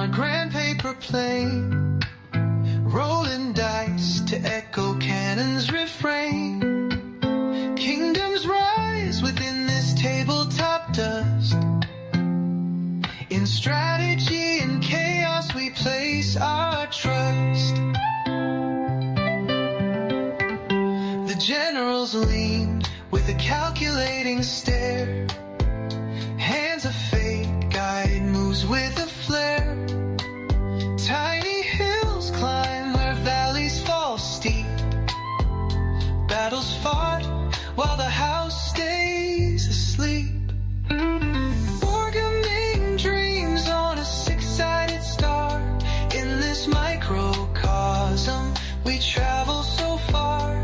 on a grand paper plane, rolling dice to echo cannons refrain. Kingdoms rise within this tabletop dust. In strategy and chaos we place our trust. The generals lean with a calculating stare. Hands of fate guide moves with a flare. Tiny hills climb where valleys fall steep. Battles fought while the house stays asleep. Wargaming dreams on a six-sided star. In this microcosm we travel so far.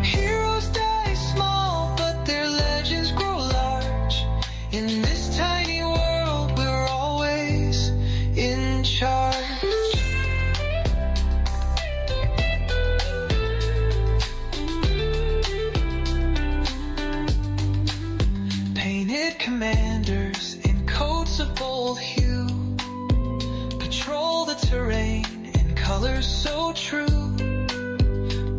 Heroes die small, but their legends grow large. In this tiny world we're always in charge. Painted commanders in coats of bold hue patrol the terrain in colors so true.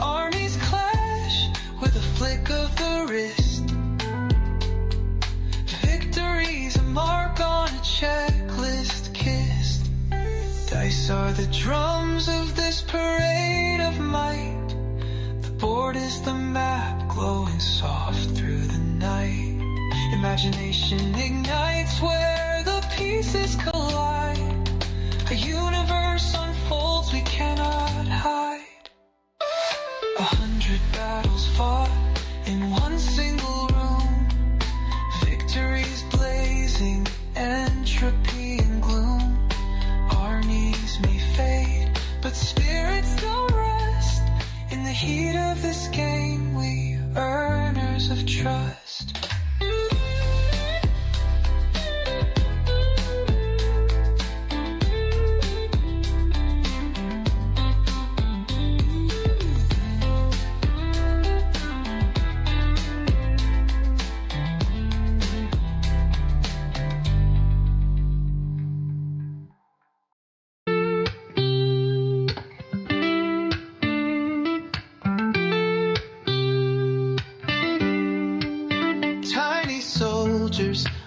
Armies clash with a flick of the wrist. Victory's a mark on a checklist kissed. Dice are the drums of this parade of might. The board is the map glowing soft through the night. Imagination ignites where the pieces collide. A universe unfolds we cannot hide. 100 battles fought in one single room. Victories blazing, entropy and gloom. Armies may fade, but spirits don't rest. In the heat of this game, we earners of trust.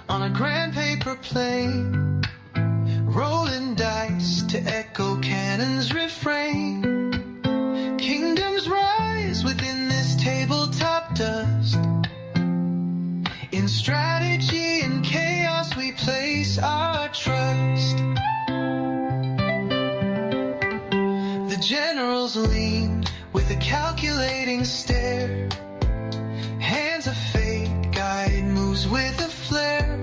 On a grand paper plane, rolling dice to echo cannons refrain. Kingdoms rise within this tabletop dust. In strategy and chaos we place our trust. The generals lean with a calculating stare. Hands of fate guide moves with a flare.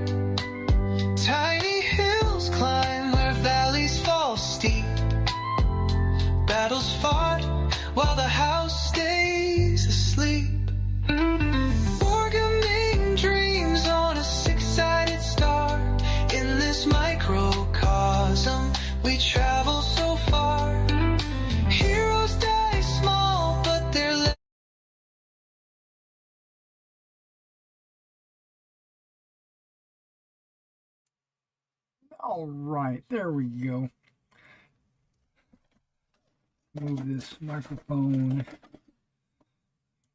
Tiny hills climb where valleys fall steep. Battles fought while the house stays asleep. Wargaming dreams on a six-sided star. In this microcosm we travel so far. Heroes die small, but their all right, there we go. Move this microphone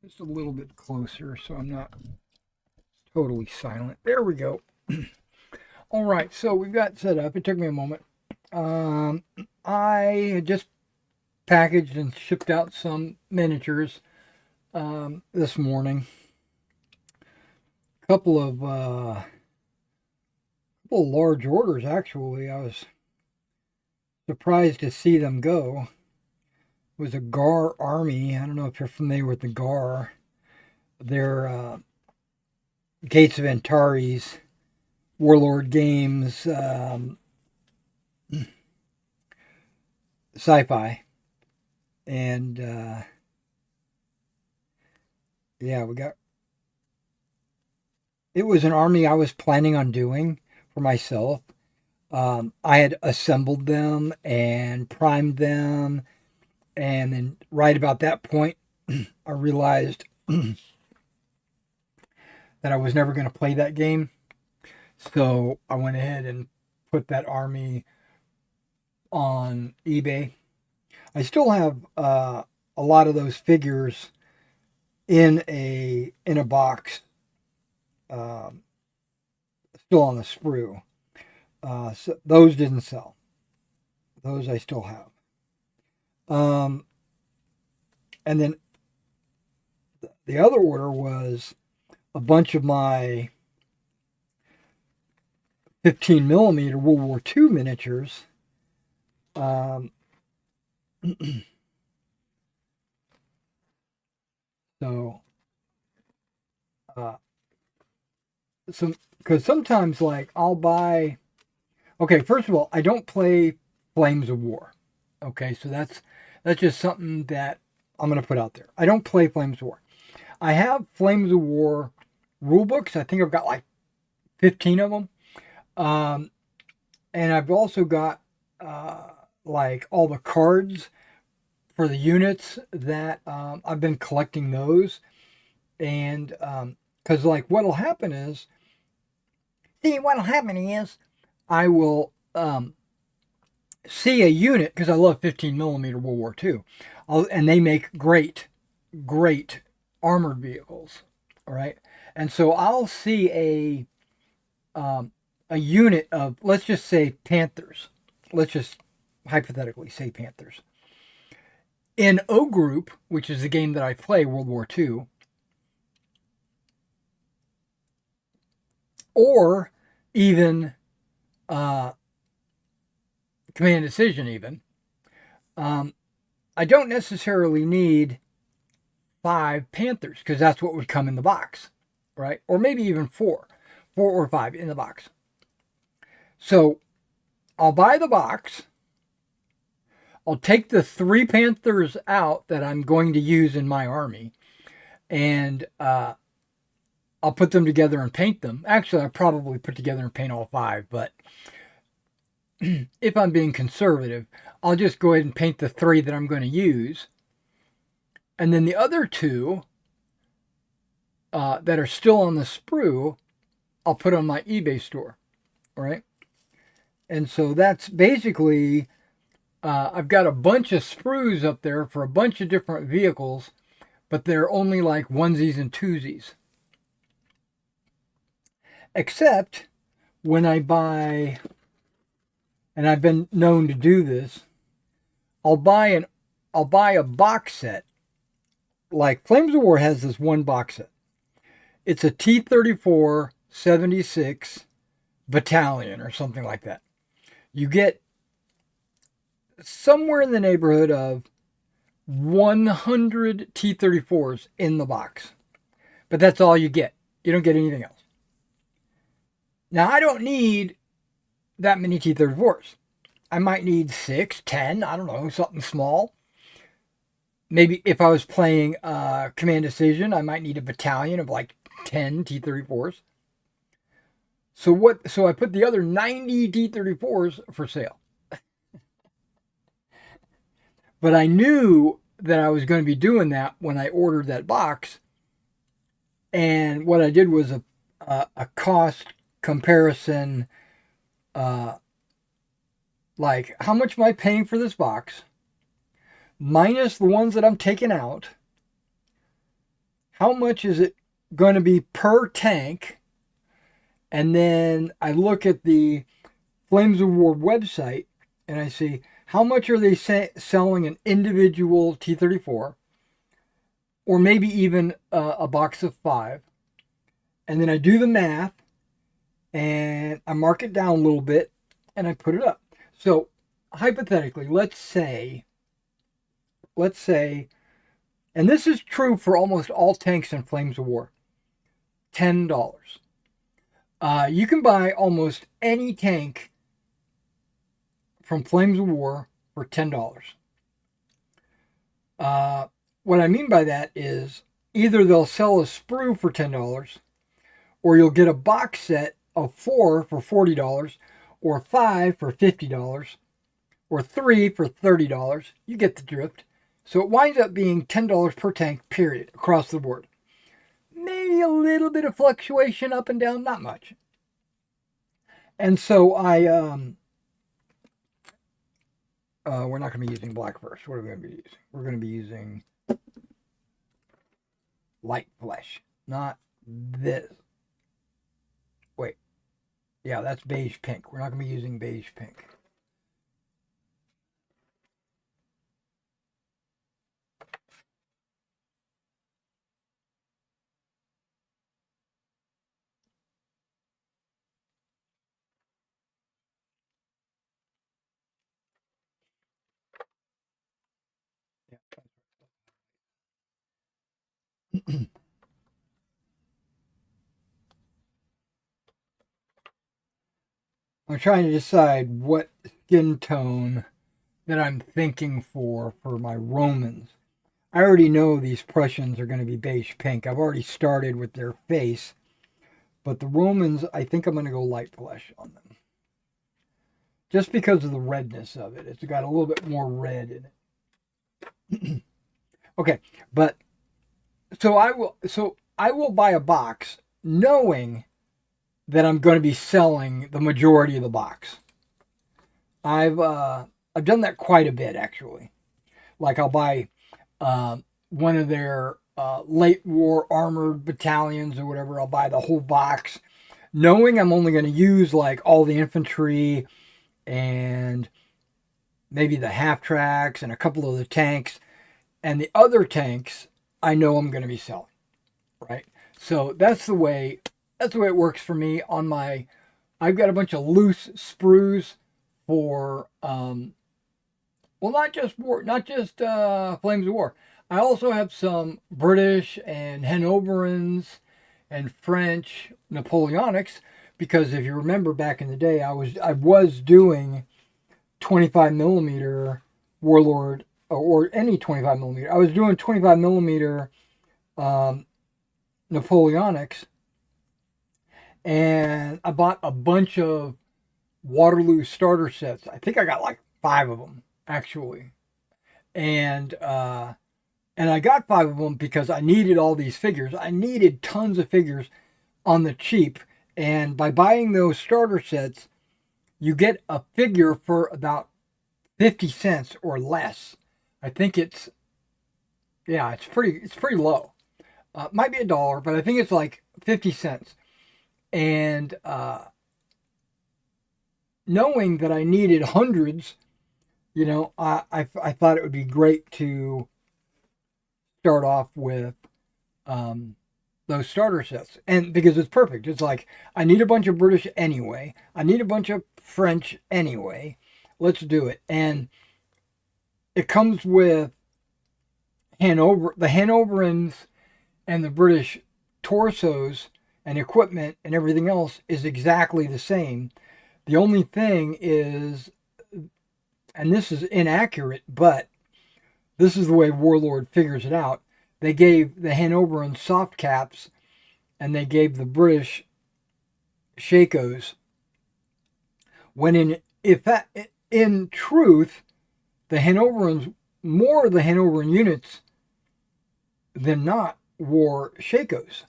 just a little bit closer so I'm not totally silent. There we go. All right, so we've got set up. It took me a moment. I had just packaged and shipped out some miniatures this morning. A couple of large orders, actually. I was surprised to see them go. It was a Gar army. I don't know if you're familiar with the Gar. They're Gates of Antares, Warlord Games, Sci-Fi. And yeah, it was an army I was planning on doing for myself. I had assembled them and primed them, and then right about that point I realized that I was never going to play that game. So I went ahead and put that army on eBay. I still have a lot of those figures in a box, still on the sprue. So those didn't sell. Those I still have. And then the other order was a bunch of my 15 millimeter World War II miniatures. So, because sometimes like I'll buy. Okay, first of all, I don't play Flames of War. Okay, so that's just something that I'm gonna put out there. I don't play Flames of War. I have Flames of War rule books. I think I've got like 15 of them. And I've also got like all the cards for the units that I've been collecting those. And because like what'll happen is I will see a unit, because I love 15 millimeter World War II, and they make great armored vehicles. All right. And so I'll see a unit of, let's just say, Panthers. Let's just hypothetically say Panthers. In O Group, which is the game that I play, World War II, or even Command Decision even, I don't necessarily need 5 Panthers, because that's what would come in the box, right? Or maybe even 4 or 5 in the box. So I'll buy the box. I'll take the 3 Panthers out that I'm going to use in my army, and I'll put them together and paint them. Actually, I'll probably put together and paint all 5, but if I'm being conservative, I'll just go ahead and paint the 3 that I'm going to use. And then the other 2 that are still on the sprue, I'll put on my eBay store. All right. And so that's basically, I've got a bunch of sprues up there for a bunch of different vehicles, but they're only like onesies and twosies. Except when I buy, and I've been known to do this, I'll buy a box set. Like Flames of War has this one box set. It's a T-34 76 battalion or something like that. You get somewhere in the neighborhood of 100 T-34s in the box. But that's all you get. You don't get anything else. Now, I don't need that many T-34s. I might need 6, 10, I don't know, something small. Maybe if I was playing Command Decision, I might need a battalion of like 10 T-34s. So I put the other 90 T-34s for sale. But I knew that I was going to be doing that when I ordered that box. And what I did was a cost comparison, like how much am I paying for this box minus the ones that I'm taking out, how much is it going to be per tank, and then I look at the Flames of War website and I see how much are they selling an individual T-34, or maybe even a box of 5, and then I do the math and I mark it down a little bit and I put it up. So hypothetically, let's say, and this is true for almost all tanks in Flames of War, $10. You can buy almost any tank from Flames of War for $10. What I mean by that is either they'll sell a sprue for $10, or you'll get a box set of 4 for $40, or 5 for $50, or 3 for $30. You get the drift. So it winds up being $10 per tank, period, across the board. Maybe a little bit of fluctuation up and down, not much. And so We're not going to be using black first. What are we going to be using? We're going to be using light flesh, not this. Wait. Yeah, that's beige pink. We're not going to be using beige pink. I'm trying to decide what skin tone that I'm thinking for my Romans. I already know these Prussians are going to be beige pink. I've already started with their face. But the Romans, I think I'm going to go light flesh on them. Just because of the redness of it. It's got a little bit more red in it. Okay, but so I will buy a box knowing that I'm going to be selling the majority of the box. I've done that quite a bit actually. Like I'll buy one of their late war armored battalions or whatever. I'll buy the whole box, knowing I'm only going to use like all the infantry and maybe the half tracks and a couple of the tanks, and the other tanks I know I'm going to be selling, right? So that's the way it works for me. On my, I've got a bunch of loose sprues for well, not just Flames of War. I also have some British and Hanoverians and French Napoleonics, because if you remember back in the day, I was doing 25 millimeter Warlord, or any 25 millimeter. I was doing 25 millimeter Napoleonics, and I bought a bunch of Waterloo starter sets. I think I got like 5 of them actually, and I got 5 of them because I needed all these figures. I needed tons of figures on the cheap, and by buying those starter sets, you get a figure for about 50 cents or less. I think it's pretty low. Might be $1, but I think it's like 50 cents. And knowing that I needed hundreds, I thought it would be great to start off with those starter sets. And because it's perfect. It's like, I need a bunch of British anyway. I need a bunch of French anyway. Let's do it. And it comes with the Hanoverians and the British torsos and equipment and everything else is exactly the same. The only thing is, and this is inaccurate, but this is the way Warlord figures it out. They gave the Hanoverians soft caps, and they gave the British shakos. When in truth, the Hanoverians, more of the Hanoverian units than not, wore shakos.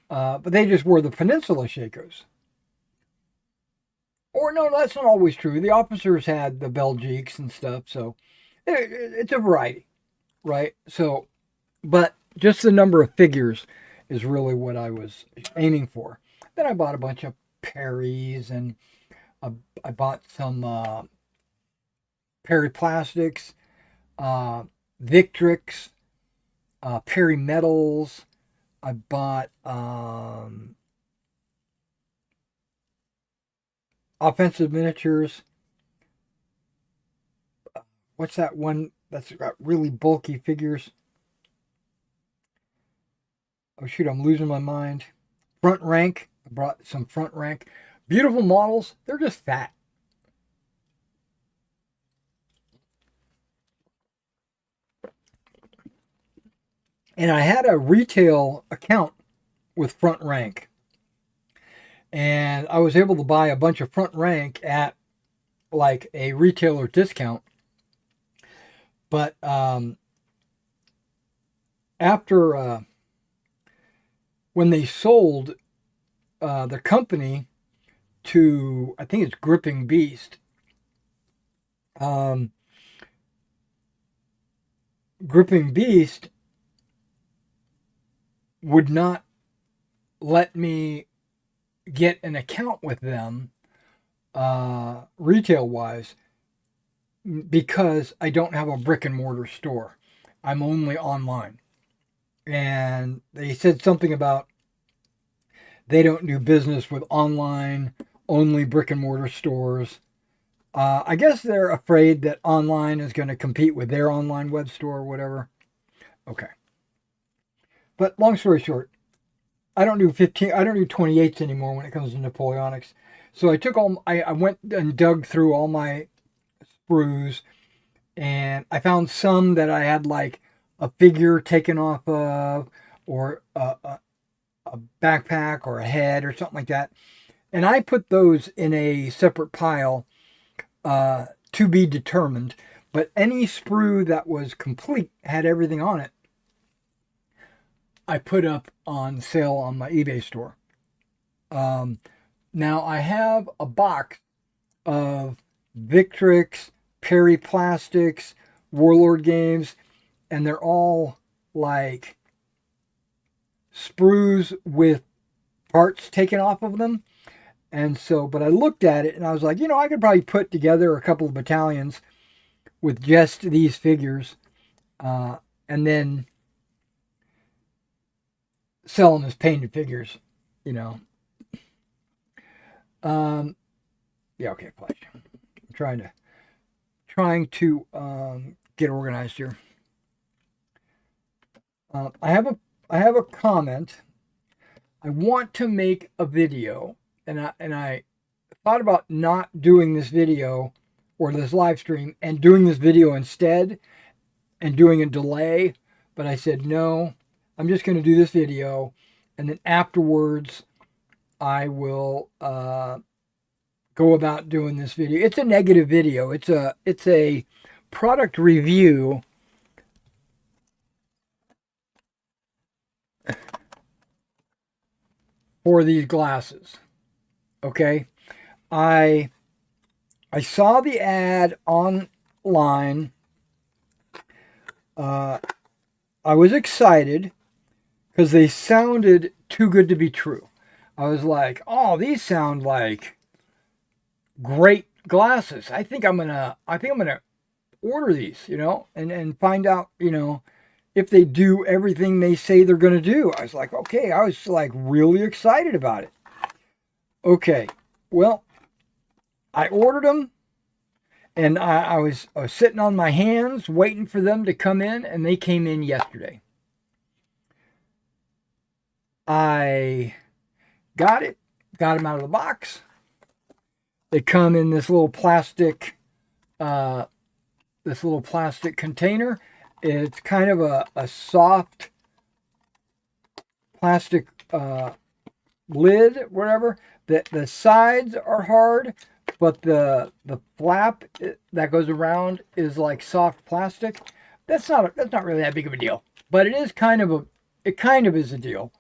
But they just wore the Peninsula shakos. Or no, that's not always true. The officers had the Belgiques and stuff, so it's a variety, right? So, but just the number of figures is really what I was aiming for. Then I bought a bunch of Perrys, and I bought some Perry plastics, Victrix, Perry metals. I bought offensive miniatures. What's that one that's got really bulky figures? Oh shoot, I'm losing my mind. Front rank. I brought some front rank. Beautiful models. They're just fat. And I had a retail account with front rank. And I was able to buy a bunch of front rank at like a retailer discount. But after when they sold the company to, I think it's Gripping Beast, Gripping Beast would not let me get an account with them retail wise because I don't have a brick and mortar store. I'm only online. And they said something about they don't do business with online, only brick and mortar stores. I guess they're afraid that online is going to compete with their online web store or whatever. Okay. But long story short, I don't do 28s anymore when it comes to Napoleonics. So I went and dug through all my sprues, and I found some that I had like a figure taken off of, or a backpack or a head or something like that. And I put those in a separate pile to be determined. But any sprue that was complete, had everything on it, I put up on sale on my eBay store. Now I have a box of Victrix, Perry Plastics, Warlord games, and they're all like sprues with parts taken off of them. And so, but I looked at it and I was like, I could probably put together a couple of battalions with just these figures, and then sell them as painted figures, Yeah, okay, flash. I'm trying to get organized here. I have a comment. I want to make a video, and I thought about not doing this video or this live stream and doing this video instead and doing a delay, but I said no. I'm just going to do this video, and then afterwards I will go about doing this video. It's a negative video. It's a product review for these glasses. Okay, I saw the ad online. I was excited because they sounded too good to be true. I was like, oh, these sound like great glasses. I think I'm gonna order these, and find out, if they do everything they say they're gonna do. I was like, okay, I was like really excited about it. Okay, well, I ordered them, and I was sitting on my hands waiting for them to come in, and they came in yesterday. I got them out of the box. They come in this little plastic container. It's kind of a soft plastic lid, whatever. The sides are hard, but the flap that goes around is like soft plastic. That's not really that big of a deal, but it is kind of a deal.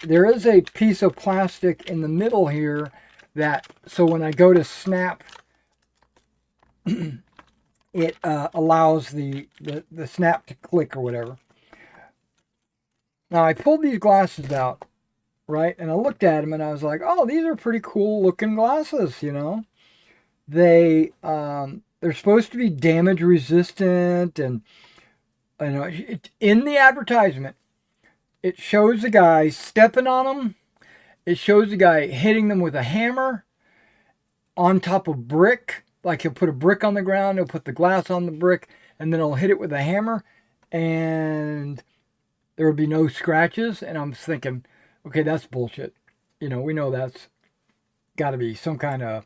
There is a piece of plastic in the middle here so when I go to snap, it allows the snap to click or whatever. Now I pulled these glasses out, right, and I looked at them and I was like, oh, these are pretty cool looking glasses, They're supposed to be damage resistant, and in the advertisement, it shows the guy stepping on them. It shows the guy hitting them with a hammer on top of brick. Like he'll put a brick on the ground, he'll put the glass on the brick, and then he'll hit it with a hammer, and there would be no scratches. And I'm thinking, okay, that's bullshit. We know that's got to be some kind of,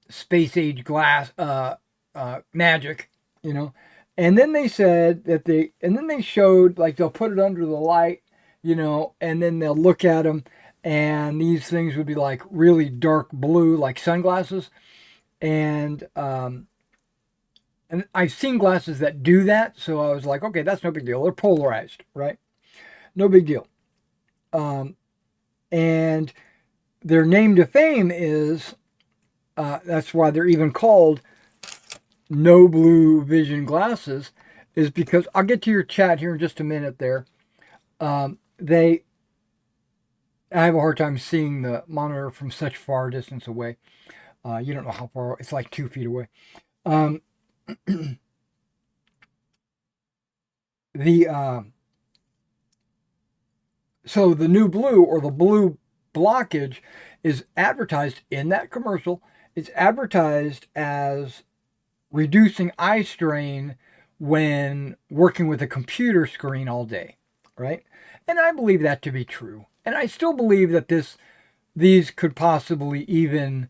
space age glass magic, And then they said and then they showed, like, they'll put it under the light, and then they'll look at them, and these things would be like really dark blue, like sunglasses. And I've seen glasses that do that, so I was like, okay, that's no big deal. They're polarized, right? No big deal. And their name to fame is, that's why they're even called no blue vision glasses is because I'll get to your chat here in just a minute there. I have a hard time seeing the monitor from such far distance away. You don't know how far, it's like 2 feet away. So the new blue or the blue blockage is advertised in that commercial. It's advertised as reducing eye strain when working with a computer screen all day, right? And I believe that to be true. And I still believe that these could possibly even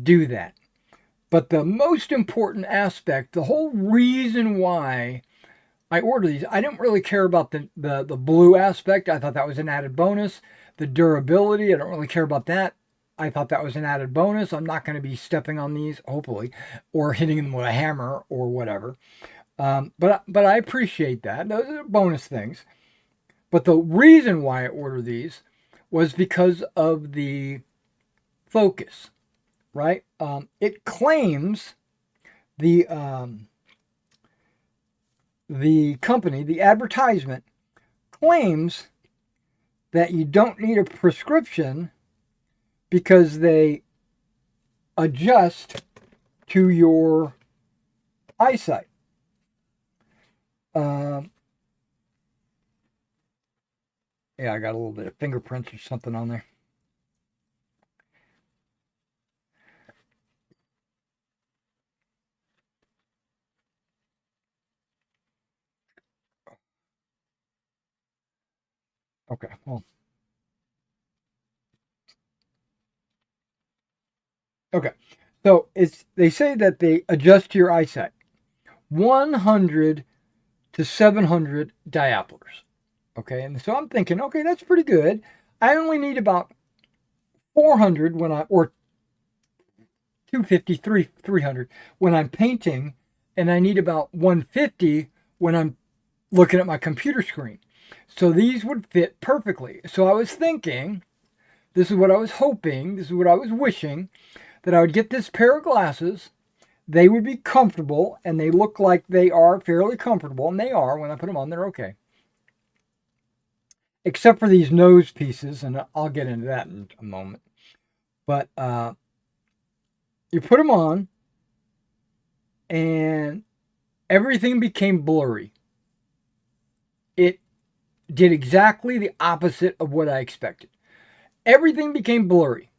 do that. But the most important aspect, the whole reason why I ordered these, I didn't really care about the blue aspect. I thought that was an added bonus. The durability, I don't really care about that. I thought that was an added bonus. I'm not going to be stepping on these, hopefully, or hitting them with a hammer or whatever. But I appreciate that. Those are bonus things. But the reason why I ordered these was because of the focus, right? It claims the company, the advertisement, claims that you don't need a prescription because they adjust to your eyesight. Yeah, I got a little bit of fingerprints or something on there. Okay, well. Okay, so they say that they adjust to your eyesight. 100 to 700 diopters. Okay, and so I'm thinking, okay, that's pretty good. I only need about 400 or 250, 300 when I'm painting, and I need about 150 when I'm looking at my computer screen. So these would fit perfectly. So I was thinking, this is what I was hoping, this is what I was wishing, that I would get this pair of glasses. They would be comfortable, and they look like they are fairly comfortable, and they are. When I put them on, they're okay. Except for these nose pieces, and I'll get into that in a moment. But you put them on, and everything became blurry. It did exactly the opposite of what I expected. Everything became blurry.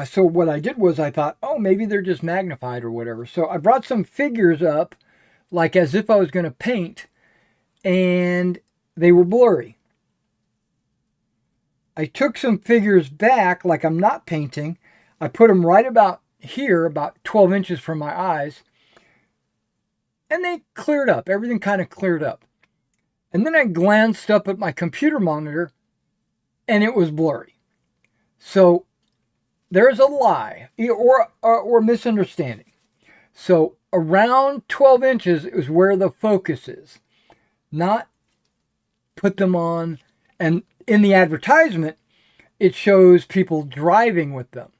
So what I did was I thought, oh, maybe they're just magnified or whatever. So I brought some figures up, like as if I was going to paint, and they were blurry. I took some figures back, like I'm not painting. I put them right about here, about 12 inches from my eyes, and they cleared up. Everything kind of cleared up. And then I glanced up at my computer monitor, and it was blurry. So there's a lie or misunderstanding. So around 12 inches is where the focus is. Not put them on. And in the advertisement, it shows people driving with them.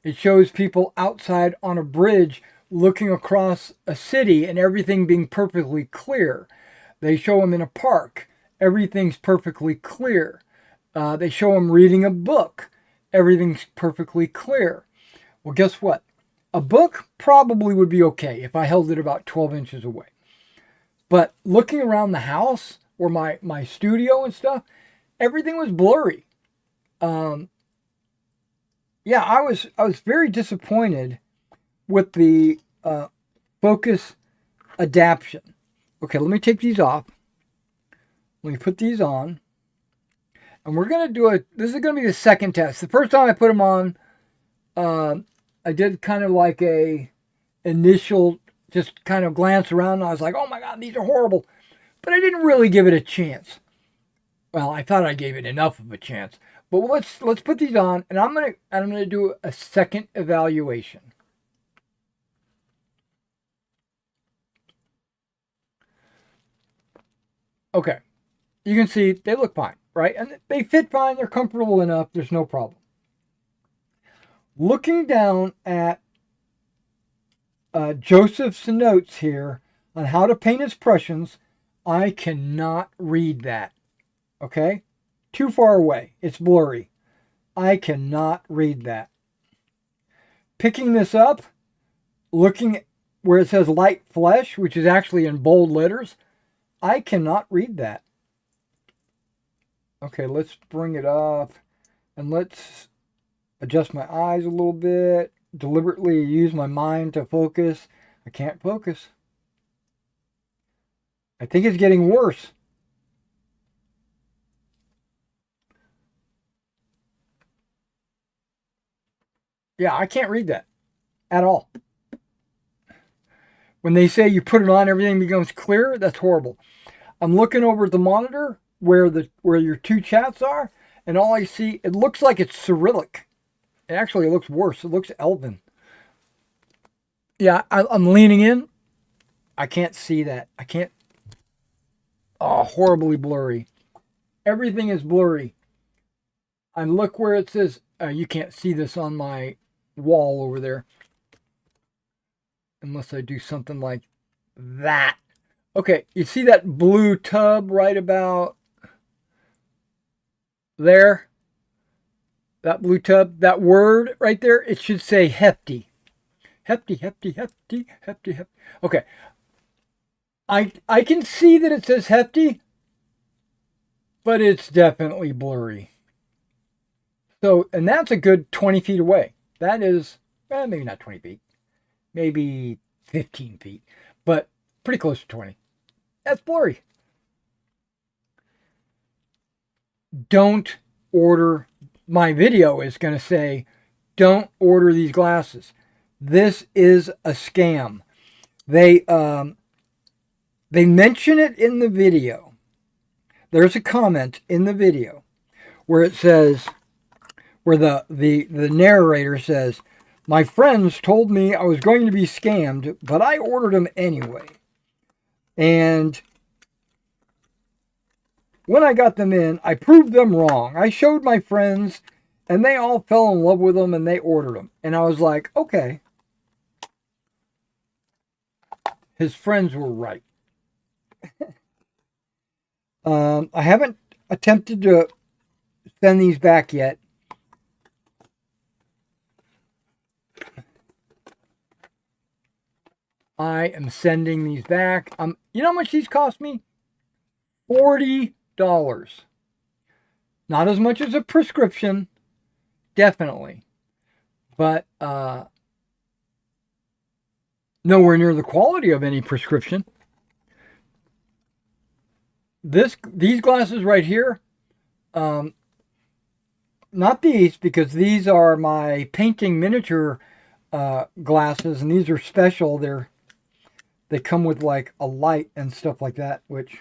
It shows people outside on a bridge looking across a city and everything being perfectly clear. They show them in a park. Everything's perfectly clear. They show them reading a book. Everything's perfectly clear. Well, guess what? A book probably would be okay if I held it about 12 inches away. But looking around the house or my studio and stuff, everything was blurry. Yeah, I was very disappointed with the focus adaptation. Okay, let me take these off. Let me put these on. And we're going to do this is going to be the second test. The first time I put them on, I did kind of like a initial, just kind of glance around. And I was like, oh my God, these are horrible. But I didn't really give it a chance. Well, I thought I gave it enough of a chance. But let's put these on, and I'm gonna do a second evaluation. Okay, you can see they look fine, right? And they fit fine. They're comfortable enough. There's no problem. Looking down at Joseph's notes here on how to paint his Prussians. I cannot read that. Okay? Too far away. It's blurry. I cannot read that. Picking this up, looking where it says light flesh, which is actually in bold letters, I cannot read that. Okay, let's bring it up and let's adjust my eyes a little bit. Deliberately use my mind to focus. I can't focus. I think it's getting worse. Yeah, I can't read that at all. When they say you put it on, everything becomes clear, that's horrible. I'm looking over at the monitor where your two chats are, and all I see, it looks like it's Cyrillic. Actually, it looks worse. It looks Elven. Yeah, I'm leaning in. I can't see that. I can't. Oh, horribly blurry. Everything is blurry. And look where it says, you can't see this on my wall over there. Unless I do something like that. Okay, you see that blue tub right about there? That blue tub, that word right there, it should say hefty. Hefty, hefty, hefty, hefty, hefty. Okay. I can see that it says hefty, but it's definitely blurry. So, and that's a good 20 feet away. That is, maybe not 20 feet. Maybe 15 feet. But pretty close to 20. That's blurry. Don't order. My video is going to say, don't order these glasses. This is a scam. They mention it in the video. There's a comment in the video where it says, where the narrator says, my friends told me I was going to be scammed, but I ordered them anyway. And when I got them in, I proved them wrong. I showed my friends, and they all fell in love with them, and they ordered them. And I was like, okay. His friends were right. I haven't attempted to send these back yet. I am sending these back. You know how much these cost me? $40. Not as much as a prescription, definitely. But nowhere near the quality of any prescription. These glasses right here, not these, because these are my painting miniature glasses, and these are special. They come with like a light and stuff like that, which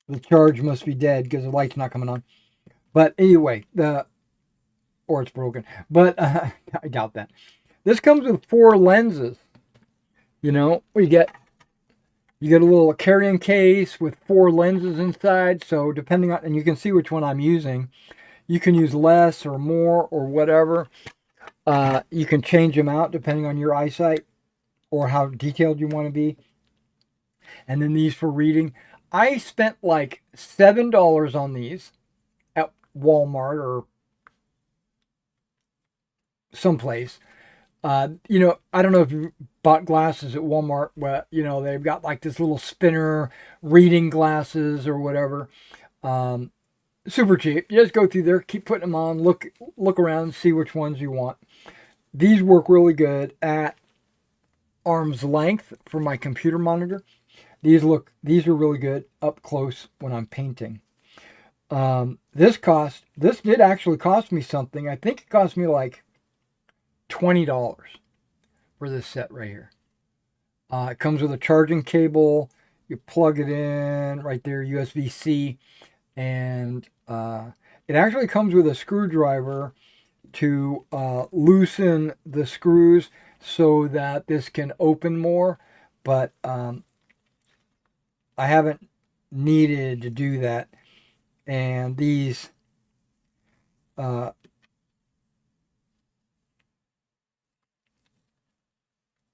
the charge must be dead because the light's not coming on. But anyway, or it's broken. But I doubt that. This comes with 4 lenses. You know, you get a little carrying case with 4 lenses inside. So depending on, and you can see which one I'm using. You can use less or more or whatever. You can change them out depending on your eyesight or how detailed you want to be. And then these for reading. I spent like $7 on these at Walmart or someplace. You know, I don't know if you bought glasses at Walmart, but you know, they've got like this little spinner reading glasses or whatever. Super cheap. You just go through there, keep putting them on, look around, see which ones you want. These work really good at arm's length for my computer monitor. These are really good up close when I'm painting. This did actually cost me something. I think it cost me like $20 for this set right here. It comes with a charging cable. You plug it in right there, USB-C. And it actually comes with a screwdriver to loosen the screws so that this can open more. But I haven't needed to do that. And these Uh,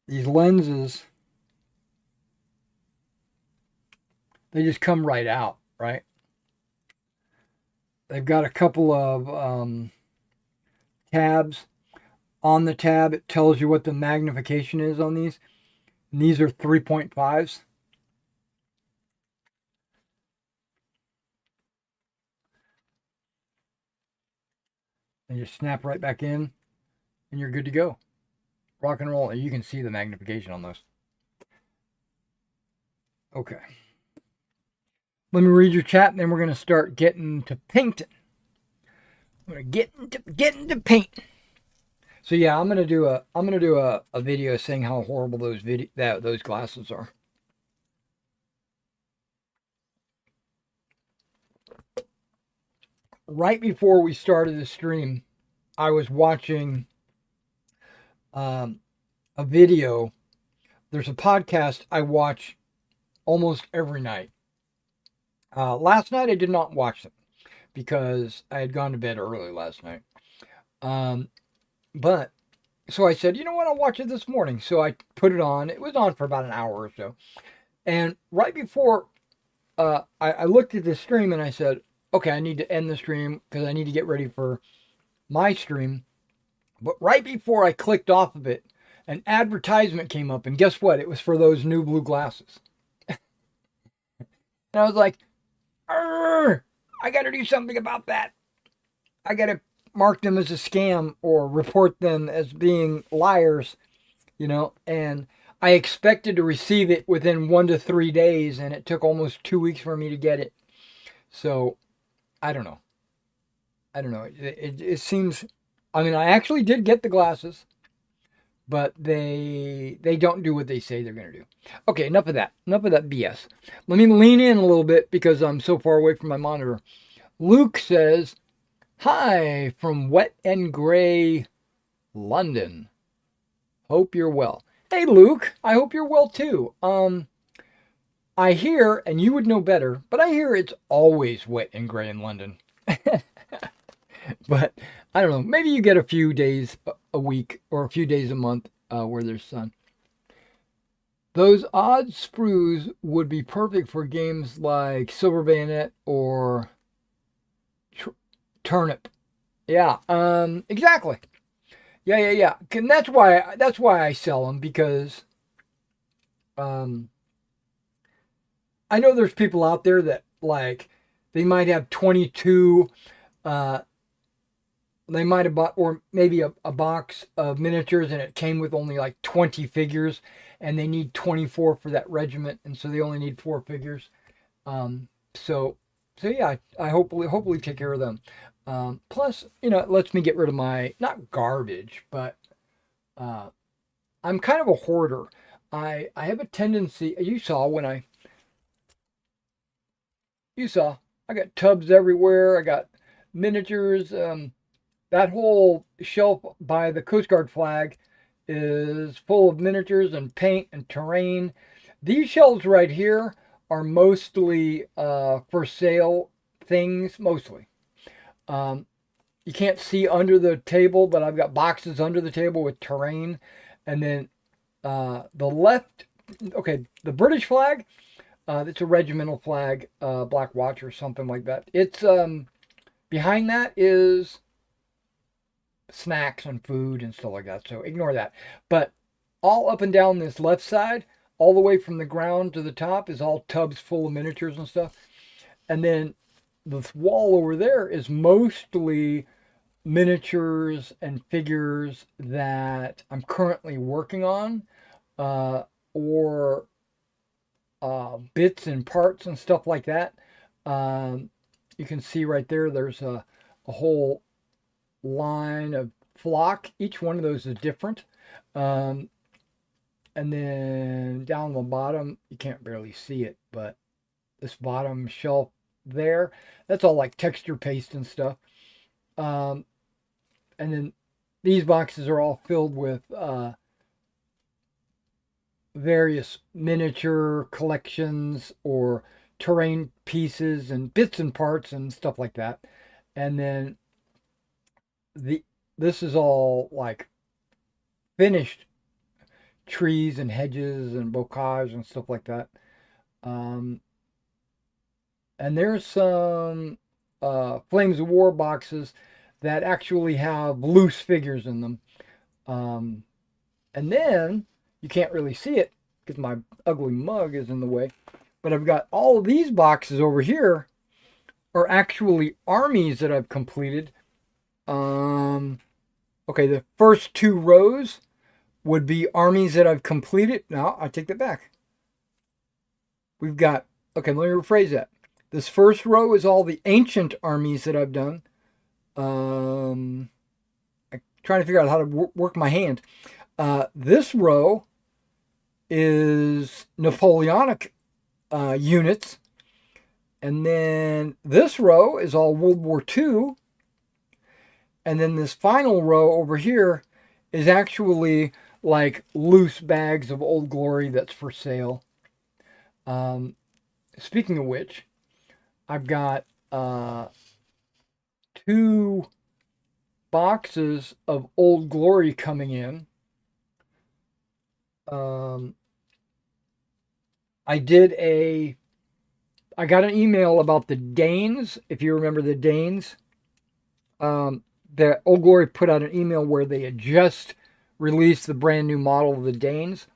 these lenses, they just come right out, right? They've got a couple of tabs. On the tab, it tells you what the magnification is on these. And these are 3.5s. And you snap right back in, and you're good to go. Rock and roll. You can see the magnification on those. Okay. Let me read your chat, and then we're going to start getting to painting. I'm going to get into paint. So yeah, I'm gonna do a video saying how horrible those glasses are. Right before we started the stream, I was watching a video. There's a podcast I watch almost every night. Last night I did not watch them because I had gone to bed early last night. But so I said, you know what, I'll watch it this morning. So I put it on. It was on for about an hour or so. And right before I looked at the stream and I said, okay, I need to end the stream because I need to get ready for my stream. But right before I clicked off of it, an advertisement came up. And guess what? It was for those new blue glasses. And I was like, I got to do something about that. I got to mark them as a scam or report them as being liars, and I expected to receive it within 1 to 3 days, and it took almost 2 weeks for me to get it. So I don't know. It seems, I mean, I actually did get the glasses, but they don't do what they say they're going to do. Okay, enough of that BS. Let me lean in a little bit because I'm so far away from my monitor. Luke says, hi from wet and gray London. Hope you're well. Hey, Luke, I hope you're well too. I hear, and you would know better, but I hear it's always wet and gray in London. But I don't know, maybe you get a few days a week or a few days a month where there's sun. Those odd sprues would be perfect for games like Silver Bayonet or Turnip. Yeah, exactly. Yeah. And that's why I sell them, because I know there's people out there that, like, they might have 22 they might have bought, or maybe a box of miniatures and it came with only like 20 figures and they need 24 for that regiment, and so they only need 4 figures. So yeah, I hopefully take care of them. Plus, it lets me get rid of my, not garbage, but I'm kind of a hoarder. I have a tendency, you saw I got tubs everywhere. I got miniatures. That whole shelf by the Coast Guard flag is full of miniatures and paint and terrain. These shelves right here are mostly for sale things, mostly. You can't see under the table, but I've got boxes under the table with terrain. And then the left, okay, the British flag, it's a regimental flag, Black Watch or something like that. It's behind that is snacks and food and stuff like that, so ignore that. But all up and down this left side, all the way from the ground to the top, is all tubs full of miniatures and stuff. And then the wall over there is mostly miniatures and figures that I'm currently working on, or bits and parts and stuff like that. You can see right there, there's a whole line of flock. Each one of those is different. And then down the bottom, you can't barely see it, but this bottom shelf there, that's all like texture paste and stuff. And then these boxes are all filled with various miniature collections or terrain pieces and bits and parts and stuff like that. And then the this is all like finished trees and hedges and bocage and stuff like that. Um, and there's some Flames of War boxes that actually have loose figures in them. Um, and then you can't really see it because my ugly mug is in the way. But I've got all of these boxes over here are actually armies that I've completed. Okay, the first two rows would be armies that I've completed. No, I take that back. We've got, okay, let me rephrase that. This first row is all the ancient armies that I've done. I'm trying to figure out how to work my hand. This row is Napoleonic units. And then this row is all World War II. And then this final row over here is actually like loose bags of Old Glory that's for sale. Speaking of which, I've got 2 boxes of Old Glory coming in. I got an email about the Danes. If you remember the Danes, the Old Glory put out an email where they had just released the brand new model of the Danes.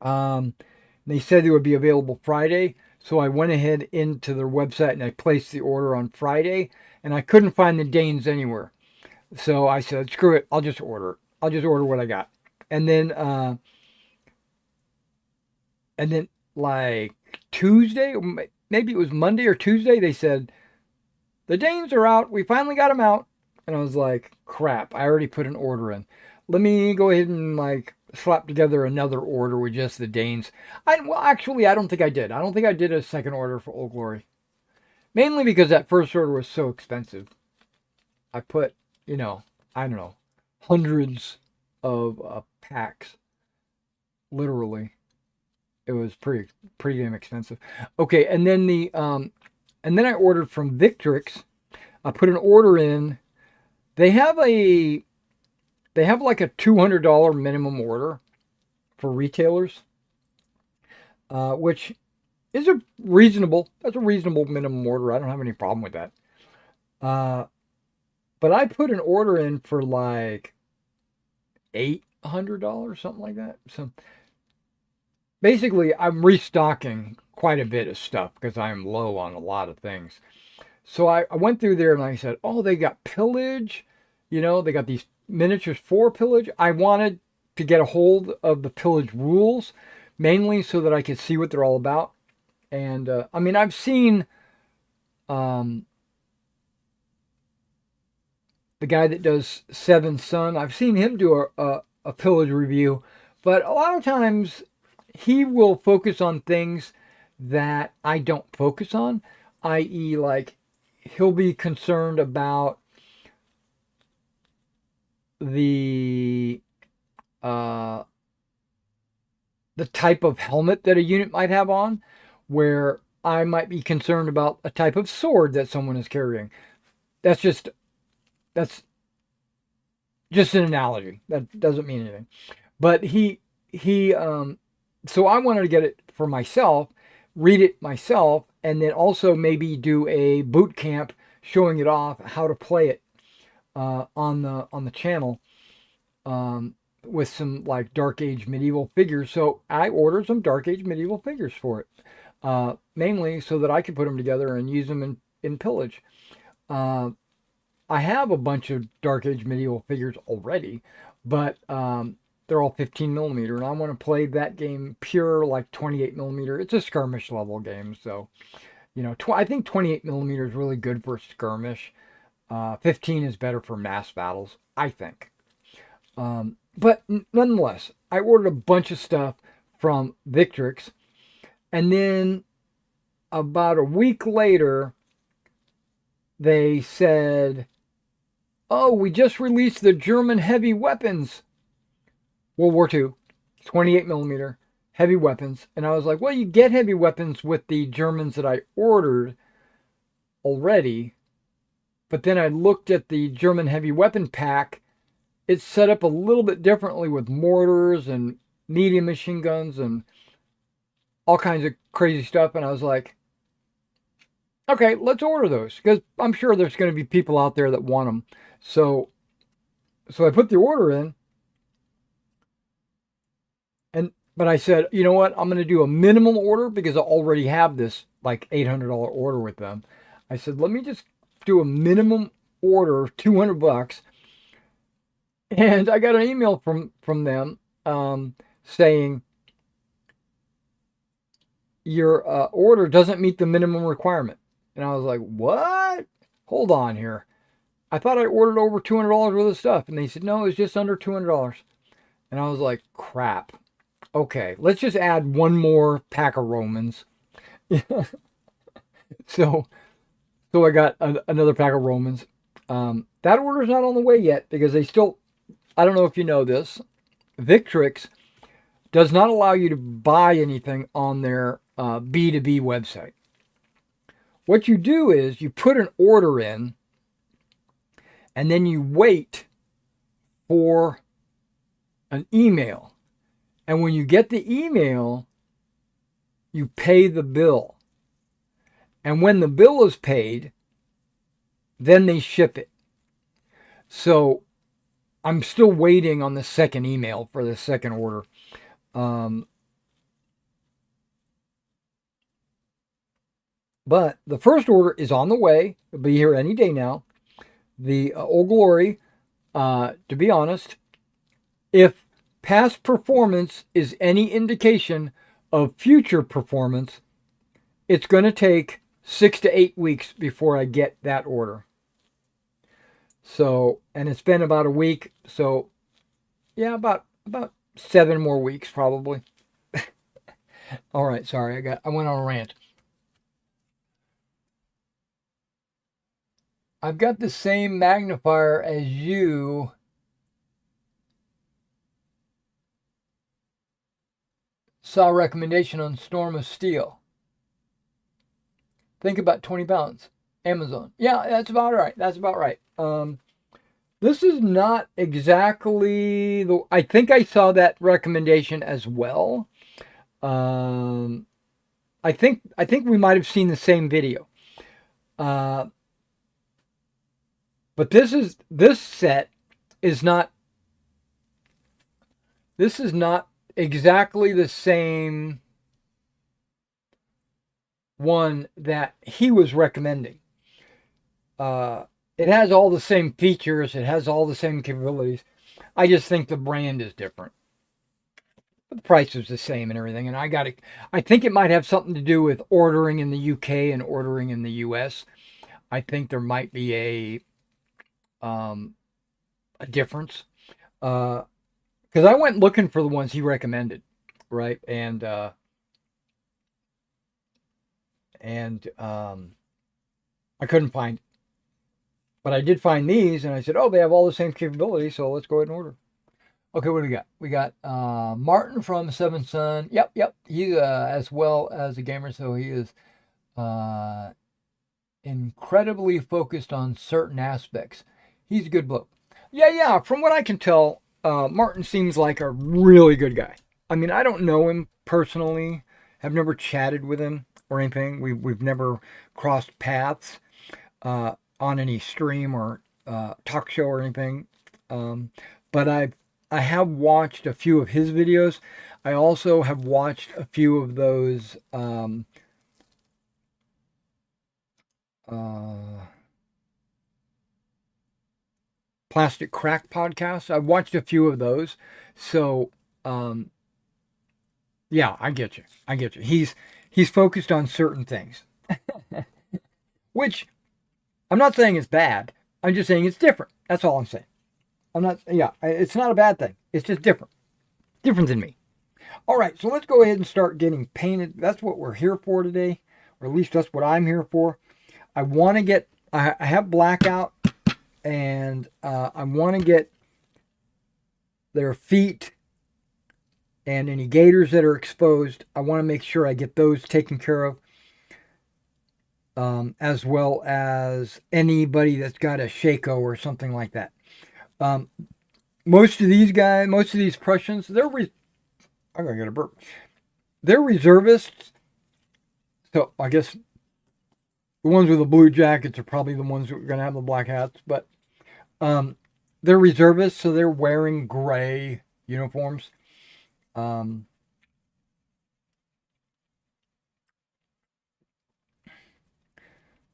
They said they would be available Friday. So I went ahead into their website and I placed the order on Friday, and I couldn't find the Danes anywhere. So I said, screw it, I'll just order it. I'll just order what I got. And then like Tuesday, maybe it was Monday or Tuesday, they said, the Danes are out. We finally got them out. And I was like, crap, I already put an order in. Let me go ahead and like slap together another order with just the Danes. Well, actually, I don't think I did. I don't think I did a second order for Old Glory. Mainly because that first order was so expensive. I put, I don't know, hundreds of packs. Literally. It was pretty damn expensive. Okay, and then I ordered from Victrix. I put an order in. They have like a $200 minimum order for retailers, which is that's a reasonable minimum order. I don't have any problem with that. But I put an order in for like $800, something like that. So basically, I'm restocking quite a bit of stuff because I'm low on a lot of things. So I went through there and I said, oh, they got pillage. They got these miniatures for pillage. I wanted to get a hold of the pillage rules, mainly so that I could see what they're all about. And I've seen the guy that does Seven Son. I've seen him do a pillage review, but a lot of times he will focus on things that I don't focus on, i.e., like he'll be concerned about the type of helmet that a unit might have on, where I might be concerned about a type of sword that someone is carrying. That's just an analogy. That doesn't mean anything. But so I wanted to get it for myself, read it myself, and then also maybe do a boot camp showing it off, how to play it on the channel with some like Dark Age medieval figures. So I ordered some Dark Age medieval figures for it, mainly so that I could put them together and use them in pillage. I have a bunch of Dark Age medieval figures already, but they're all 15 millimeter, and I want to play that game pure, like 28 millimeter. It's a skirmish level game, so I think 28 millimeter is really good for skirmish. 15 is better for mass battles, I think. But nonetheless, I ordered a bunch of stuff from Victrix, and then about a week later, they said, oh, we just released the German heavy weapons. World War II, 28 millimeter heavy weapons. And I was like, well, you get heavy weapons with the Germans that I ordered already. but then I looked at the German heavy weapon pack. It's set up a little bit differently with mortars and medium machine guns and all kinds of crazy stuff. And I was like, okay, let's order those because I'm sure there's going to be people out there that want them. So I put the order in, but I said, you know what? I'm going to do a minimum order because I already have this like $800 order with them. I said, let me just do a minimum order, $200. And I got an email from them saying your order doesn't meet the minimum requirement. And I was like, what? Hold on here. I thought I ordered over $200 worth of stuff. And they said, no, it's just under $200. And I was like, crap. Okay, let's just add one more pack of Romans. so I got another pack of Romans. That order's not on the way yet because they still, I don't know if you know this, Victrix does not allow you to buy anything on their B2B website. What you do is you put an order in and then you wait for an email. And when you get the email, you pay the bill. And when the bill is paid, then they ship it. So I'm still waiting on the second email for the second order. But the first order is on the way. It'll be here any day now. The Old Glory, to be honest, if past performance is any indication of future performance, it's going to take 6 to 8 weeks before I get that order. So, and it's been about a week. So, yeah, about 7 more weeks probably. All right, sorry, I went on a rant. I've got the same magnifier as you. Saw a recommendation on Storm of Steel. Think about 20 pounds. Amazon. Yeah, that's about right. That's about right. This is not exactly the. I think I saw that recommendation as well. I think we might have seen the same video. But this set is not. This is not exactly the same one that he was recommending. It has all the same features. It has all the same capabilities. I just think the brand is different. But the price is the same and everything. And I think it might have something to do with ordering in the UK and ordering in the US. I think there might be a difference. Because I went looking for the ones he recommended, right? And I couldn't find. But I did find these, and I said, oh, they have all the same capabilities, so let's go ahead and order. Okay, what do we got? We got Martin from Seven Sun. Yep. He, as well as a gamer, so he is incredibly focused on certain aspects. He's a good bloke. Yeah. From what I can tell, Martin seems like a really good guy. I mean, I don't know him personally. Have never chatted with him or anything. We've never crossed paths on any stream or talk show or anything. But I have watched a few of his videos. I also have watched a few of those Plastic Crack podcasts. I've watched a few of those. So yeah, I get you. He's focused on certain things. Which I'm not saying it's bad. I'm just saying it's different. That's all I'm saying. It's not a bad thing. It's just different. Different than me. All right, so let's go ahead and start getting painted. That's what we're here for today, or at least that's what I'm here for. I have blackout, and I want to get their feet and any gaiters that are exposed. I want to make sure I get those taken care of. as well as anybody that's got a Shako or something like that. Um, most of these Prussians, I'm gonna get a burp. They're reservists, so I guess the ones with the blue jackets are probably the ones that are gonna have the black hats. But um, they're reservists, so they're wearing gray uniforms. Um,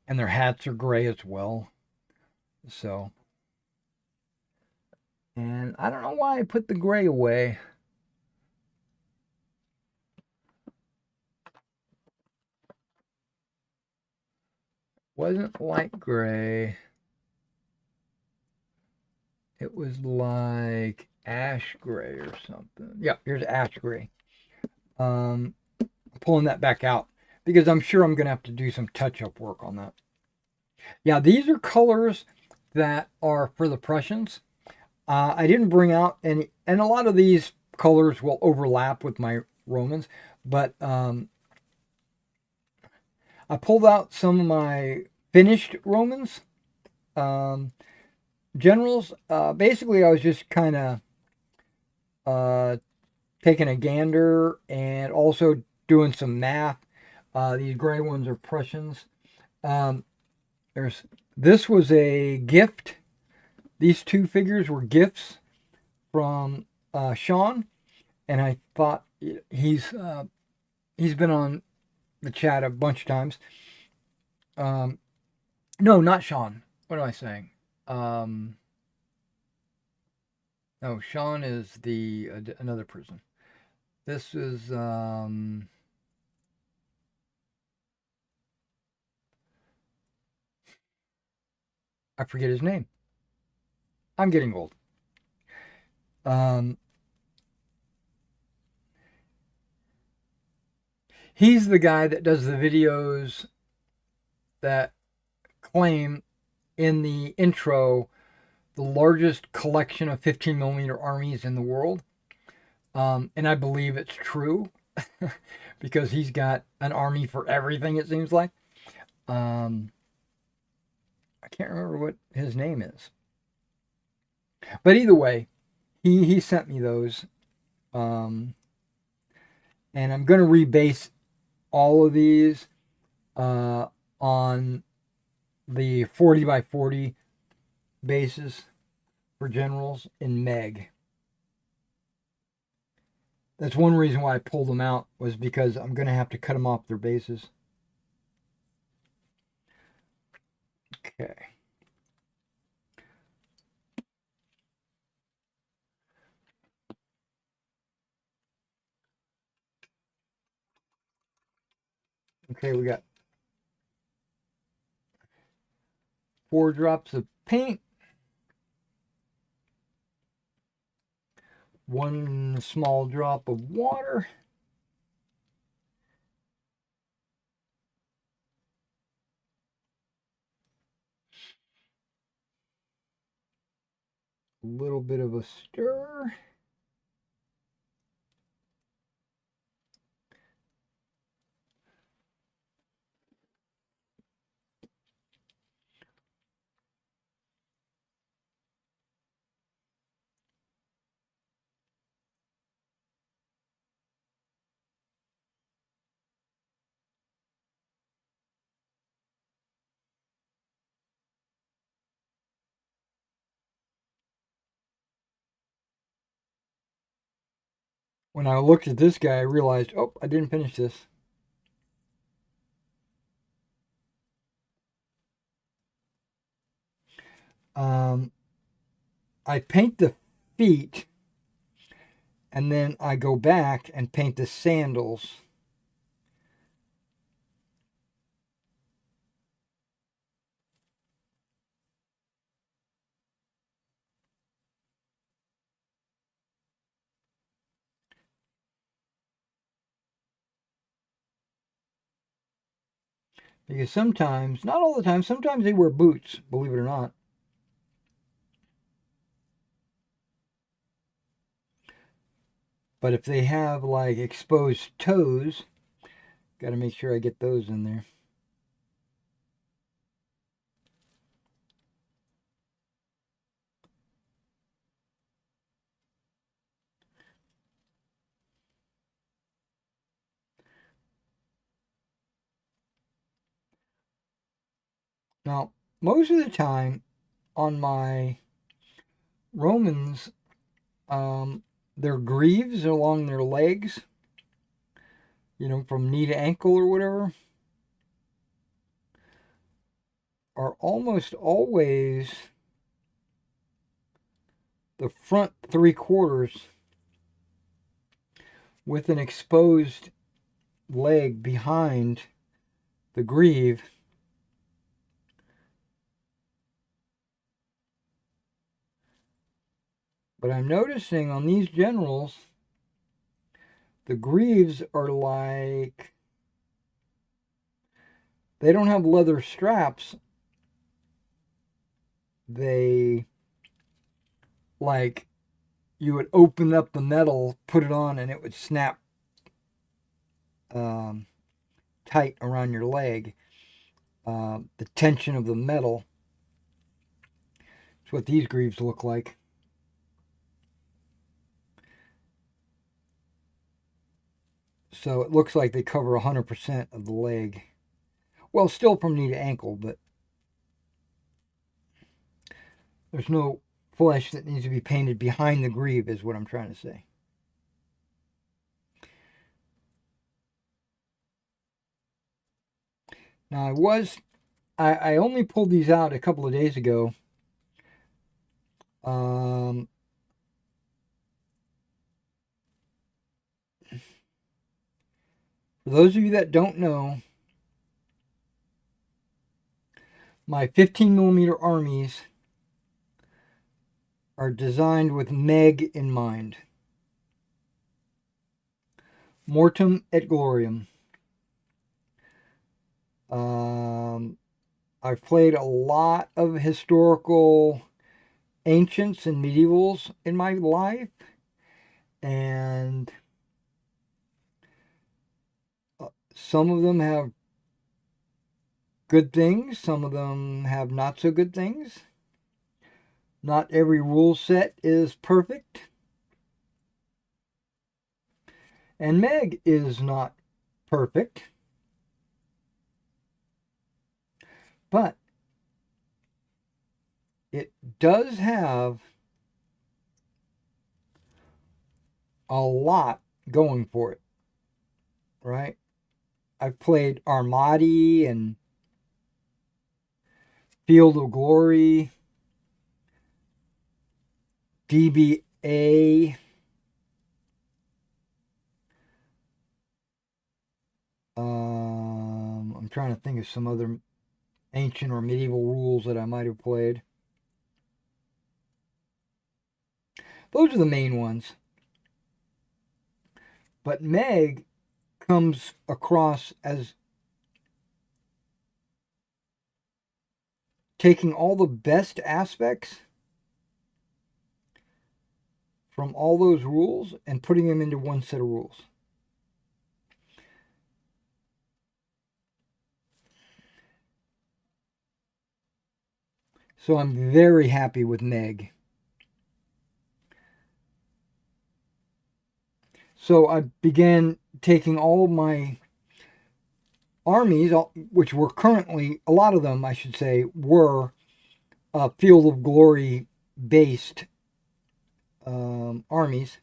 and their hats are gray as well. So, and I don't know why I put the gray away. Wasn't light gray. It was like ash gray or something. Yeah, here's ash gray. Um, Pulling that back out because I'm sure I'm gonna have to do some touch-up work on that. Yeah, these are colors that are for the Prussians. I didn't bring out any, and a lot of these colors will overlap with my Romans, but I pulled out some of my finished Romans. Um, Generals, basically, I was just kind of uh, taking a gander and also doing some math. These gray ones are Prussians. Um, there's This was a gift. These two figures were gifts from Sean, and I thought he's been on the chat a bunch of times. No, not Sean. What am I saying? No, Sean is the another person. This is I forget his name. I'm getting old. Um, he's the guy that does the videos that claim in the intro the largest collection of 15 millimeter armies in the world. And I believe it's true because he's got an army for everything, it seems like. I can't remember what his name is. But either way, he sent me those. And I'm going to rebase all of these on the 40 by 40 bases for generals in Meg. That's one reason why I pulled them out, was because I'm going to have to cut them off their bases. Okay. Okay, we got 4 drops of paint, 1 small drop of water, a little bit of a stir. When I looked at this guy, I realized, oh, I didn't finish this. I paint the feet, and then I go back and paint the sandals. Because sometimes, not all the time, sometimes they wear boots, believe it or not. But if they have like exposed toes, got to make sure I get those in there. Now, most of the time on my Romans, their greaves along their legs, from knee to ankle or whatever, are almost always the front 3/4 with an exposed leg behind the greave. But I'm noticing on these generals, the greaves are like, they don't have leather straps. They, like, you would open up the metal, put it on, and it would snap tight around your leg. The tension of the metal is what these greaves look like. So it looks like they cover 100% of the leg. Well, still from knee to ankle, but there's no flesh that needs to be painted behind the greave, is what I'm trying to say. Now, I only pulled these out a couple of days ago. For those of you that don't know, my 15mm armies are designed with Meg in mind. Mortem et gloriam. I've played a lot of historical ancients and medievals in my life, and some of them have good things, some of them have not so good things. Not every rule set is perfect. And Meg is not perfect. But it does have a lot going for it, right? I've played Armati and Field of Glory, DBA, I'm trying to think of some other ancient or medieval rules that I might have played. Those are the main ones. But Meg comes across as taking all the best aspects from all those rules and putting them into one set of rules. So I'm very happy with Meg. So I began taking all my armies, which were currently, a lot of them, I should say, were Field of Glory based armies.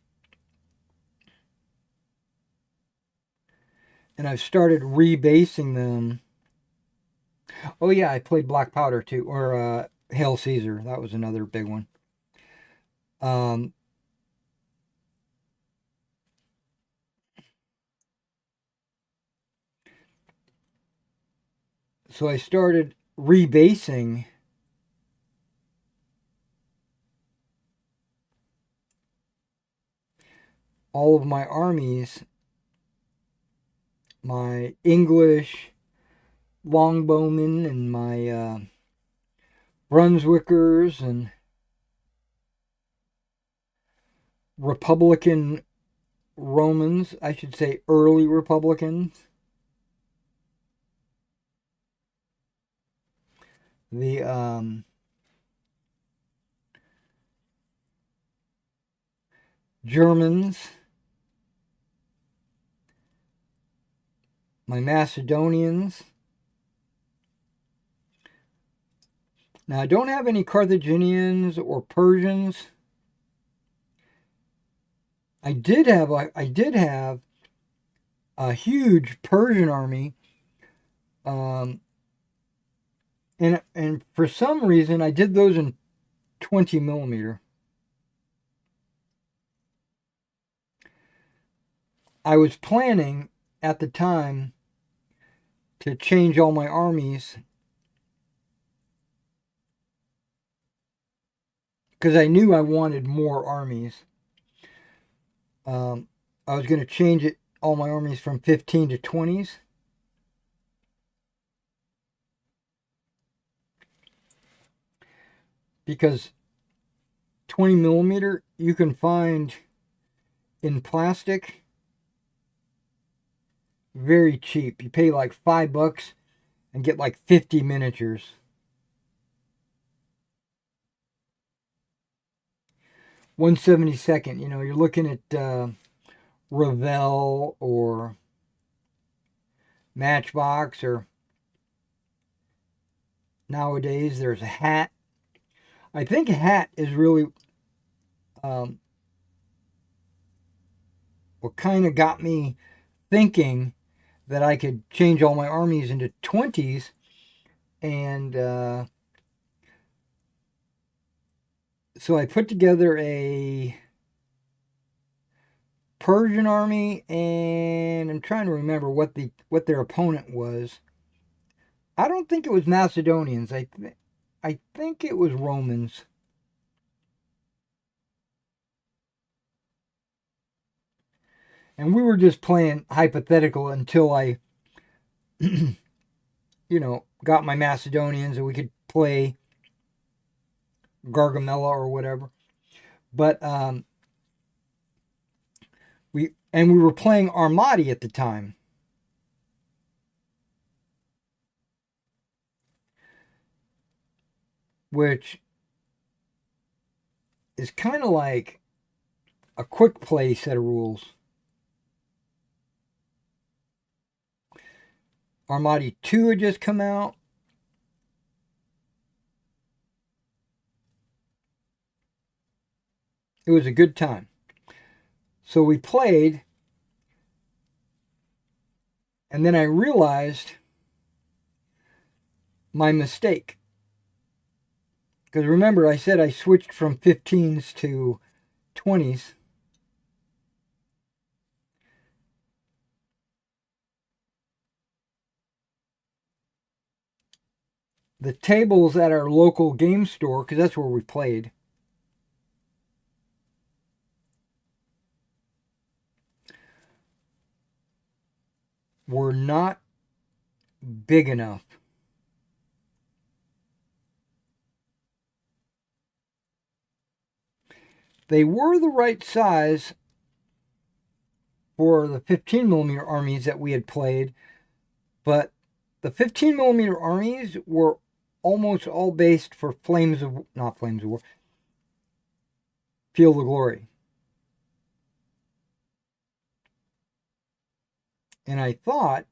And I've started rebasing them. Oh, yeah, I played Black Powder too, or Hail Caesar. That was another big one. So I started rebasing all of my armies, my English longbowmen and my Brunswickers and Republican Romans, I should say early Republicans. The Germans, my Macedonians, Now, I don't have any Carthaginians or Persians. I did have a huge Persian army, and for some reason I did those in 20 millimeter. I was planning at the time to change all my armies because I knew I wanted more armies. I was going to change all my armies from 15 to 20s. Because 20 millimeter you can find in plastic very cheap. You pay like $5 and get like 50 miniatures. 1/72, you're looking at Revell or Matchbox, or nowadays there's a Hat. I think a Hat is really what kind of got me thinking that I could change all my armies into 20s, and so I put together a Persian army, and I'm trying to remember what their opponent was. I don't think it was Macedonians. I think it was Romans. And we were just playing hypothetical until I, got my Macedonians and we could play Gargamella or whatever. But we were playing Armati at the time. Which is kind of like a quick play set of rules. Armati 2 had just come out. It was a good time. So we played, and then I realized my mistake. Because remember, I said I switched from 15s to 20s. The tables at our local game store, because that's where we played, were not big enough. They were the right size for the 15 millimeter armies that we had played, but the 15 millimeter armies were almost all based for Field of Glory. And I thought,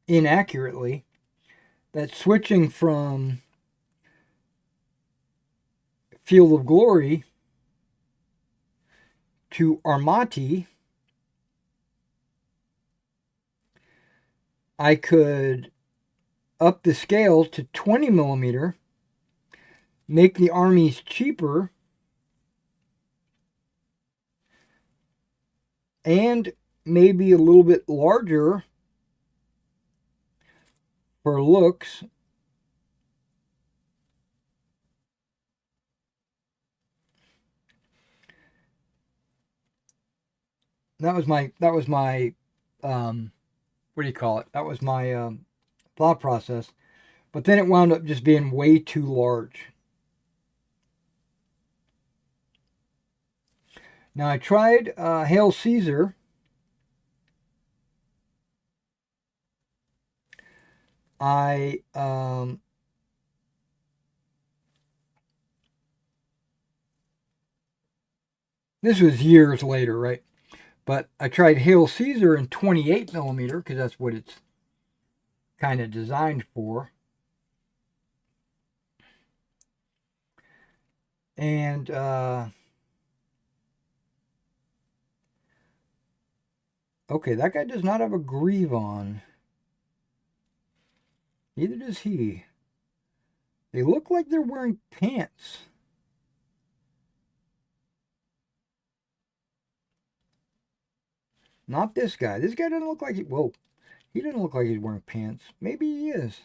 inaccurately, that switching from Field of Glory to Armati, I could up the scale to 20 millimeter, make the armies cheaper, and maybe a little bit larger for looks. That was my what do you call it? That was my thought process. But then it wound up just being way too large. Now I tried Hail Caesar. This was years later, right? But I tried Hail Caesar in 28 millimeter because that's what it's kind of designed for. And okay, that guy does not have a greave on. Neither does he. They look like they're wearing pants. Not this guy. This guy doesn't look like he... Whoa. He doesn't look like he's wearing pants. Maybe he is.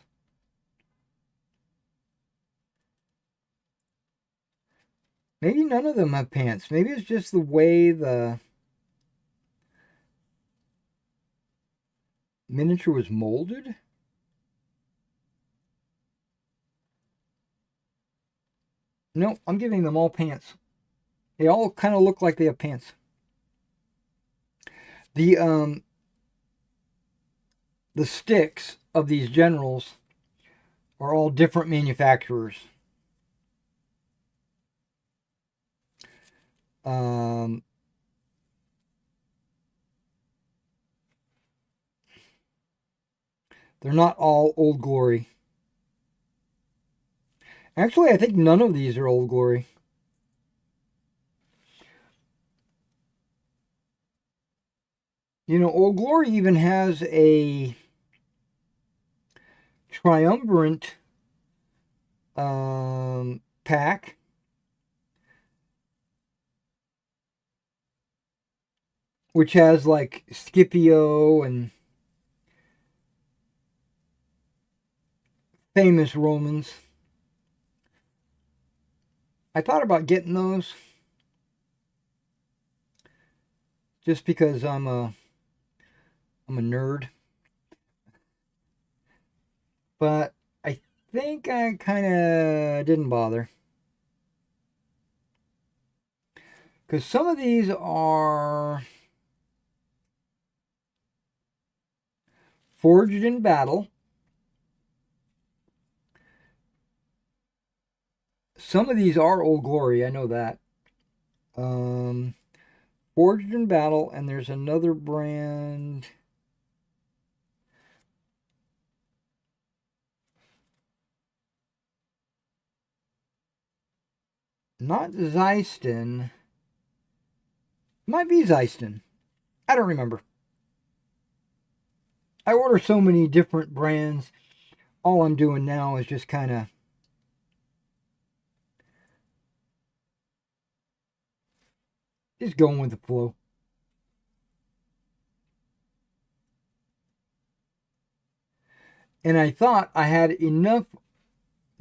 Maybe none of them have pants. Maybe it's just the way the miniature was molded. No, I'm giving them all pants. They all kind of look like they have pants. The sticks of these generals are all different manufacturers. They're not all Old Glory. Actually, I think none of these are Old Glory. You know, Old Glory even has a triumvirate pack. Which has like Scipio and famous Romans. I thought about getting those just because I'm a nerd. But I think I kind of didn't bother. Because some of these are forged in battle. Some of these are Old Glory, I know that. Forged in battle, and there's another brand. Not Zeiston. Might be Zeiston. I don't remember. I order so many different brands. All I'm doing now is just kind of just going with the flow. And I thought I had enough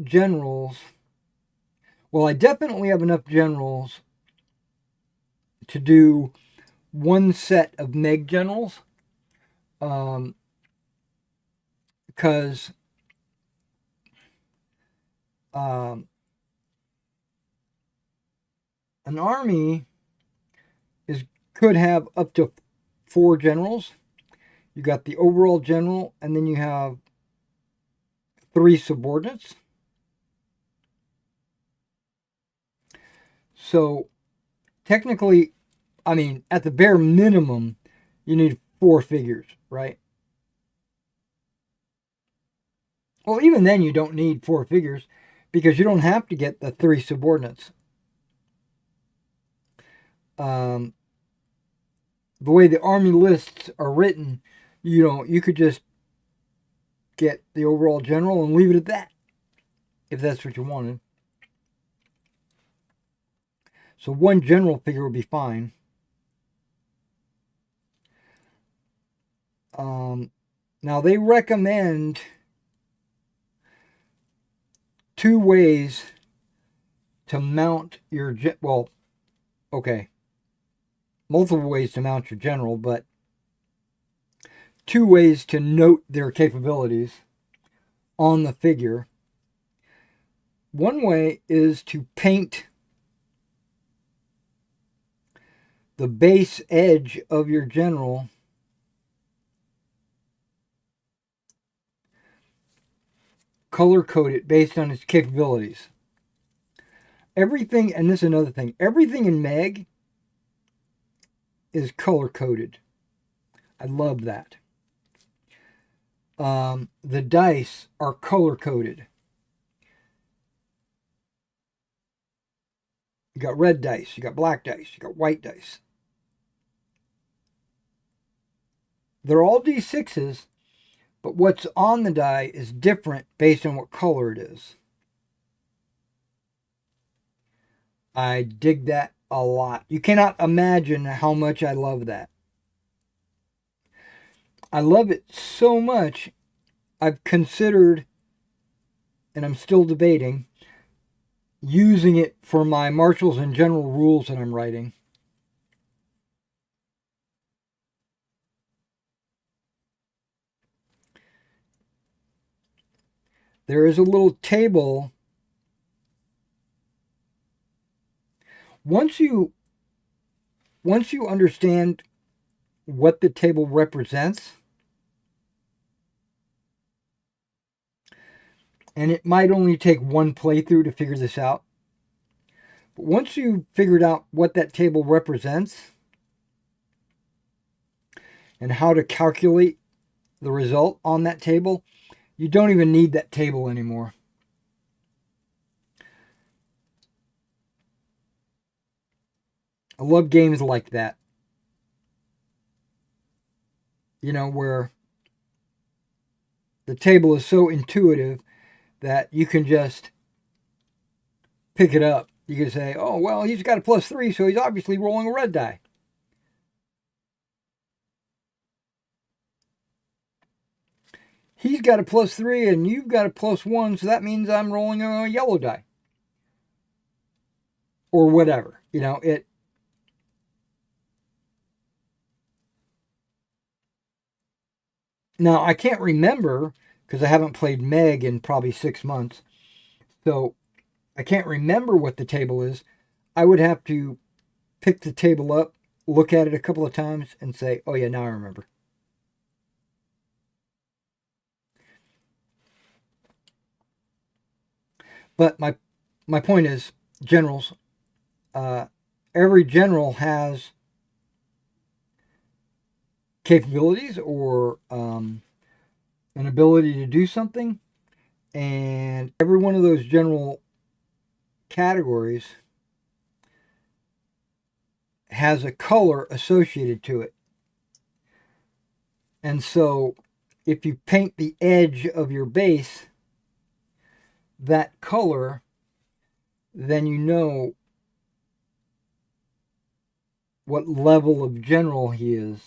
generals. Well, I definitely have enough generals to do one set of Meg generals. Because an army could have up to 4 generals. You got the overall general, and then you have 3 subordinates. So technically, I mean, at the bare minimum, you need 4 figures, right? Well, even then, you don't need 4 figures because you don't have to get the 3 subordinates. The way the army lists are written, you could just get the overall general and leave it at that, if that's what you wanted. So 1 general figure would be fine. Now they recommend 2 ways to mount your multiple ways to mount your general, but 2 ways to note their capabilities on the figure. One way is to paint the base edge of your general color code it based on its capabilities. Everything, and this is another thing, everything in Meg is color coded. I love that. The dice are color coded. You got red dice, you got black dice, you got white dice. They're all D6s, but what's on the die is different based on what color it is. I dig that a lot. You cannot imagine how much I love that. I love it so much, I've considered, and I'm still debating, using it for my marshals and general rules that I'm writing. There is a little table. Once you understand what the table represents, and it might only take one playthrough to figure this out, but once you've figured out what that table represents and how to calculate the result on that table, you don't even need that table anymore. I love games like that. You know, where the table is so intuitive that you can just pick it up. You can say, oh, well, he's got a +3, so he's obviously rolling a red die. He's got a +3 and you've got a +1, so that means I'm rolling a yellow die. Or whatever. You know, it. Now, I can't remember because I haven't played Meg in probably 6 months. So I can't remember what the table is. I would have to pick the table up, look at it a couple of times, and say, oh, yeah, now I remember. But my point is, generals, every general has capabilities or an ability to do something, and every one of those general categories has a color associated to it. And so if you paint the edge of your base that color, then you know what level of general he is.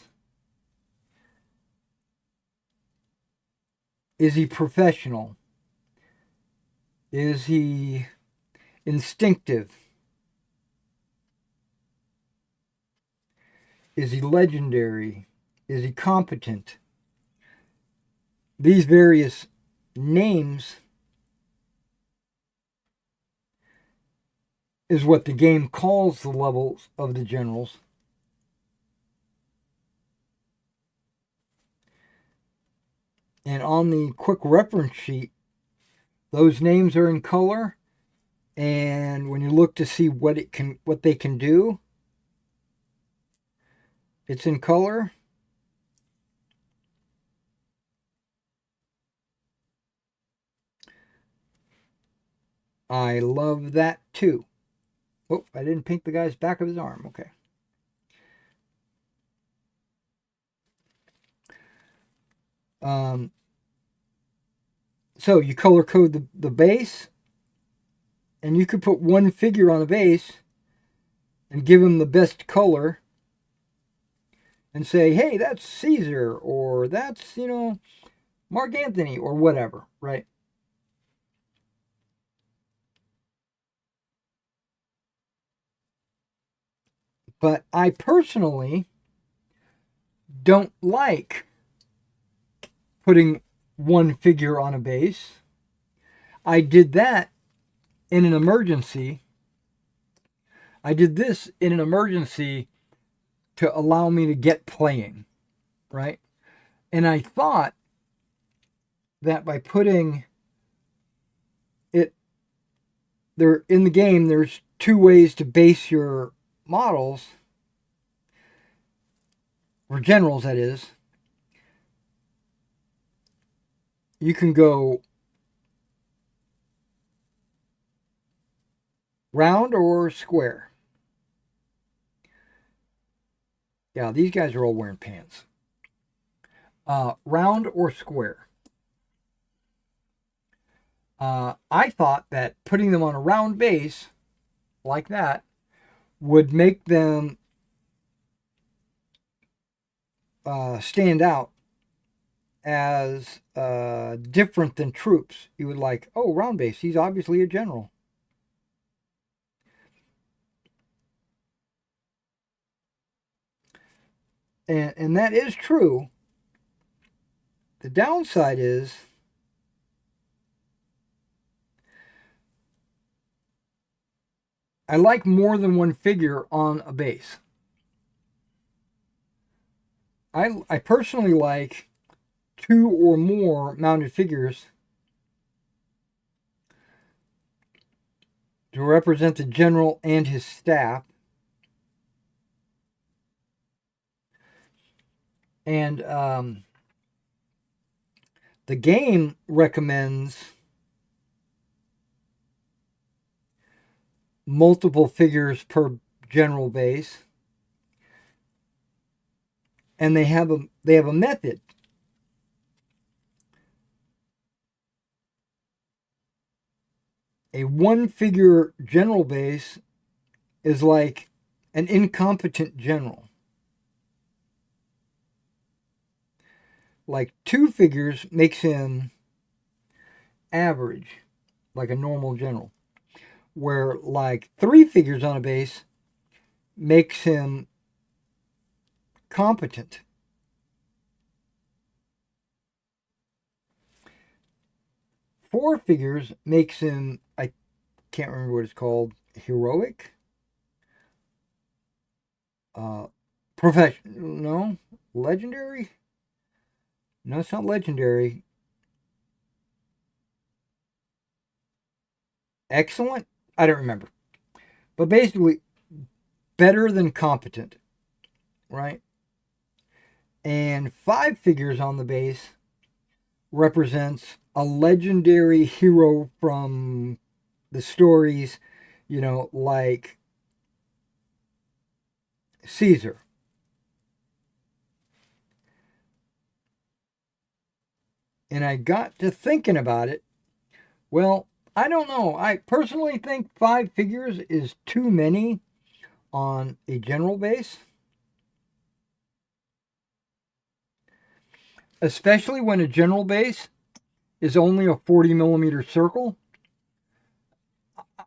Is he professional? Is he instinctive? Is he legendary? Is he competent? These various names is what the game calls the levels of the generals. And on the quick reference sheet, those names are in color. And when you look to see what they can do, it's in color. I love that too. Oh, I didn't paint the guy's back of his arm. Okay. So you color code the base, and you could put one figure on a base and give him the best color and say, hey, that's Caesar, or that's, Mark Anthony, or whatever, right? But I personally don't like putting one figure on a base. I did that in an emergency. I did this in an emergency to allow me to get playing, right? And I thought that by putting it there in the game, there's two ways to base your models, or generals, that is. You can go Round or square? Yeah, these guys are all wearing pants. Round or square? I thought that putting them on a round base like that would make them stand out as different than troops. You would like, oh, round base, he's obviously a general. And that is true. The downside is I like more than one figure on a base. I personally like 2 or more mounted figures to represent the general and his staff. And the game recommends multiple figures per general base. And they have a method. A one figure general base is like an incompetent general. Like 2 figures makes him average, like a normal general. Where like 3 figures on a base makes him competent. Four figures makes him, I can't remember what it's called, heroic? Professional, no? Legendary? No, it's not legendary. Excellent? I don't remember. But basically, better than competent, right? And 5 figures on the base represents a legendary hero from the stories, you know, like Caesar. And I got to thinking about it. Well, I don't know. I personally think 5 figures is too many on a general base. Especially when a general base is only a 40 millimeter circle.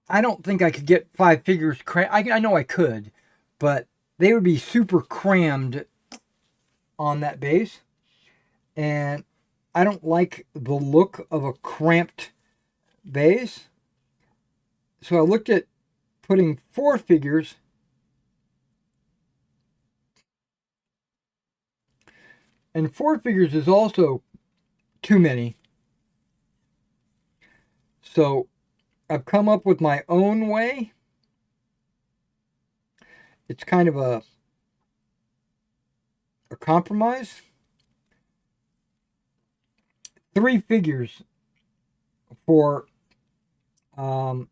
I don't think I could get 5 figures. I know I could, but they would be super crammed on that base. And I don't like the look of a cramped base. So I looked at putting 4 figures and 4 figures is also too many. So I've come up with my own way. It's kind of a compromise. 3 figures for the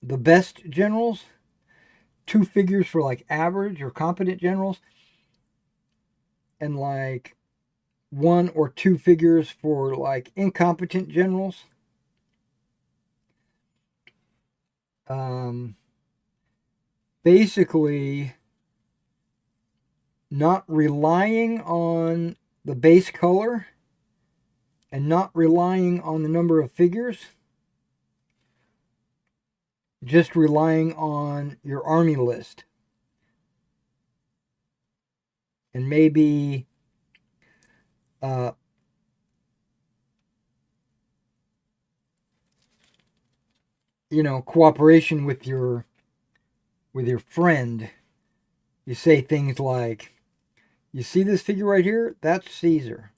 best generals, 2 figures for like average or competent generals, and like 1 or 2 figures for like incompetent generals. Basically, not relying on the base color and not relying on the number of figures, just relying on your army list. And maybe cooperation with your friend. You say things like, you see this figure right here? That's Caesar.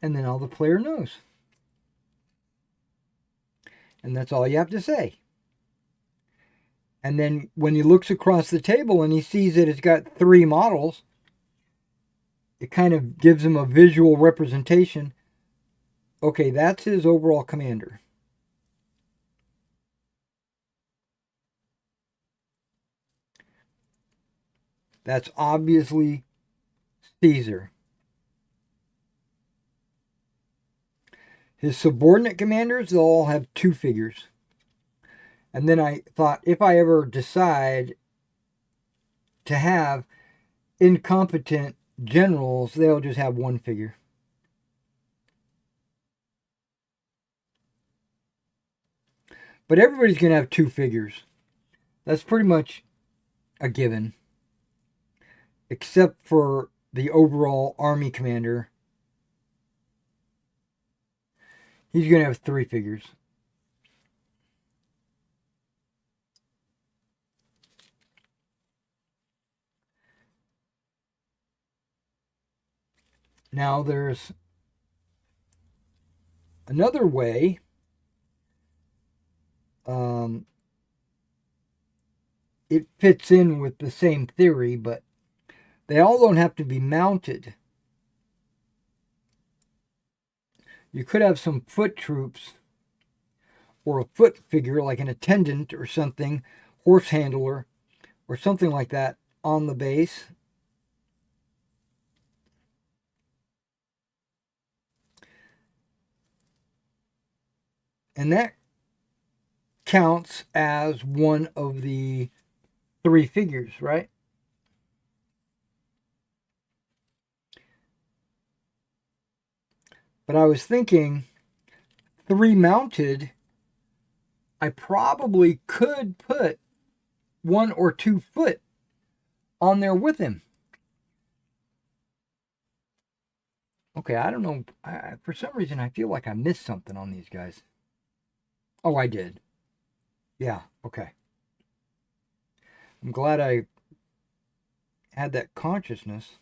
And then all the player knows. And that's all you have to say. And then when he looks across the table and he sees that it's got 3 models, it kind of gives him a visual representation Okay, that's his overall commander. That's obviously Caesar. His subordinate commanders, they'll all have 2 figures. And then I thought, if I ever decide to have incompetent generals, they'll just have 1 figure. But everybody's going to have 2 figures. That's pretty much a given. Except for the overall army commander. He's going to have 3 figures. Now there's another way. It fits in with the same theory, but they all don't have to be mounted. You could have some foot troops or a foot figure like an attendant or something, horse handler or something like that on the base. And that counts as one of the 3 figures, right? But I was thinking 3 mounted, I probably could put 1 or 2 foot on there with him. Okay, I don't know. For some reason, I feel like I missed something on these guys. Oh, I did. Yeah, okay. I'm glad I had that consciousness.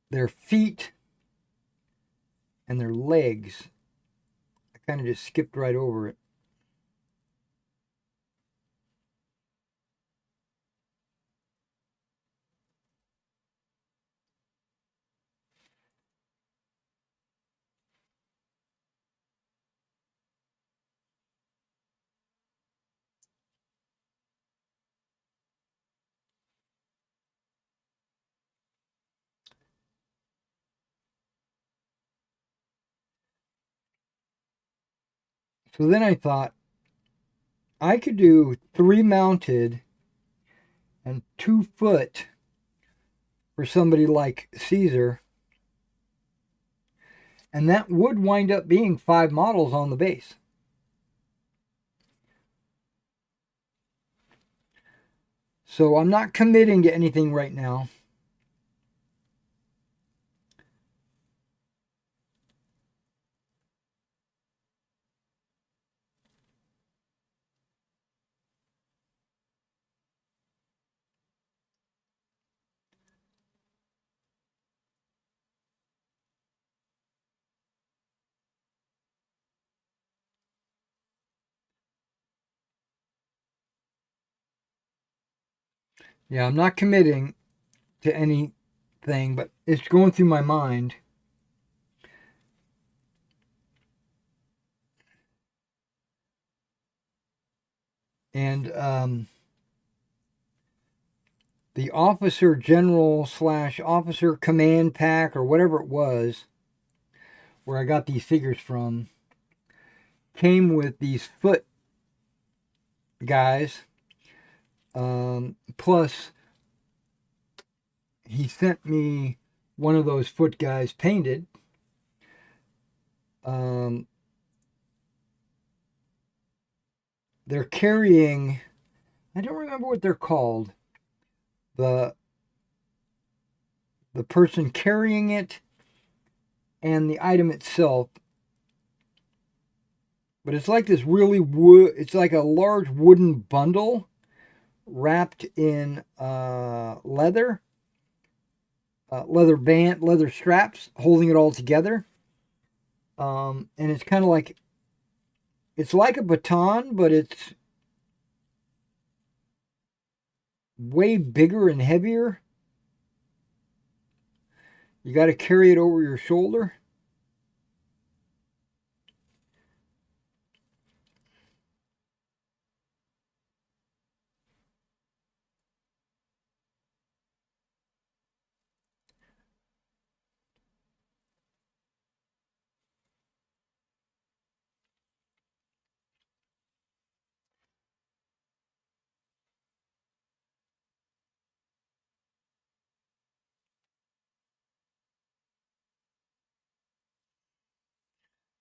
Their feet and their legs, I kind of just skipped right over it. So then I thought I could do 3 mounted and 2 foot for somebody like Caesar, and that would wind up being 5 models on the base. So I'm not committing to anything right now. Yeah, I'm not committing to anything, but it's going through my mind. And the officer general / officer command pack or whatever it was, where I got these figures from, came with these foot guys. Plus, he sent me one of those foot guys painted. They're carrying, I don't remember what they're called. The person carrying it and the item itself. But it's like this really wood, it's like a large wooden bundle wrapped in leather band, leather straps holding it all together. And it's kind of like, it's like a baton, but it's way bigger and heavier. You got to carry it over your shoulder.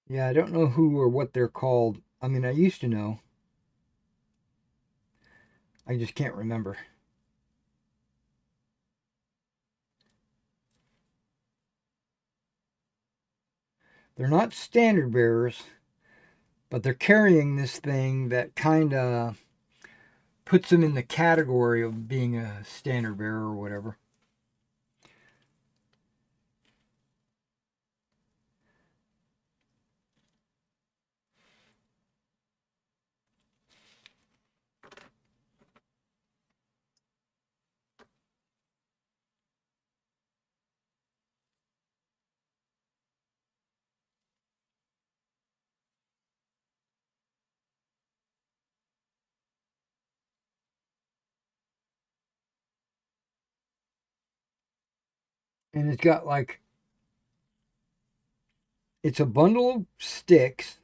Yeah, I don't know who or what they're called. I mean, I used to know. I just can't remember. They're not standard bearers, but they're carrying this thing that kind of puts them in the category of being a standard bearer or whatever. And it's got like, it's a bundle of sticks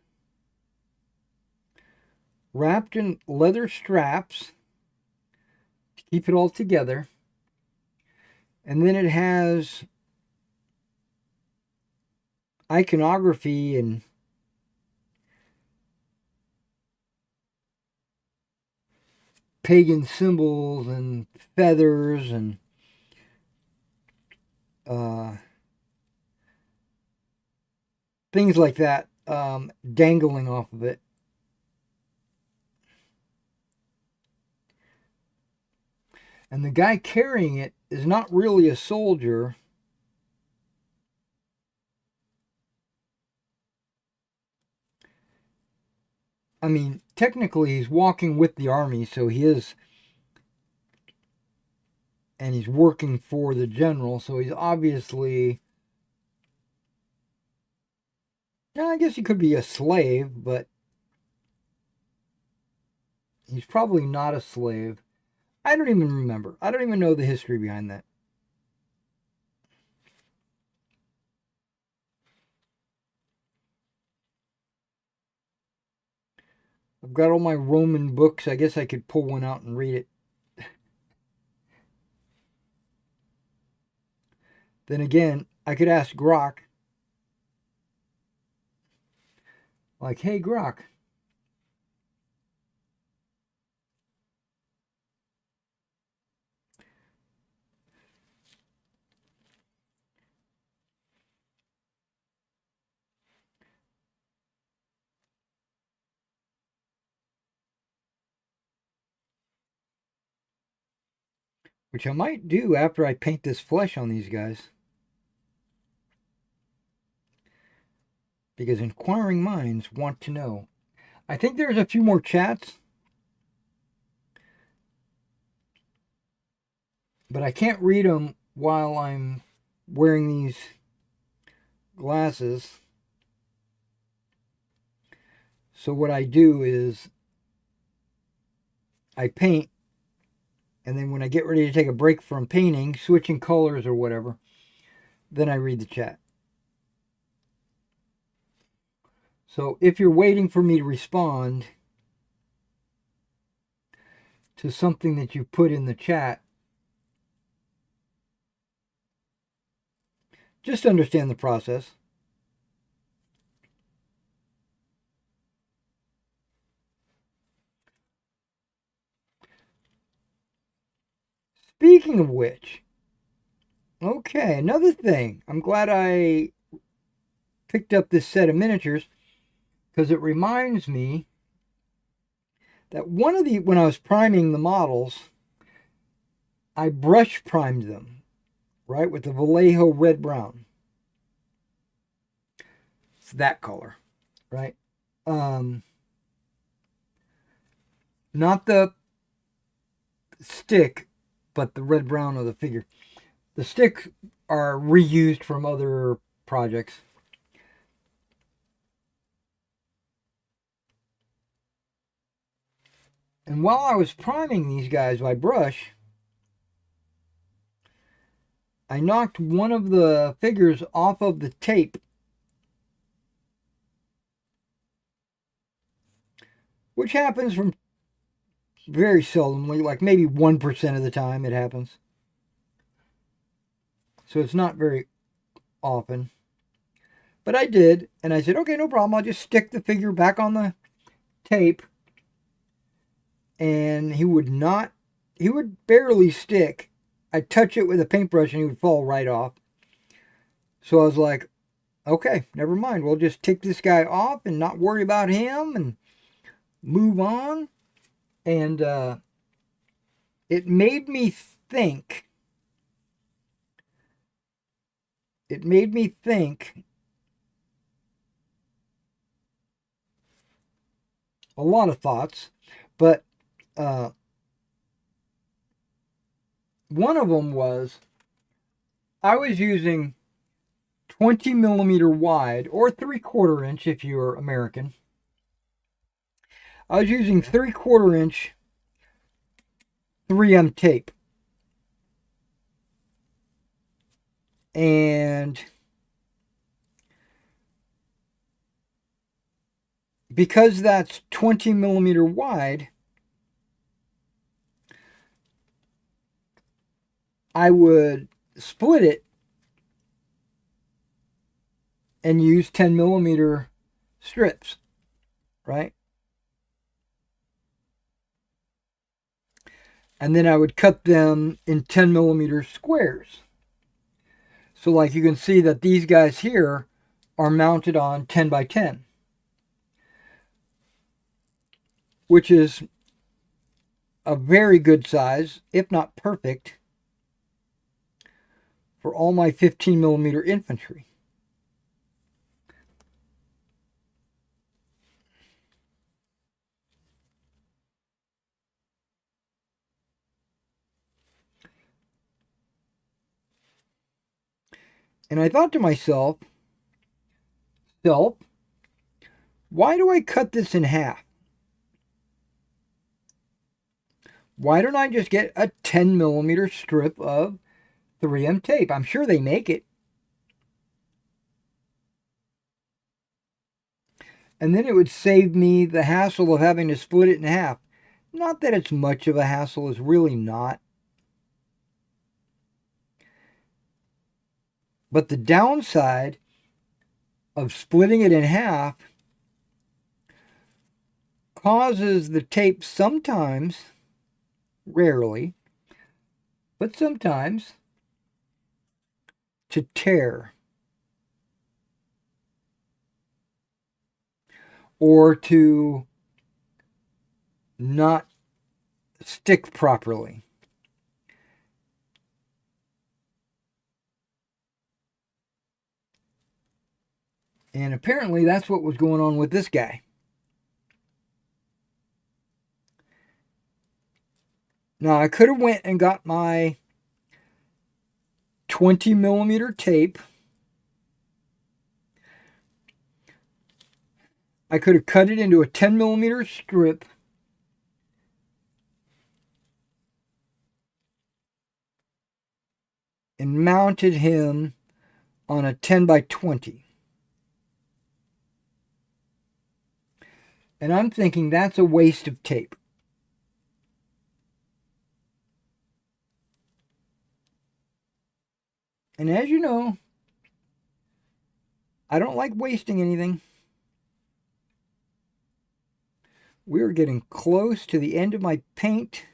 wrapped in leather straps to keep it all together. And then it has iconography and pagan symbols and feathers and uh, things like that dangling off of it. And the guy carrying it is not really a soldier. I mean, technically, he's walking with the army, so he is, and he's working for the general, so he's obviously, I guess he could be a slave, but he's probably not a slave. I don't even remember. I don't even know the history behind that. I've got all my Roman books. I guess I could pull one out and read it. Then again, I could ask Grok, like, hey, Grok, which I might do after I paint this flesh on these guys. Because inquiring minds want to know. I think there's a few more chats, but I can't read them while I'm wearing these glasses. So what I do is I paint, and then when I get ready to take a break from painting, switching colors or whatever, then I read the chat. So if you're waiting for me to respond to something that you put in the chat, just understand the process. Speaking of which, okay, another thing. I'm glad I picked up this set of miniatures because it reminds me that when I was priming the models, I brush primed them, right, with the Vallejo red brown. It's that color, right? Not the stick, but the red brown of the figure. The stick are reused from other projects. And while I was priming these guys by brush, I knocked one of the figures off of the tape, which happens from very seldomly, like maybe 1% of the time it happens. So it's not very often. But I did, and I said, okay, no problem. I'll just stick the figure back on the tape. And he would barely stick. I'd touch it with a paintbrush and he would fall right off. So I was like, okay, never mind. We'll just take this guy off and not worry about him and move on. And it made me think. It made me think a lot of thoughts, but one of them was I was using 20 millimeter wide, or 3/4 inch if you're American. I was using 3/4 inch 3M tape. And because that's 20 millimeter wide, I would split it and use 10 millimeter strips, right? And then I would cut them in 10 millimeter squares. So like you can see that these guys here are mounted on 10 by 10, which is a very good size, if not perfect, for all my 15 millimeter infantry. And I thought to myself, why do I cut this in half? Why don't I just get a 10 millimeter strip of 3M tape? I'm sure they make it. And then it would save me the hassle of having to split it in half. Not that it's much of a hassle, it's really not. But the downside of splitting it in half causes the tape sometimes, rarely, but sometimes, to tear or to not stick properly. And apparently that's what was going on with this guy. Now I could have went and got my 20 millimeter tape. I could have cut it into a 10 millimeter strip and mounted him on a 10 by 20. And I'm thinking that's a waste of tape. And as you know, I don't like wasting anything. We're getting close to the end of my paint.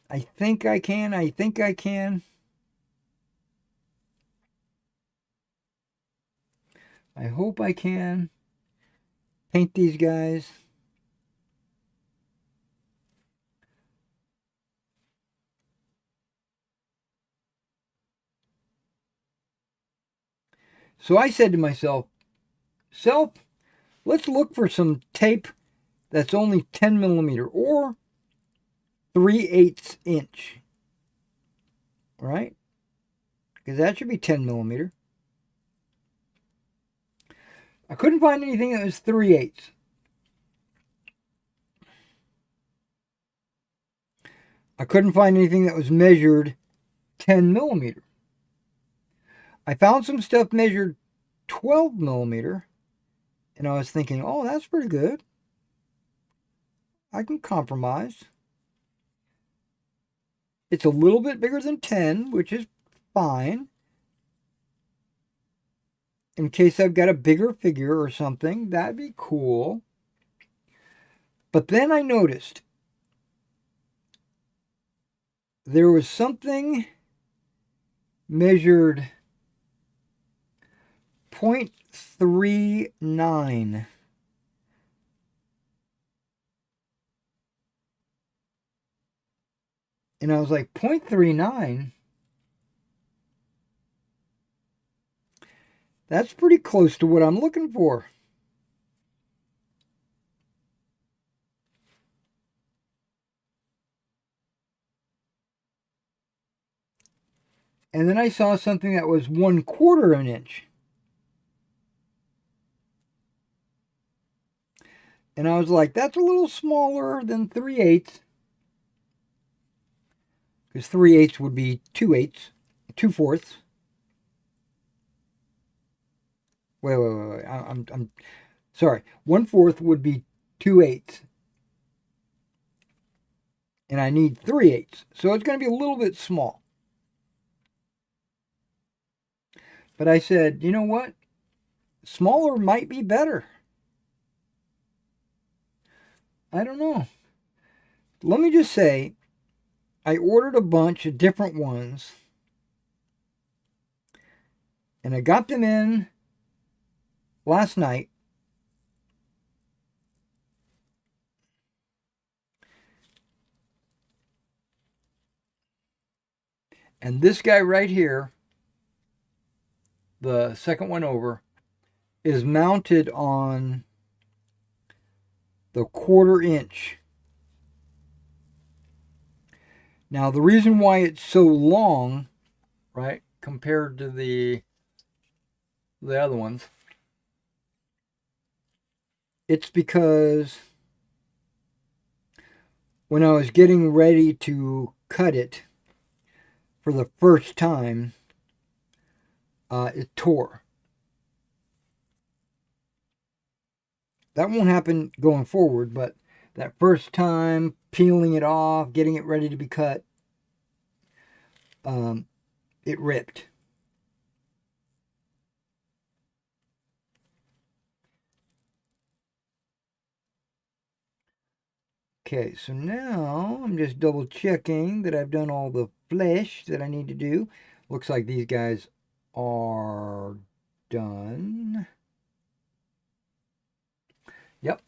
I think I can. I hope I can paint these guys. So I said to myself, let's look for some tape that's only 10 millimeter, or 3/8 inch, right? Because that should be 10 millimeter. I couldn't find anything that was 3/8. I couldn't find anything that was measured 10 millimeter. I found some stuff measured 12 millimeter, and I was thinking, oh, that's pretty good. I can compromise. It's a little bit bigger than 10, which is fine. In case I've got a bigger figure or something, that'd be cool. But then I noticed there was something measured 0.39. And I was like, 0.39? That's pretty close to what I'm looking for. And then I saw something that was 1/4 an inch. And I was like, that's a little smaller than 3/8. Because 3/8 would be 2/8, 2/4. Wait. I'm sorry. 1/4 would be 2/8. And I need 3/8. So it's going to be a little bit small. But I said, you know what? Smaller might be better. I don't know. Let me just say, I ordered a bunch of different ones. And I got them in last night. And this guy right here, the second one over, is mounted on the 1/4 inch. Now, the reason why it's so long, right, compared to the other ones, it's because when I was getting ready to cut it for the first time, it tore. That won't happen going forward, but that first time, peeling it off, getting it ready to be cut, it ripped. Okay, so now I'm just double checking that I've done all the flesh that I need to do. Looks like these guys are done. Yep.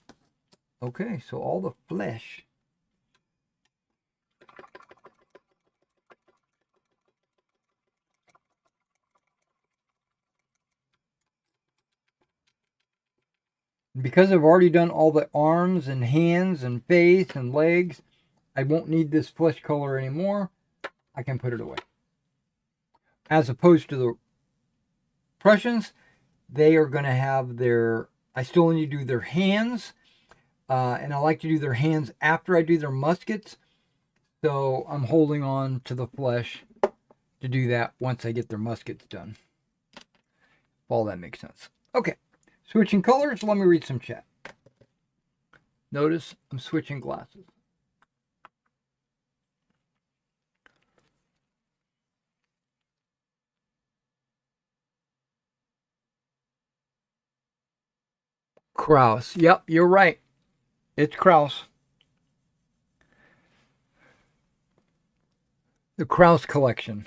Okay, so all the flesh. Because I've already done all the arms and hands and face and legs, I won't need this flesh color anymore. I can put it away. As opposed to the Prussians, they are going to have their, I still need to do their hands, and I like to do their hands after I do their muskets. So I'm holding on to the flesh to do that once I get their muskets done. If all that makes sense. Okay, switching colors. Let me read some chat. Notice I'm switching glasses. Kraus. Yep, you're right. It's Kraus. The Kraus collection.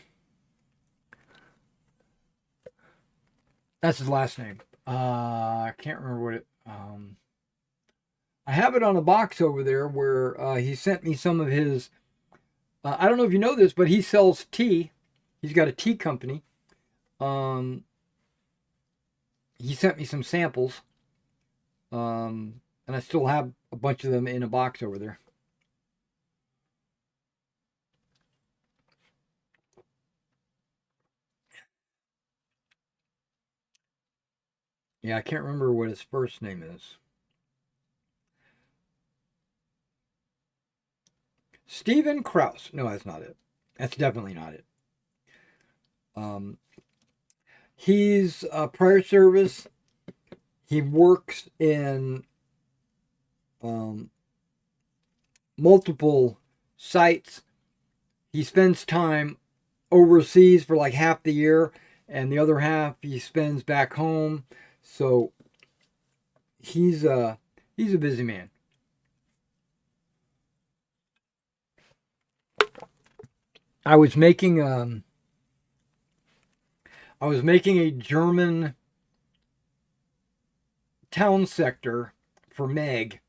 That's his last name. I can't remember what it. I have it on a box over there where he sent me some of his. I don't know if you know this, but he sells tea. He's got a tea company. He sent me some samples. And I still have a bunch of them in a box over there. Yeah, I can't remember what his first name is. Stephen Krause. No, that's not it. That's definitely not it. Um, he's a prior service. He works in multiple sites. He spends time overseas for like half the year, and the other half he spends back home. So he's a busy man. I was making a German town sector for Meg.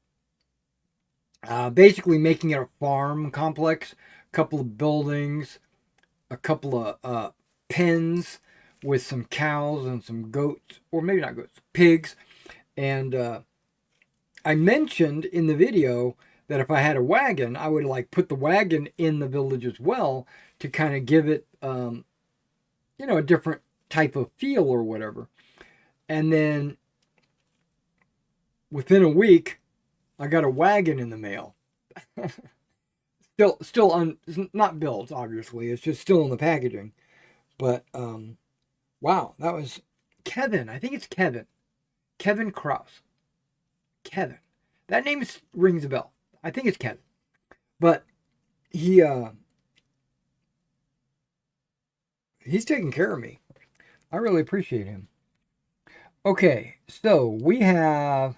Basically making it a farm complex, a couple of buildings, a couple of pens with some cows and some goats, or maybe not goats, pigs. And I mentioned in the video that if I had a wagon, I would like put the wagon in the village as well to kind of give it, a different type of feel or whatever. And then within a week, I got a wagon in the mail. Not built, obviously. It's just still in the packaging. But wow, that was Kevin. I think it's Kevin. Kevin Krause. Kevin. That name rings a bell. I think it's Kevin. But he's taking care of me. I really appreciate him. Okay, so we have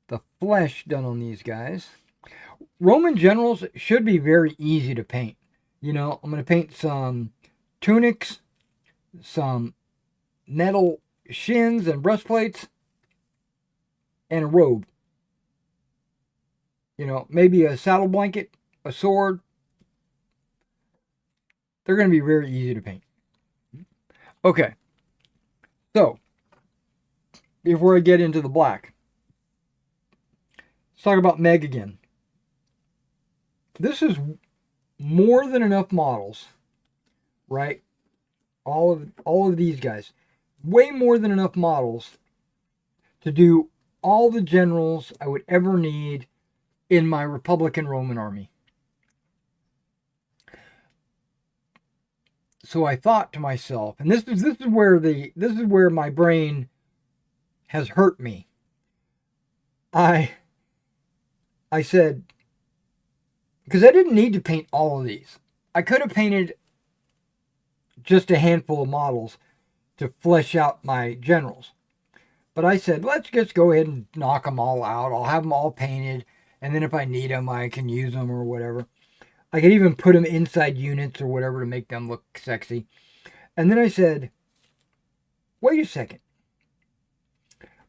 the flesh done on these guys. Roman generals should be very easy to paint. I'm going to paint some tunics, some metal shins and breastplates, and a robe. Maybe a saddle blanket, a sword. They're going to be very easy to paint. Okay. So, before I get into the black, let's talk about Meg again. This is more than enough models, right? All of these guys. Way more than enough models to do all the generals I would ever need in my Republican Roman army. So I thought to myself, and this is where my brain has hurt me. I said, because I didn't need to paint all of these. I could have painted just a handful of models to flesh out my generals. But I said, let's just go ahead and knock them all out. I'll have them all painted, and then if I need them, I can use them or whatever. I could even put them inside units or whatever to make them look sexy. And then I said, wait a second.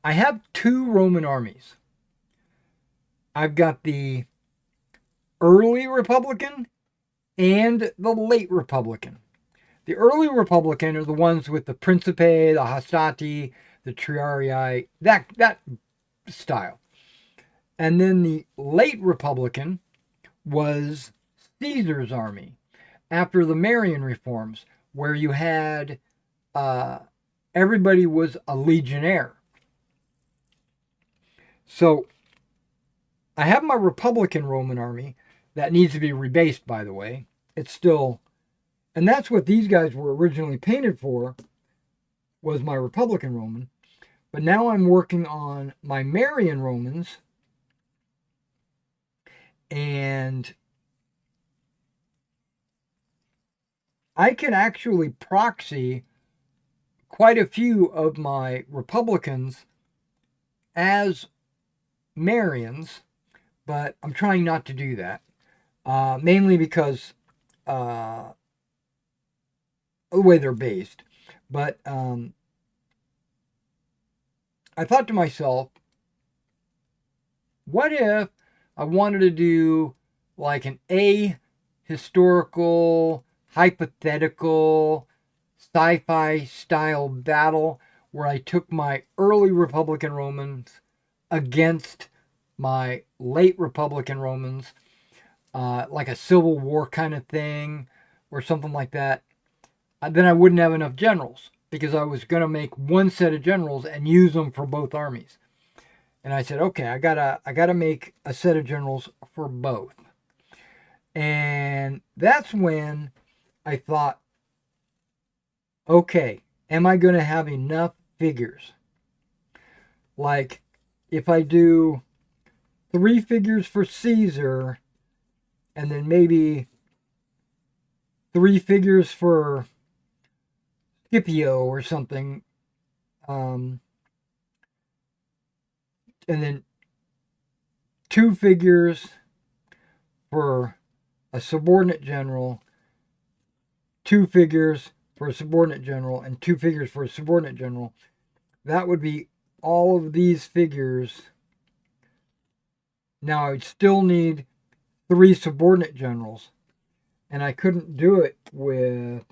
I have two Roman armies. I've got the early Republican and the late Republican. The early Republican are the ones with the Principe, the Hastati, the Triarii, that style. And then the late Republican was Caesar's army after the Marian reforms, where you had everybody was a legionnaire. So I have my Republican Roman army that needs to be rebased, by the way. It's still, and that's what these guys were originally painted for, was my Republican Roman. But now I'm working on my Marian Romans, and I can actually proxy quite a few of my Republicans as Marians, but I'm trying not to do that. Mainly because the way they're based. But I thought to myself, what if I wanted to do like an historical, hypothetical, sci-fi style battle where I took my early Republican Romans against my late Republican Romans, like a Civil War kind of thing or something like that. Then I wouldn't have enough generals. because I was going to make one set of generals and use them for both armies. And I said, okay, I gotta make a set of generals for both. And that's when I thought, okay, am I going to have enough figures? Like, if I do 3 figures for Caesar, and then maybe 3 figures for Scipio or something, and then 2 figures for a subordinate general, 2 figures for a subordinate general, and 2 figures for a subordinate general. That would be all of these figures. Now I would still need 3 subordinate generals, and I couldn't do it with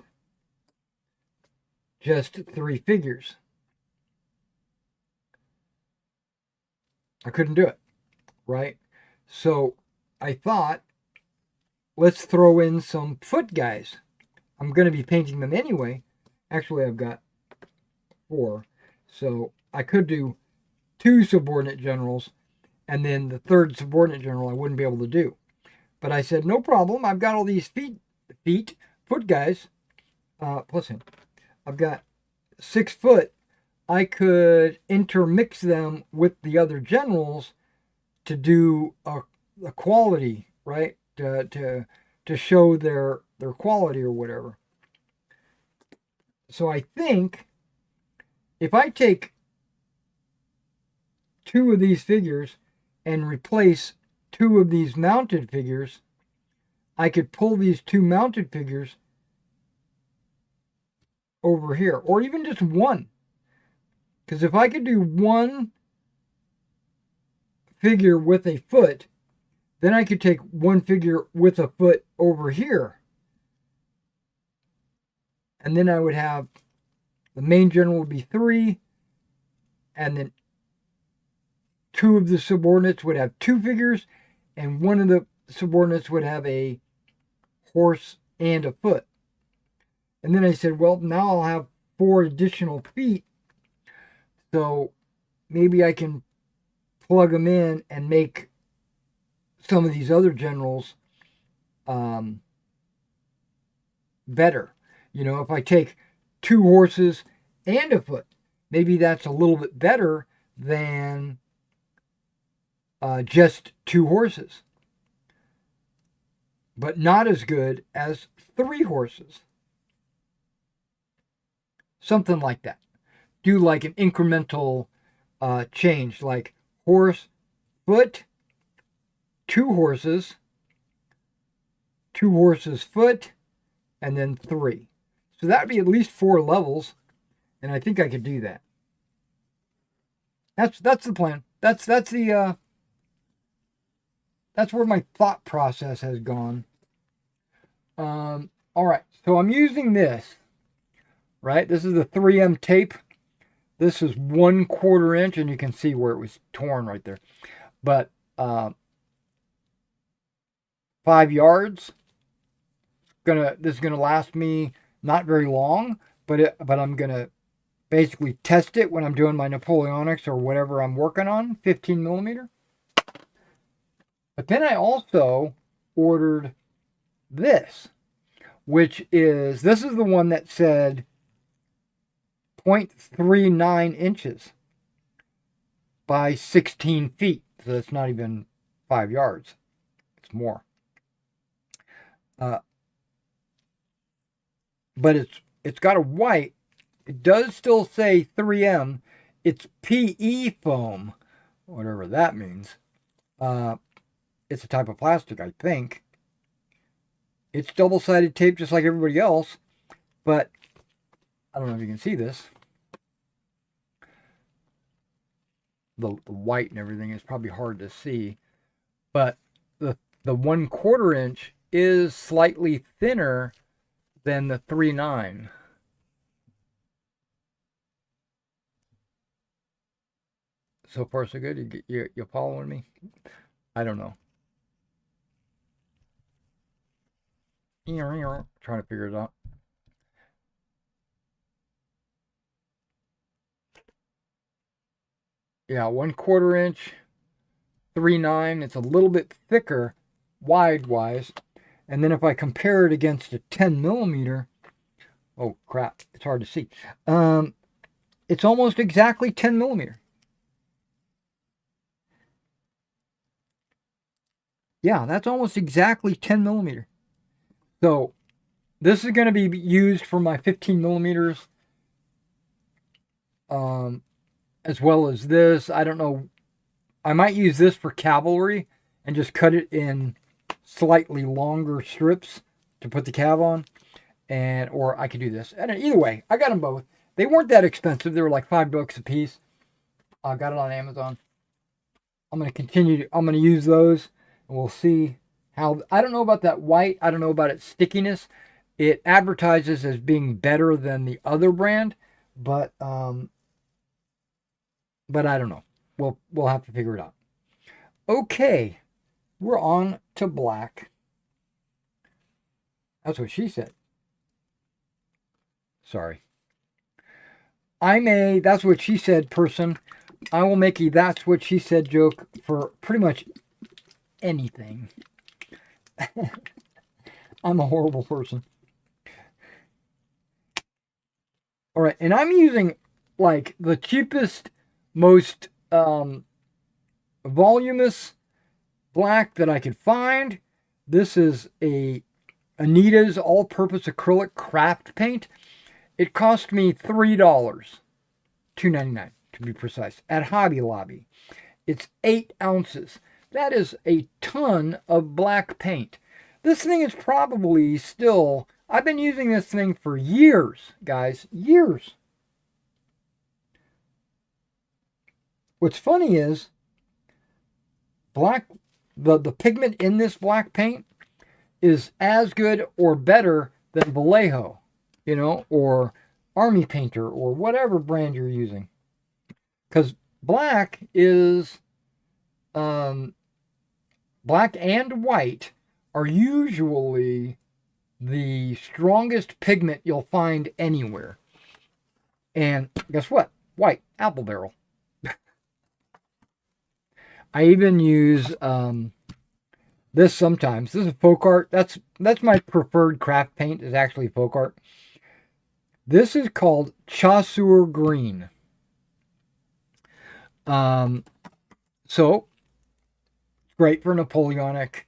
just 3 figures. I couldn't do it, right? So I thought, let's throw in some foot guys. I'm going to be painting them anyway. Actually, I've got 4. So I could do 2 subordinate generals, and then the 3rd subordinate general I wouldn't be able to do. But I said, no problem. I've got all these foot guys, plus him. I've got 6 foot. I could intermix them with the other generals to do a quality, right? To show their quality or whatever. So I think if I take 2 of these figures and replace 2 of these mounted figures, I could pull these 2 mounted figures over here, or even just 1. Because if I could do 1 figure with a foot, then I could take 1 figure with a foot over here. And then I would have, the main general would be 3, and then 2 of the subordinates would have 2 figures, and 1 of the subordinates would have a horse and a foot. And then I said, well, now I'll have 4 additional feet, so maybe I can plug them in and make some of these other generals better. You know, if I take 2 horses and a foot, maybe that's a little bit better than just 2 horses, but not as good as 3 horses. Something like that. Do like an incremental change, like horse, foot, 2 horses, 2 horses, foot, and then 3. So that would be at least 4 levels, and I think I could do that. That's the plan. That's where my thought process has gone. All right, so I'm using this. Right, this is the 3M tape. This is 1/4 inch, and you can see where it was torn right there. But 5 yards. This is gonna last me not very long, but I'm gonna basically test it when I'm doing my Napoleonics or whatever I'm working on, 15 millimeter. But then I also ordered this, which is this is the one that said 0.39 inches by 16 feet. So it's not even 5 yards. It's more. But it's got a white. It does still say 3M. It's PE foam, whatever that means. It's a type of plastic, I think. It's double-sided tape just like everybody else, but I don't know if you can see this. The white and everything is probably hard to see, but the 1/4 inch is slightly thinner than the 3/9. So far, so good. You following me? I don't know. Trying to figure it out. Yeah, 1/4 inch, 3.9. It's a little bit thicker wide-wise. And then if I compare it against a 10 millimeter, oh crap, it's hard to see. It's almost exactly 10 millimeter. Yeah, that's almost exactly 10 millimeter. So this is going to be used for my 15 millimeters, as well as this. I don't know. I might use this for cavalry and just cut it in slightly longer strips to put the cav on, or I could do this. And either way, I got them both. They weren't that expensive. They were like $5 a piece. I got it on Amazon. I'm going to continue. I'm going to use those, and we'll see how. I don't know about that white. I don't know about its stickiness. It advertises as being better than the other brand, but I don't know. We'll have to figure it out. Okay, we're on to black. That's what she said. Sorry. I'm a that's what she said person. I will make a that's what she said joke for pretty much anything. I'm a horrible person. All right, and I'm using like the cheapest, most voluminous black that I could find. This is a Anita's all-purpose acrylic craft paint. It cost me $3, $2.99 to be precise, at Hobby Lobby. It's 8 ounces. That is a ton of black paint. This thing is probably still, I've been using this thing for years, guys, years. What's funny is the pigment in this black paint is as good or better than Vallejo, or Army Painter or whatever brand you're using. Because black is, black and white are usually the strongest pigment you'll find anywhere. And guess what? White, apple barrel. I even use this sometimes. This is folk art. That's my preferred craft paint, is actually folk art. This is called Chasseur Green. So great for Napoleonic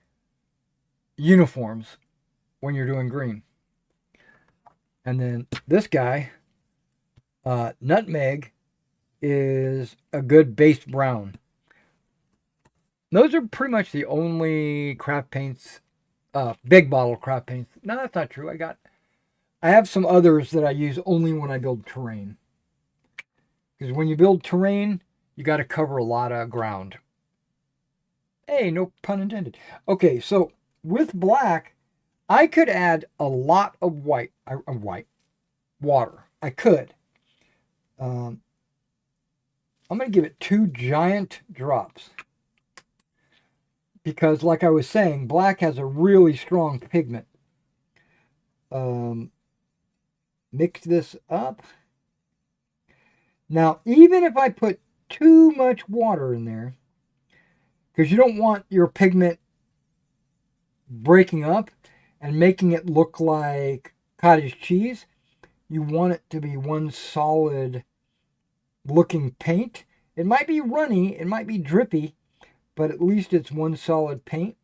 uniforms when you're doing green. And then this guy, Nutmeg, is a good base brown. Those are pretty much the only craft paints, big bottle craft paints. No, that's not true. I have some others that I use only when I build terrain. Because when you build terrain, you got to cover a lot of ground. Hey, no pun intended. Okay, so with black, I could add a lot of white water. I could. I'm going to give it 2 giant drops. Because, like I was saying, black has a really strong pigment. Mix this up. Now, even if I put too much water in there, because you don't want your pigment breaking up and making it look like cottage cheese, you want it to be one solid looking paint. It might be runny, it might be drippy, but at least it's one solid paint.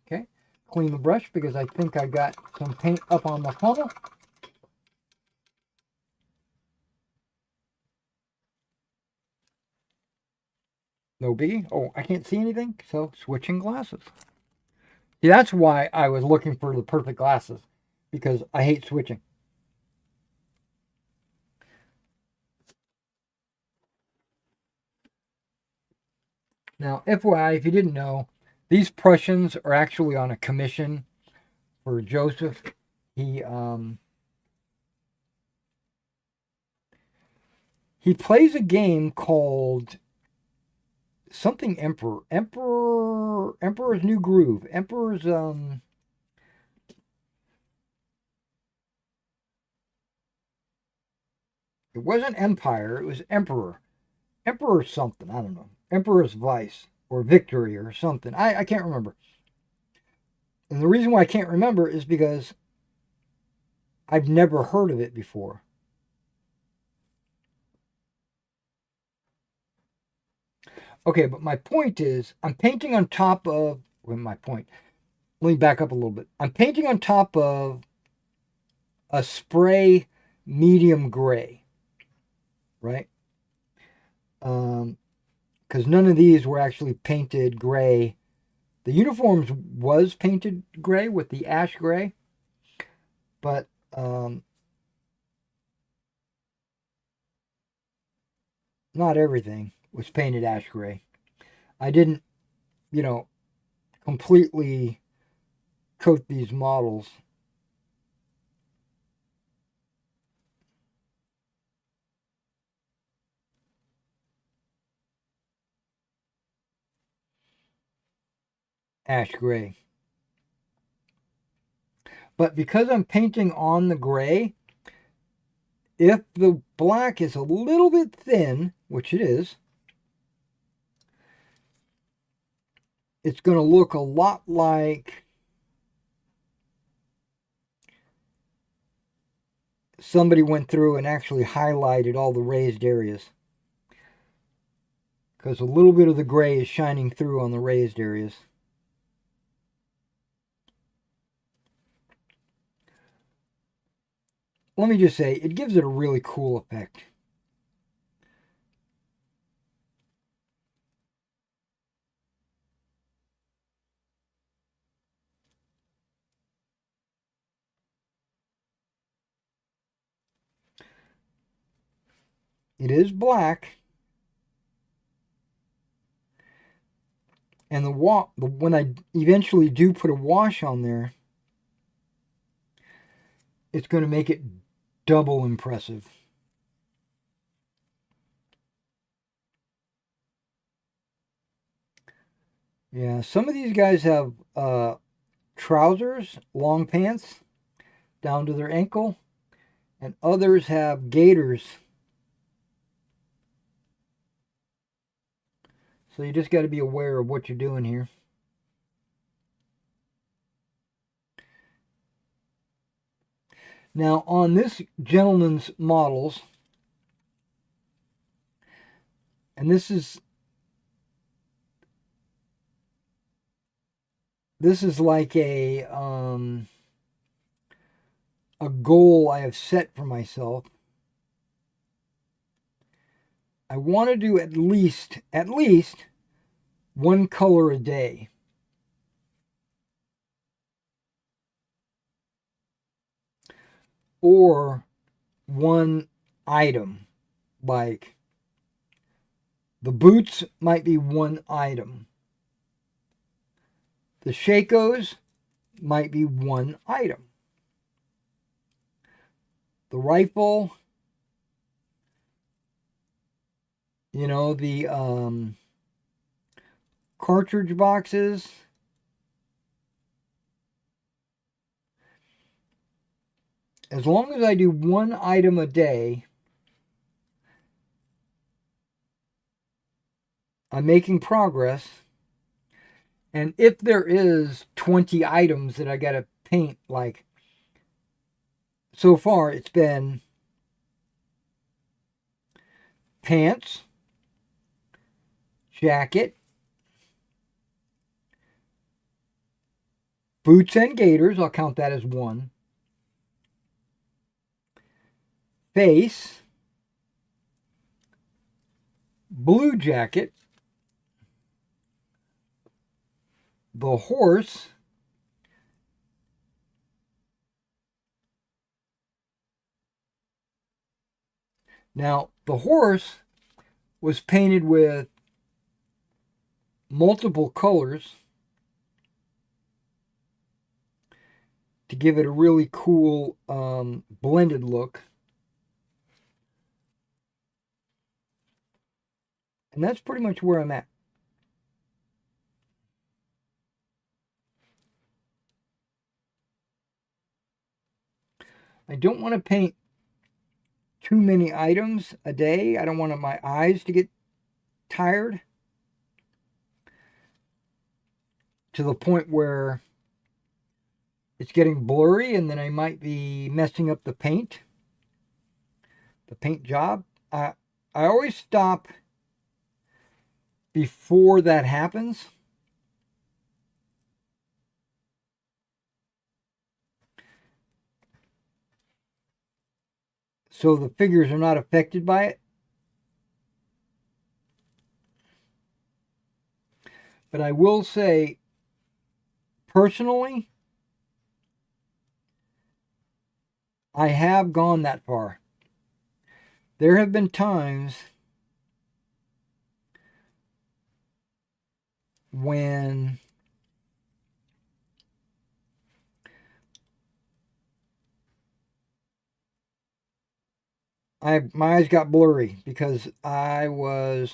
Okay, clean the brush because I think I got some paint up on the funnel. No biggie. Oh, I can't see anything, so switching glasses. See, that's why I was looking for the perfect glasses, because I hate switching. Now, FYI, if you didn't know, these Prussians are actually on a commission for Joseph. He plays a game called something Emperor's New Groove. Emperor's it wasn't Empire, it was Emperor. Emperor something. I don't know. Emperor's Vice or Victory or something. I can't remember. And the reason why I can't remember is because I've never heard of it before. Okay, but my point is, I'm painting on top of. Well, my point. Let me back up a little bit. I'm painting on top of a spray medium gray, right? Because none of these were actually painted gray. The uniforms was painted gray with the ash gray, but not everything was painted ash gray. I didn't, you know, completely coat these models. Ash gray. But because I'm painting on the gray, if the black is a little bit thin, which it is, it's going to look a lot like somebody went through and actually highlighted all the raised areas. Because a little bit of the gray is shining through on the raised areas. Let me just say, it gives it a really cool effect. It is black. And when I eventually do put a wash on there, it's going to make it double impressive. Yeah, some of these guys have trousers, long pants down to their ankle, and others have gaiters. So you just got to be aware of what you're doing here. Now, on this gentleman's models, and this is like a goal I have set for myself. I want to do at least one color a day. Or one item. Like the boots might be one item. The Shakos might be one item. The rifle, you know, the cartridge boxes. As long as I do one item a day, I'm making progress. And if there is 20 items that I got to paint, like so far it's been pants, jacket, boots and gaiters, I'll count that as one. Face, blue jacket, the horse, now the horse was painted with multiple colors to give it a really cool blended look. And that's pretty much where I'm at. I don't want to paint too many items a day. I don't want my eyes to get tired to the point where it's getting blurry, and then I might be messing up the paint job. I always stop before that happens. So the figures are not affected by it. But I will say, personally, I have gone that far. There have been times when my eyes got blurry because I was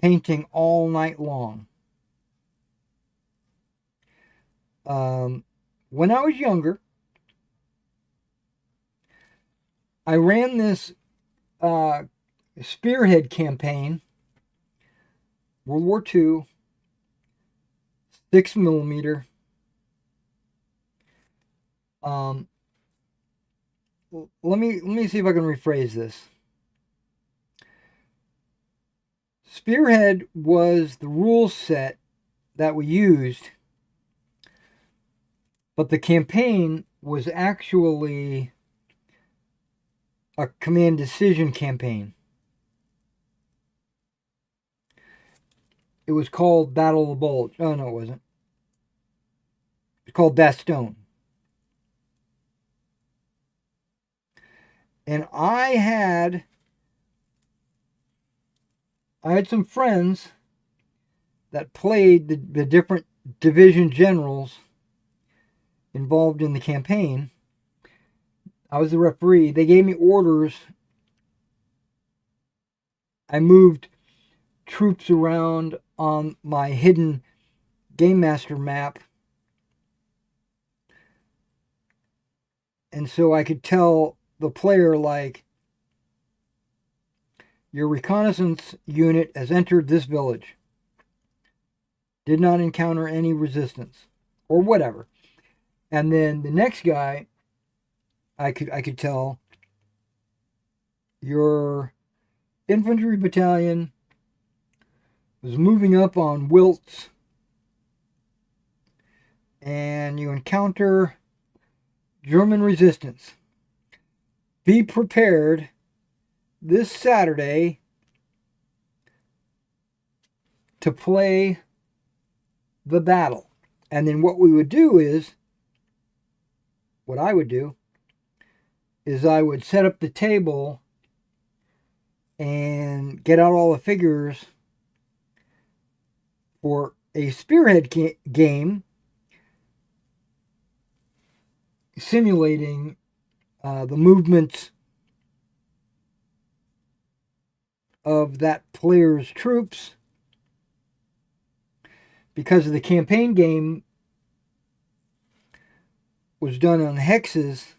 painting all night long. When I was younger, I ran this spearhead campaign, World War II, 6mm. Let me see if I can rephrase this. Spearhead was the rule set that we used, but the campaign was actually a command decision campaign. It was called Battle of the Bulge. Oh, no, it wasn't. It's called Bastogne. And I had some friends that played the different division generals involved in the campaign. I was the referee. They gave me orders. I moved troops around on my hidden Game Master map. And so I could tell the player, like, your reconnaissance unit has entered this village. Did not encounter any resistance. Or whatever. And then the next guy, I could tell, your infantry battalion was moving up on Wiltz, and you encounter German resistance. Be prepared this Saturday to play the battle. And then what I would do is I would set up the table and get out all the figures for a spearhead game simulating the movements of that player's troops, because the campaign game was done on hexes,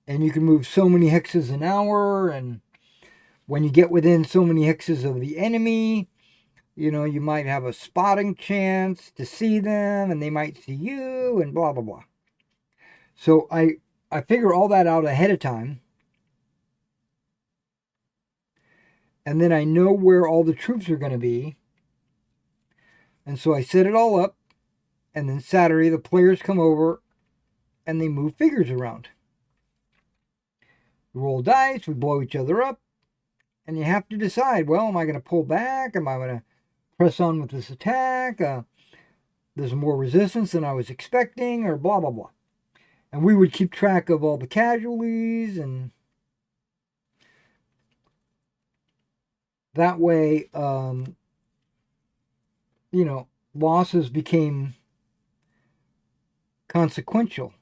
and you can move so many hexes an hour, and when you get within so many hexes of the enemy, you know, you might have a spotting chance to see them, and they might see you, and blah, blah, blah. So I figure all that out ahead of time. And then I know where all the troops are going to be. And so I set it all up. And then Saturday, the players come over and they move figures around. We roll dice, we blow each other up. And you have to decide, well, am I going to pull back? Am I going to press on with this attack? There's more resistance than I was expecting, or blah, blah, blah. And we would keep track of all the casualties, and that way, losses became consequential.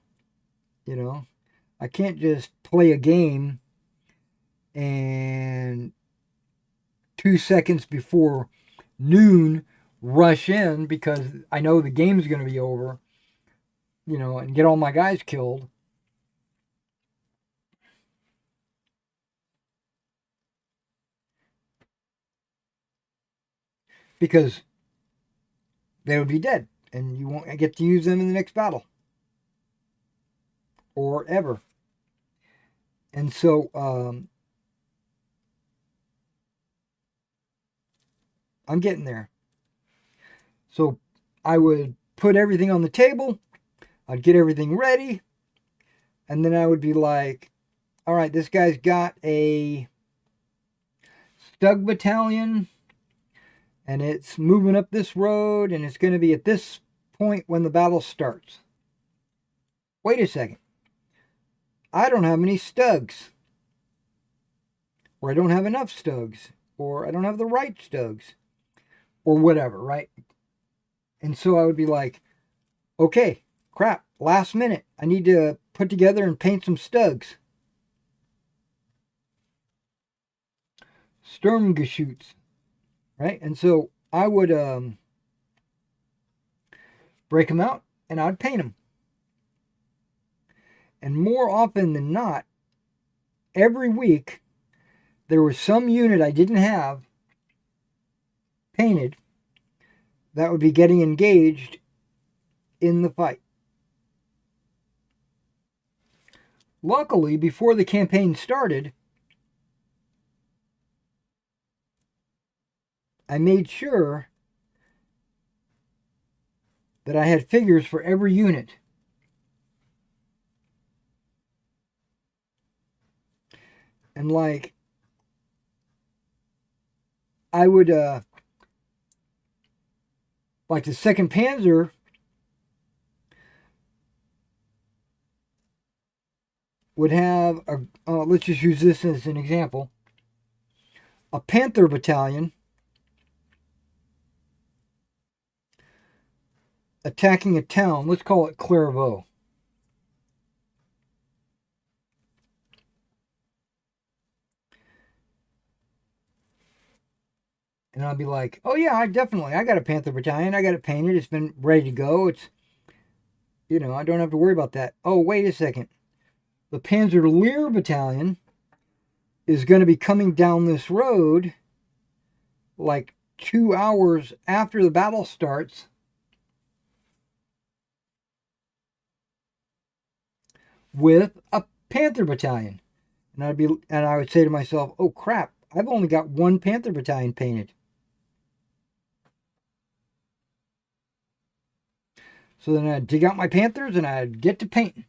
I can't just play a game and 2 seconds before noon rush in because I know the game's going to be over, and get all my guys killed. because they would be dead and you won't get to use them in the next battle or ever. And so I'm getting there. So I would put everything on the table, I'd get everything ready, and then I would be like, all right, this guy's got a Stug battalion and it's moving up this road and it's going to be at this point when the battle starts. Wait a second. I don't have any Stugs. Or I don't have enough Stugs. Or I don't have the right Stugs. Or whatever, right? And so I would be like, okay, crap, last minute. I need to put together and paint some Stugs. Sturmgeschütz, right? And so I would break them out and I'd paint them. And more often than not, every week, there was some unit I didn't have painted that would be getting engaged in the fight. Luckily, before the campaign started, I made sure that I had figures for every unit. And like, I would, like the 2nd Panzer would have, let's just use this as an example, a Panther battalion attacking a town, let's call it Clairvaux. And I'll be like, oh yeah, I got a Panther battalion. I got it painted. It's been ready to go. It's, I don't have to worry about that. Oh, wait a second. The Panzer Lehr battalion is going to be coming down this road like 2 hours after the battle starts. With a Panther battalion. And I would say to myself, oh crap, I've only got 1 Panther battalion painted. So then I'd dig out my Panthers and I'd get to painting.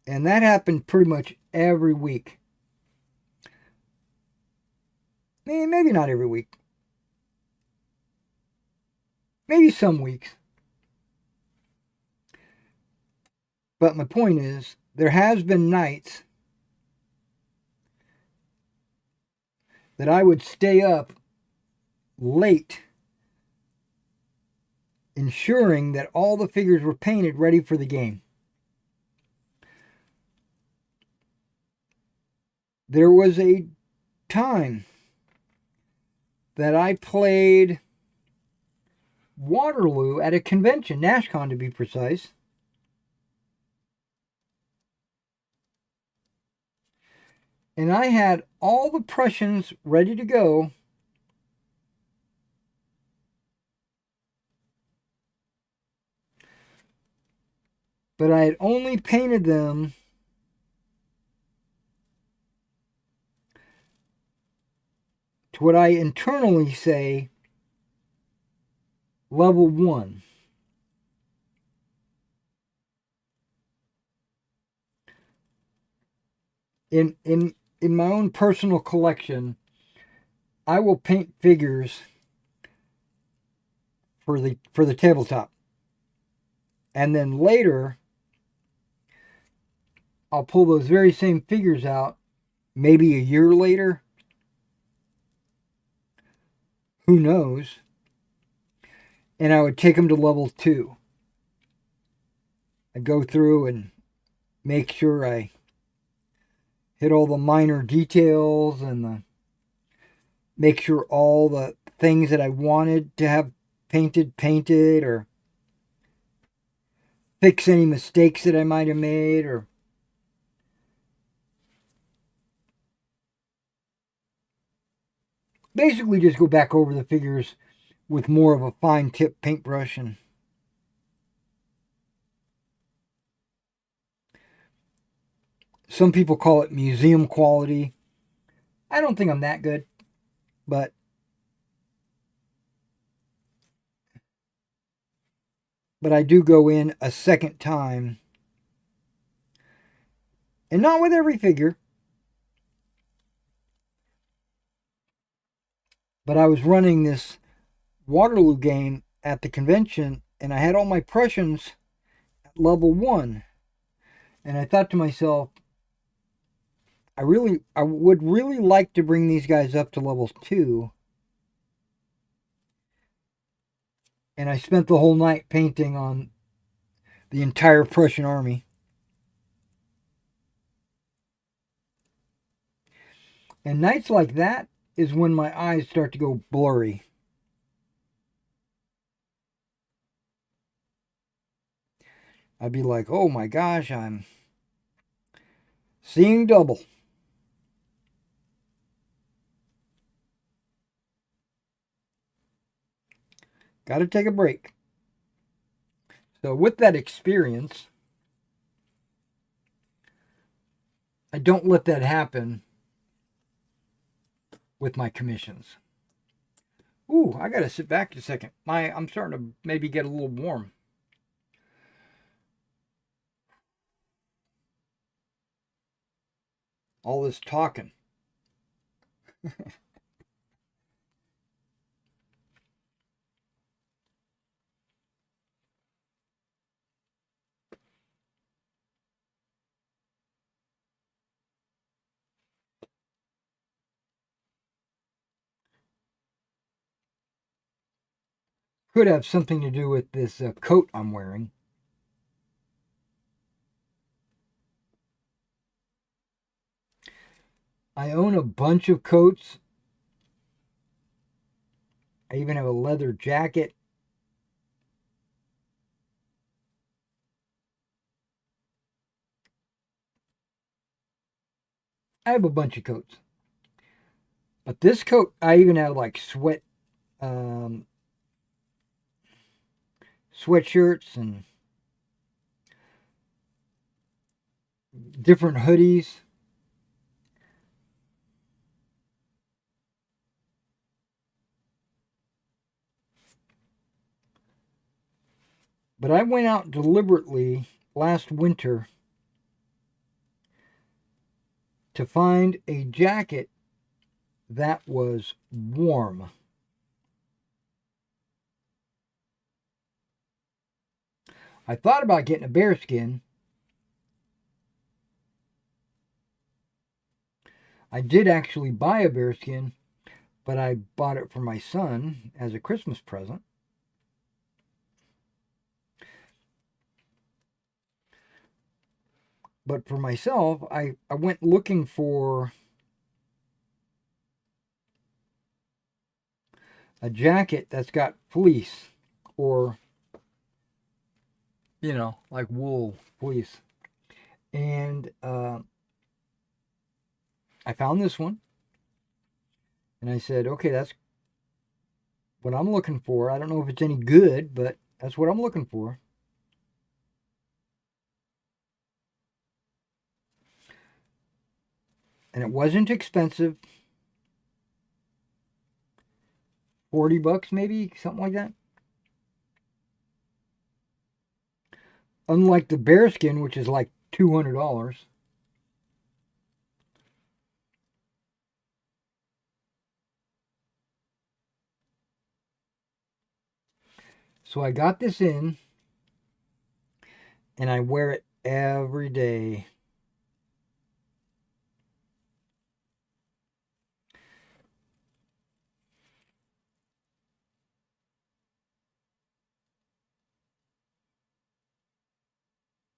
And that happened pretty much every week. Maybe not every week. Maybe some weeks. But my point is, there has been nights that I would stay up late ensuring that all the figures were painted ready for the game. There was a time that I played Waterloo at a convention, NashCon to be precise. And I had all the Prussians ready to go. But I had only painted them to what I internally say level 1. In my own personal collection, I will paint figures for the tabletop. And then later, I'll pull those very same figures out, maybe a year later. Who knows? And I would take them to level 2. I'd go through and make sure I hit all the minor details and make sure all the things that I wanted to have painted, or fix any mistakes that I might have made, or basically just go back over the figures with more of a fine tip paintbrush, and some people call it museum quality. I don't think I'm that good, but I do go in a second time, and not with every figure. But I was running this Waterloo game at the convention, and I had all my Prussians at level 1. And I thought to myself, I would really like to bring these guys up to level 2. And I spent the whole night painting on the entire Prussian army. And nights like that is when my eyes start to go blurry. I'd be like, oh my gosh, I'm seeing double. Got to take a break. So, with that experience, I don't let that happen with my commissions. Ooh, I got to sit back a second. I'm starting to maybe get a little warm. All this talking. Could have something to do with this coat I'm wearing. I own a bunch of coats. I even have a leather jacket. I have a bunch of coats. But this coat, I even have like sweatshirts and different hoodies. But I went out deliberately last winter to find a jacket that was warm. I thought about getting a bearskin. I did actually buy a bearskin, but I bought it for my son as a Christmas present. But for myself, I went looking for a jacket that's got fleece, or, like wool fleece. And I found this one. And I said, okay, that's what I'm looking for. I don't know if it's any good, but that's what I'm looking for. And it wasn't expensive. $40 maybe, something like that. Unlike the bearskin, which is like $200. So I got this in, and I wear it every day.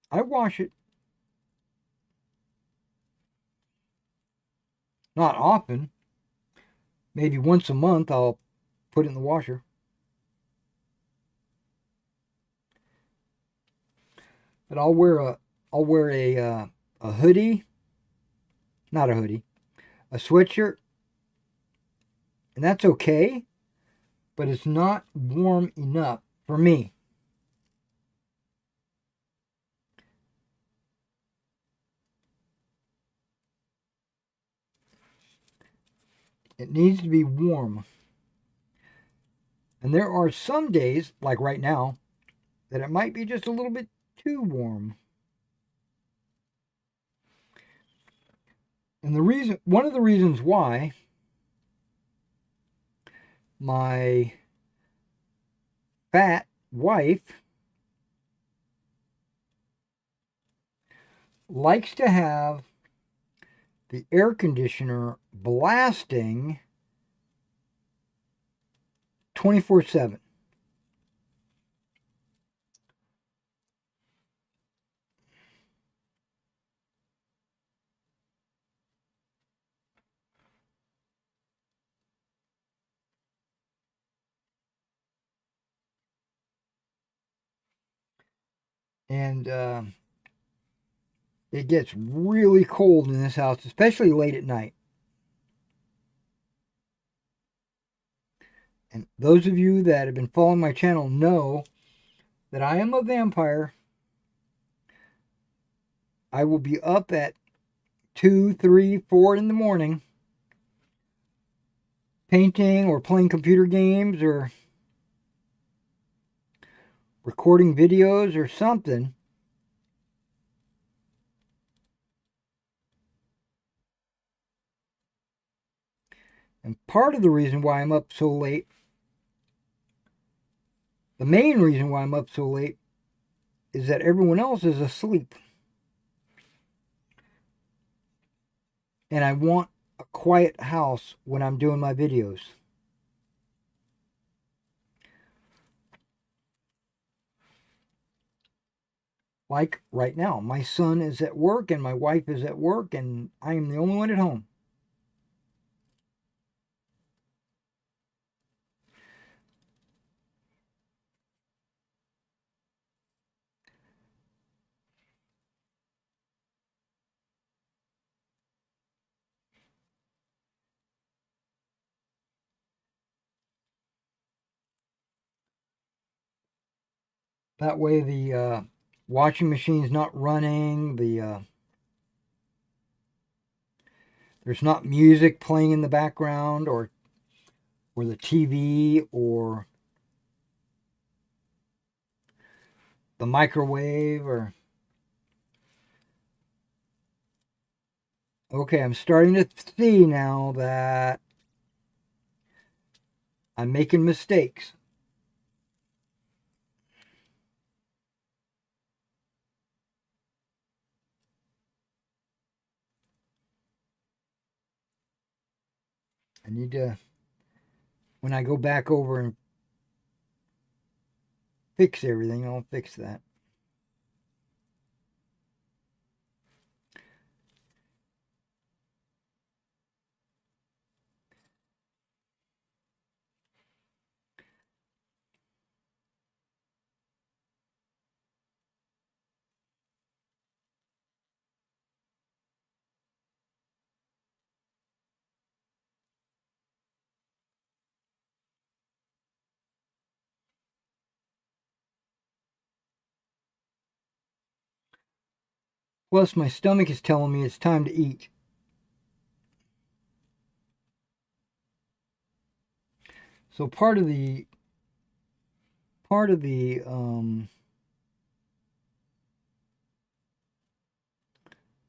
I wash it. Not often. Maybe once a month I'll put it in the washer. But I'll wear a hoodie, not a hoodie, a sweatshirt, And that's okay, but it's not warm enough for me. It needs to be warm. And there are some days, like right now, that it might be just a little bit too warm. And one of the reasons why my fat wife likes to have the air conditioner blasting 24/7. And it gets really cold in this house, especially late at night. And those of you that have been following my channel know that I am a vampire. I will be up at 2, 3, 4 in the morning painting or playing computer games or recording videos or something. And part of the reason why I'm up so late, the main reason why I'm up so late, is that everyone else is asleep. And I want a quiet house when I'm doing my videos. Like right now, my son is at work and my wife is at work and I am the only one at home. That way the washing machine's not running, there's not music playing in the background or the TV or the microwave or... Okay, I'm starting to see now that I'm making mistakes. I need to, when I go back over and fix everything, I'll fix that. Plus, my stomach is telling me it's time to eat. So part of the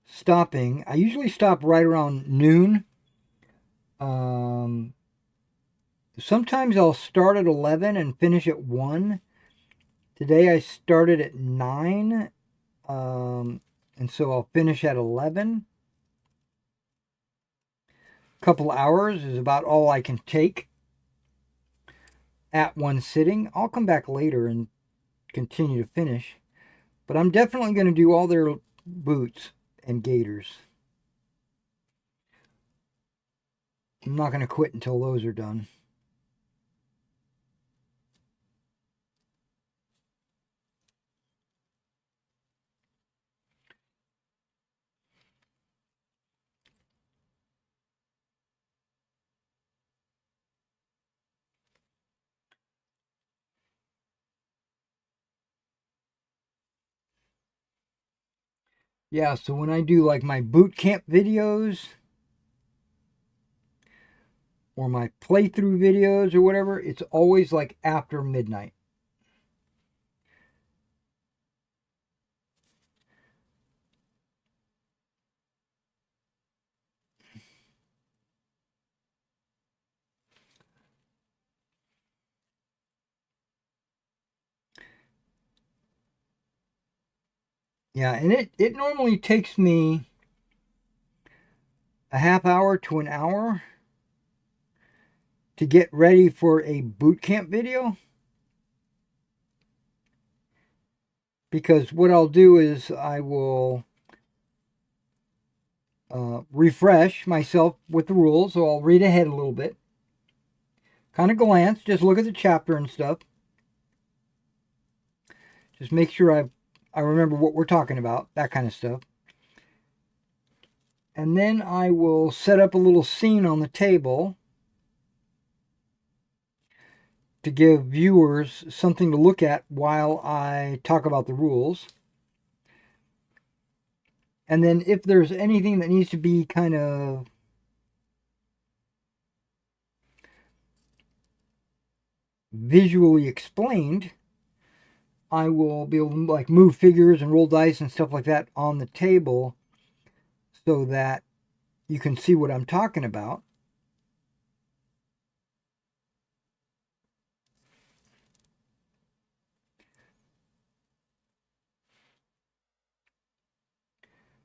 stopping, I usually stop right around noon. Sometimes I'll start at 11 and finish at 1. Today I started at 9, and so I'll finish at 11. A couple hours is about all I can take at one sitting. I'll come back later and continue to finish. But I'm definitely going to do all their boots and gaiters. I'm not going to quit until those are done. Yeah, so when I do like my boot camp videos or my playthrough videos or whatever, it's always like after midnight. Yeah, and it normally takes me a half hour to an hour to get ready for a boot camp video. Because what I'll do is I will refresh myself with the rules. So I'll read ahead a little bit, kind of glance, just look at the chapter and stuff. Just make sure I remember what we're talking about, that kind of stuff. And then I will set up a little scene on the table to give viewers something to look at while I talk about the rules. And then if there's anything that needs to be kind of visually explained, I will be able to like move figures and roll dice and stuff like that on the table so that you can see what I'm talking about.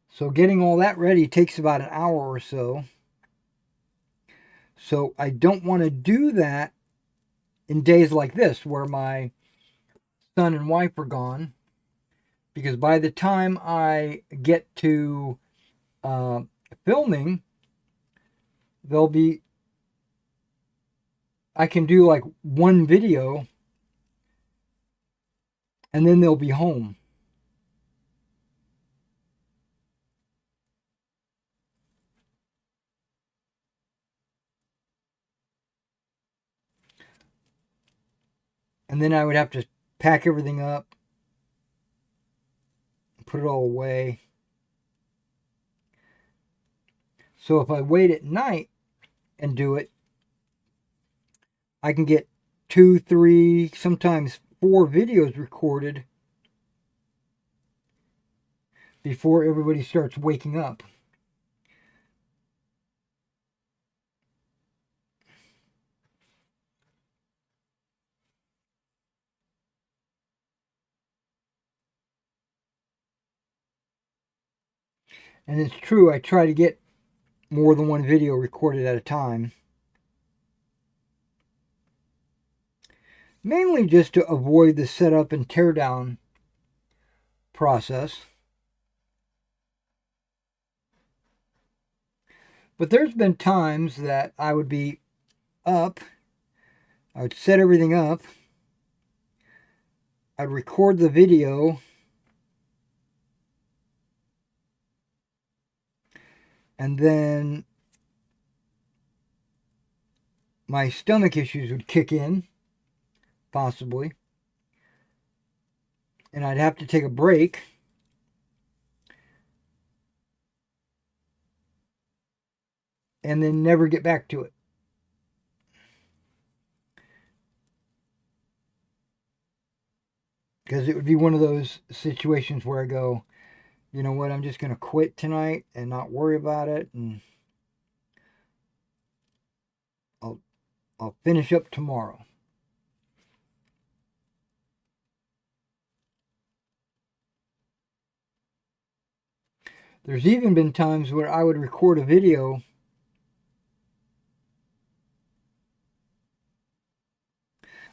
So getting all that ready takes about an hour or so. So I don't want to do that in days like this where my son and wife are gone, because by the time I get to uh, filming, they'll be, I can do like one video and then they'll be home. And then I would have to pack everything up, put it all away. So if I wait at night and do it, I can get 2, 3, sometimes 4 videos recorded before everybody starts waking up. And it's true, I try to get more than one video recorded at a time. Mainly just to avoid the setup and teardown process. But there's been times that I would be up, I would set everything up, I'd record the video, and then my stomach issues would kick in, possibly, and I'd have to take a break. And then never get back to it. Because it would be one of those situations where I go, you know what, I'm just going to quit tonight and not worry about it, and I'll finish up tomorrow. There's even been times where I would record a video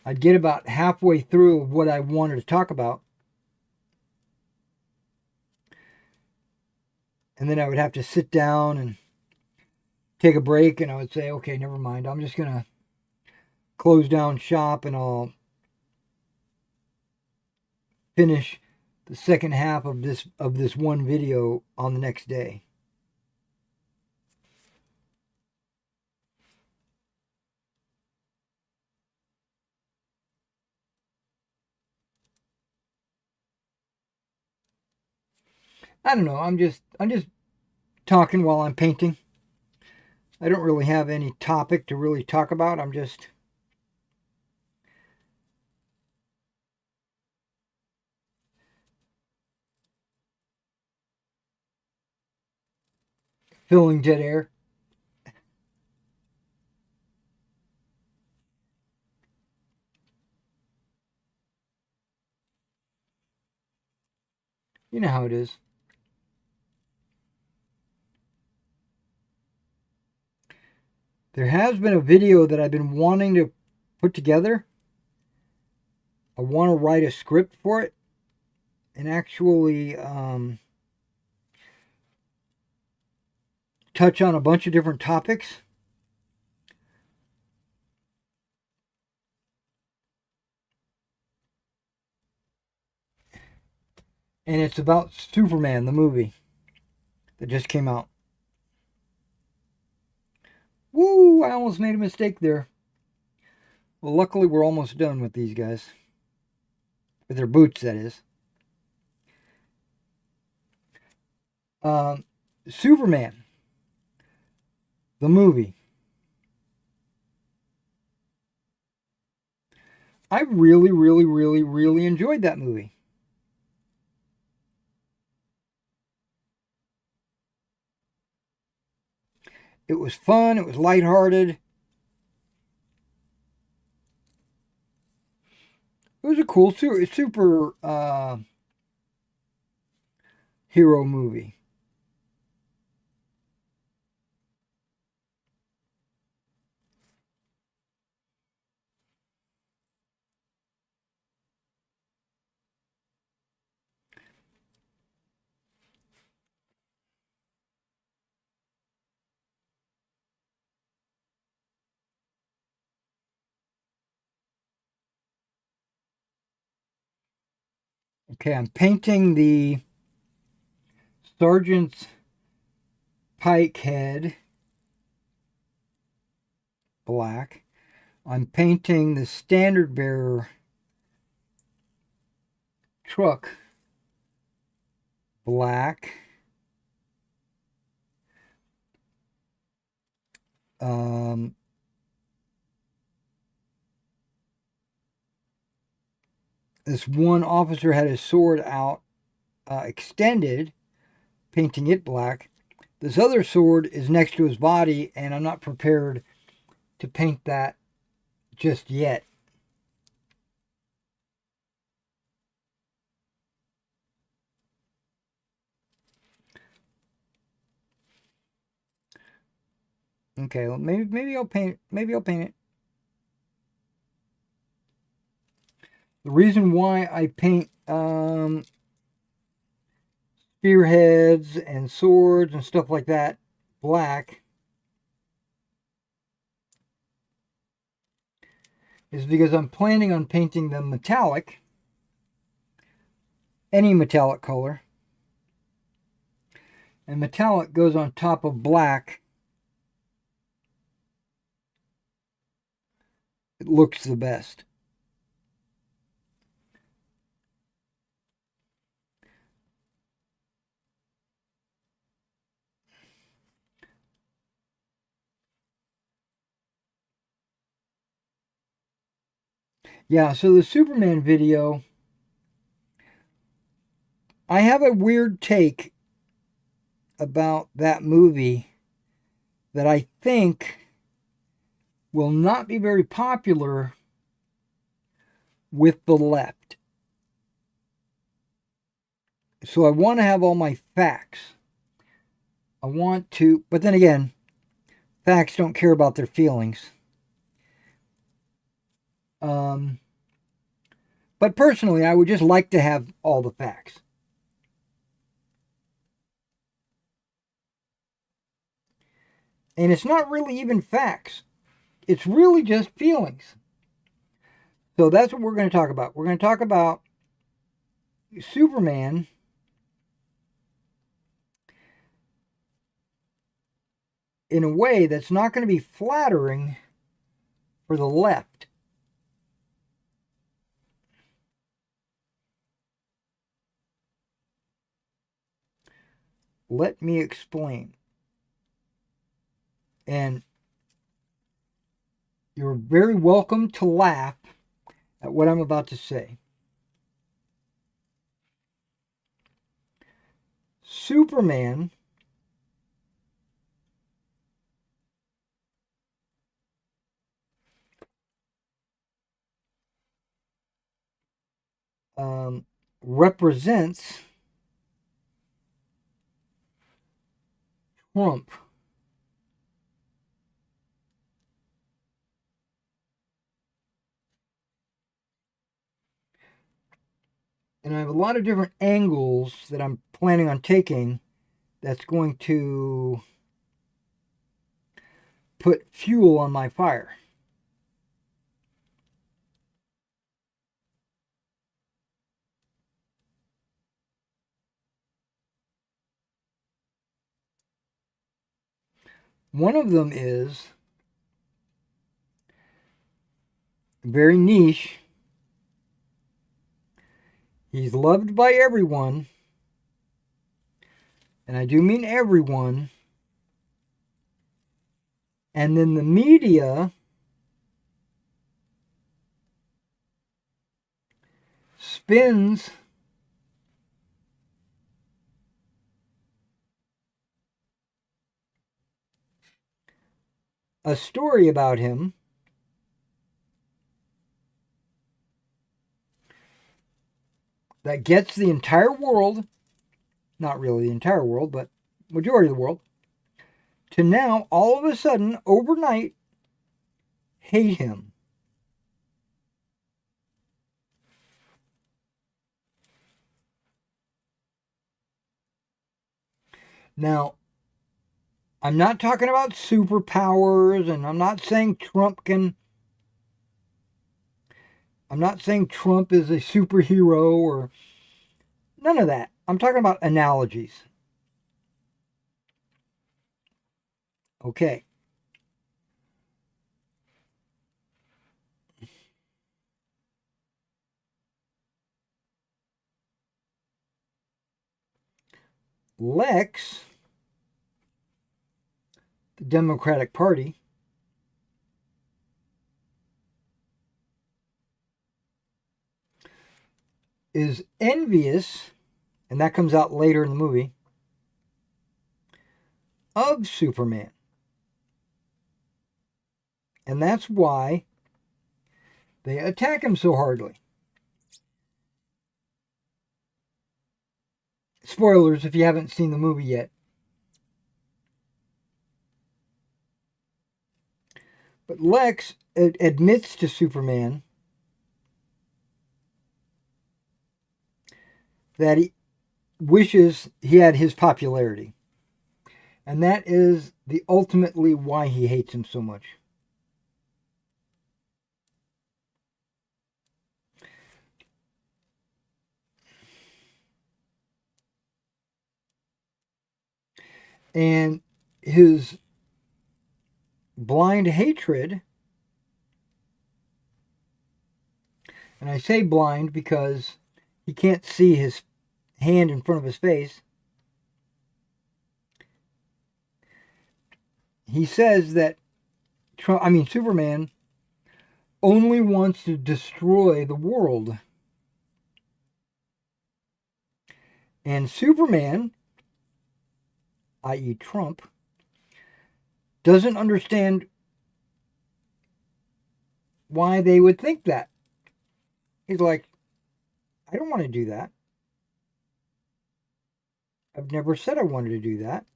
I'd get about halfway through what I wanted to talk about, and then I would have to sit down and take a break, and I would say, okay, never mind, I'm just going to close down shop and I'll finish the second half of this one video on the next day. I don't know. I'm just talking while I'm painting. I don't really have any topic to really talk about. I'm just filling dead air. You know how it is. There has been a video that I've been wanting to put together. I want to write a script for it and actually touch on a bunch of different topics. And it's about Superman, the movie that just came out. Woo! I almost made a mistake there. Well, luckily we're almost done with these guys. With their boots, that is. Superman, the movie. I really, really, really, really enjoyed that movie. It was fun. It was lighthearted. It was a cool super hero movie. Okay, I'm painting the Sergeant's Pike head black. I'm painting the Standard Bearer truck black. Um, this one officer had his sword out, extended, painting it black. This other sword is next to his body, and I'm not prepared to paint that just yet. Okay, well, maybe I'll paint it. Maybe I'll paint it. The reason why I paint spearheads and swords and stuff like that black is because I'm planning on painting them metallic, any metallic color. And metallic goes on top of black. It looks the best. Yeah, so the Superman video, I have a weird take about that movie that I think will not be very popular with the left. So I want to have all my facts. I want to, but then again, facts don't care about their feelings. But personally, I would just like to have all the facts. And it's not really even facts. It's really just feelings. So that's what we're going to talk about. We're going to talk about Superman in a way that's not going to be flattering for the left. Let me explain. And you're very welcome to laugh at what I'm about to say. Superman represents Trump. And I have a lot of different angles that I'm planning on taking that's going to put fuel on my fire. One of them is very niche. He's loved by everyone, and I do mean everyone. And then the media spins a story about him that gets the entire world, not really the entire world, but majority of the world, to now all of a sudden, overnight, hate him. Now, I'm not talking about superpowers, and I'm not saying Trump is a superhero or none of that. I'm talking about analogies. Okay. Lex, the Democratic Party, is envious, and that comes out later in the movie, of Superman. And that's why they attack him so hardly. Spoilers if you haven't seen the movie yet. But Lex admits to Superman that he wishes he had his popularity. And that is the ultimately why he hates him so much. And his blind hatred, and I say blind because he can't see his hand in front of his face. He says that Superman only wants to destroy the world. And Superman, i.e. Trump, doesn't understand why they would think that. He's like, I don't want to do that. I've never said I wanted to do that.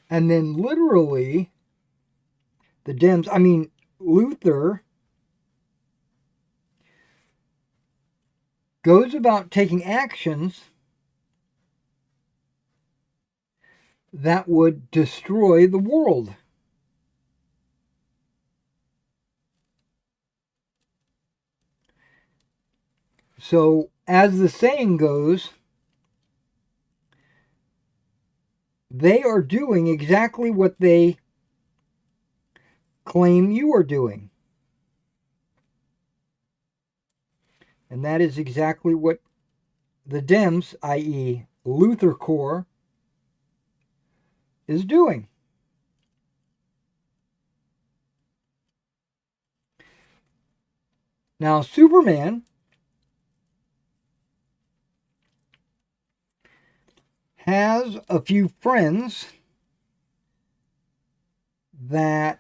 And then literally, Luther goes about taking actions that would destroy the world. So, as the saying goes, they are doing exactly what they claim you are doing. And that is exactly what the Dems, i.e. Luther Corps, is doing. Now, Superman has a few friends that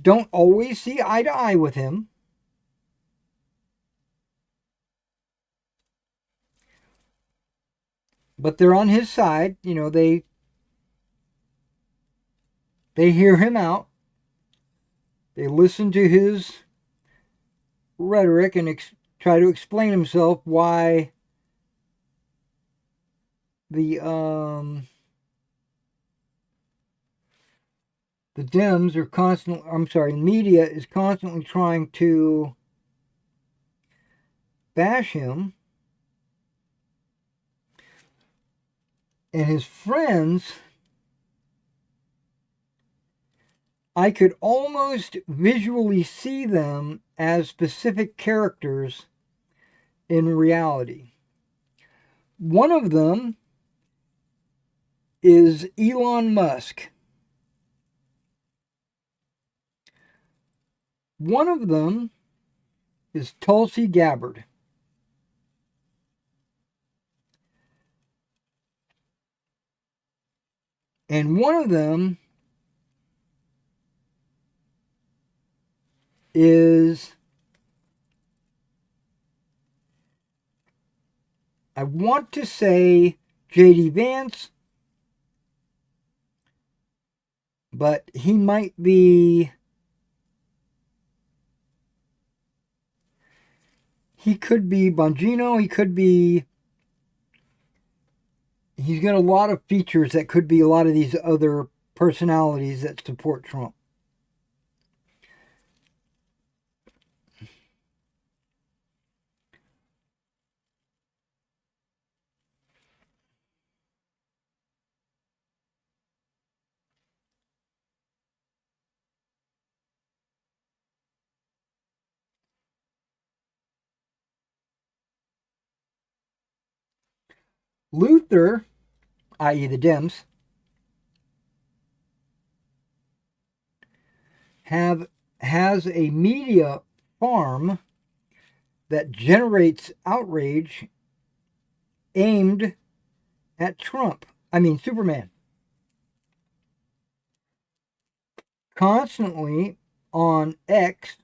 don't always see eye to eye with him. But they're on his side. You know, they hear him out. They listen to his rhetoric and try to explain himself why the Dems are constantly, I'm sorry, media is constantly trying to bash him. And his friends, I could almost visually see them as specific characters in reality. One of them is Elon Musk. One of them is Tulsi Gabbard. And one of them is, I want to say J.D. Vance, but he might be, he could be Bongino, he could be, he's got a lot of features that could be a lot of these other personalities that support Trump. Luther, i.e. the Dems, has a media farm that generates outrage aimed at Superman. Constantly on X,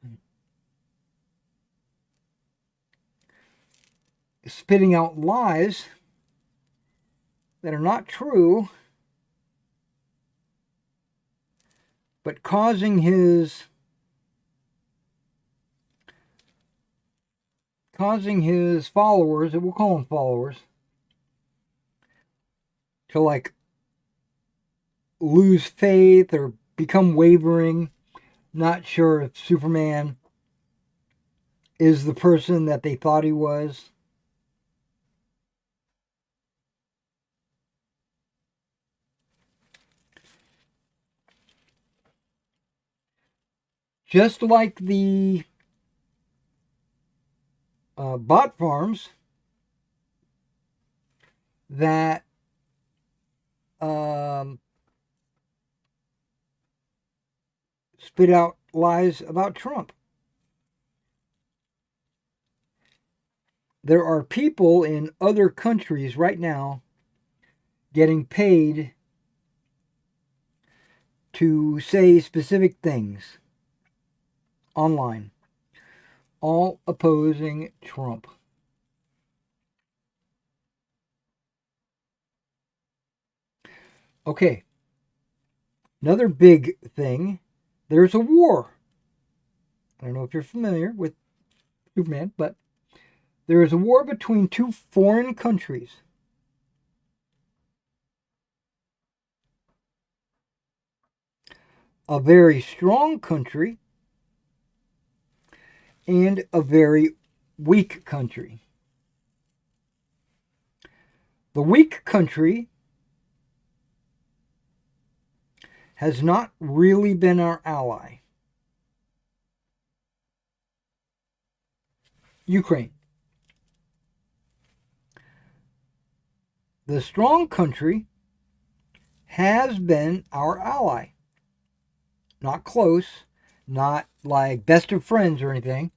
spitting out lies that are not true, but causing his followers, and we'll call them followers, to like lose faith or become wavering, not sure if Superman is the person that they thought he was. Just like the bot farms that spit out lies about Trump. There are people in other countries right now getting paid to say specific things online, all opposing Trump. Okay, another big thing, there's a war. I don't know if you're familiar with Superman, but there is a war between two foreign countries. A very strong country and a very weak country. The weak country has not really been our ally. Ukraine. The strong country has been our ally. Not close, not like best of friends or anything.